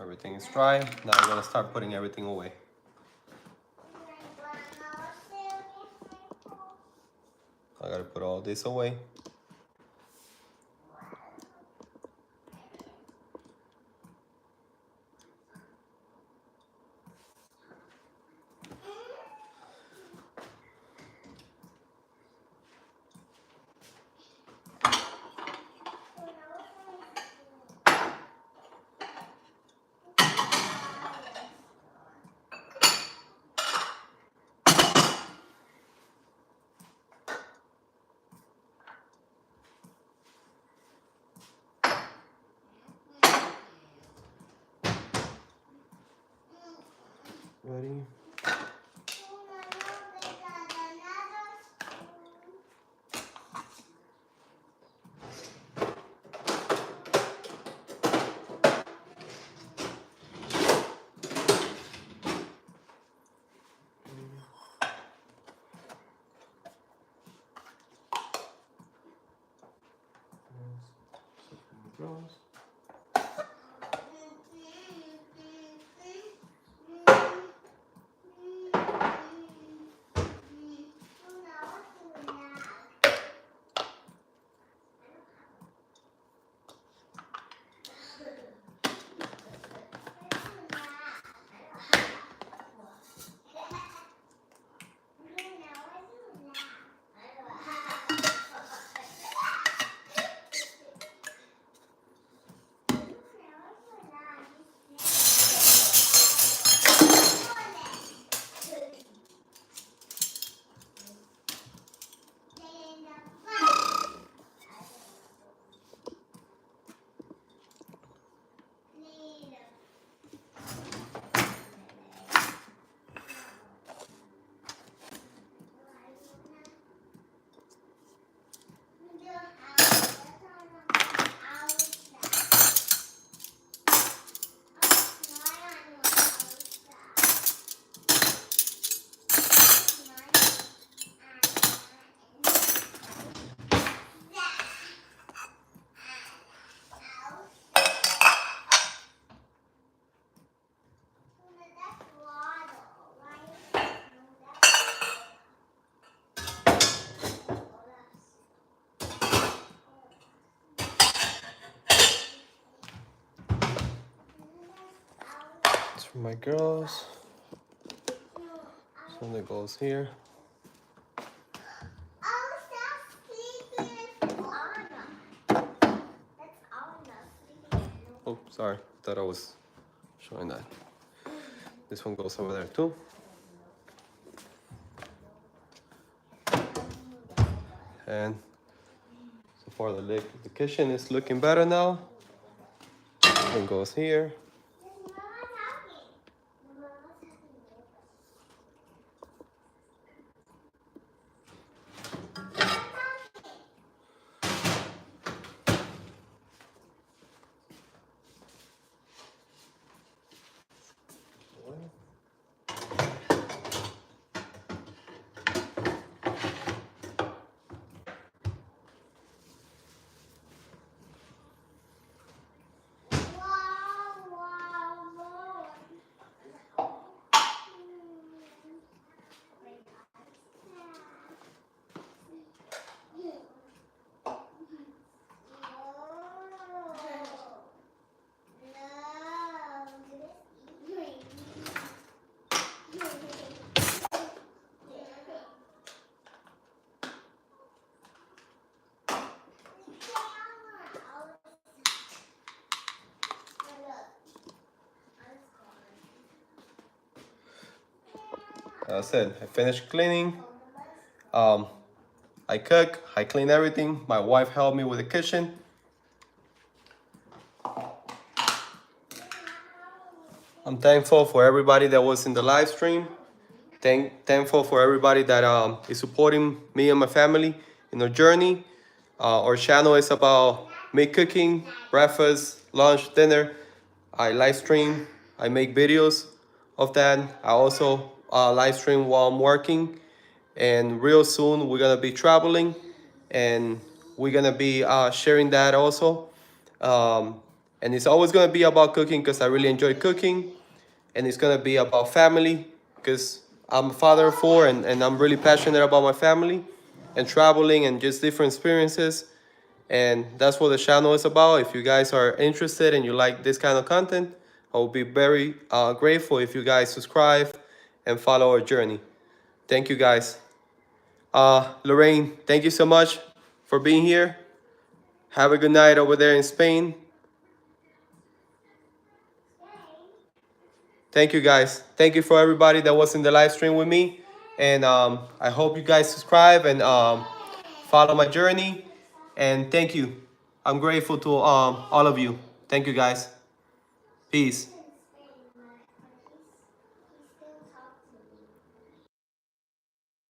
Everything is dry. Now we're gonna start putting everything away. I gotta put all this away. Ready? It's for my girls. This one that goes here. Oh, sorry. Thought I was showing that. This one goes over there too. And so far the kitchen is looking better now. One goes here. I said I finished cleaning. I cook, I clean everything. My wife helped me with the kitchen. I'm thankful for everybody that was in the live stream. Thankful for everybody that is supporting me and my family in our journey. Our channel is about me cooking, breakfast, lunch, dinner. I live stream, I make videos of that. I also live stream while I'm working. And real soon we're gonna be traveling and we're gonna be sharing that also. And And it's always gonna be about cooking because I really enjoy cooking. And it's gonna be about family because I'm a father of four and I'm really passionate about my family and traveling and just different experiences. And that's what the channel is about. If you guys are interested and you like this kind of content, I will be very grateful if you guys subscribe and follow our journey. Thank you guys. Lorraine, thank you so much for being here. Have a good night over there in Spain. Thank you guys. Thank you for everybody that was in the live stream with me. And I hope you guys subscribe and follow my journey. And thank you. I'm grateful to all of you. Thank you guys. Peace.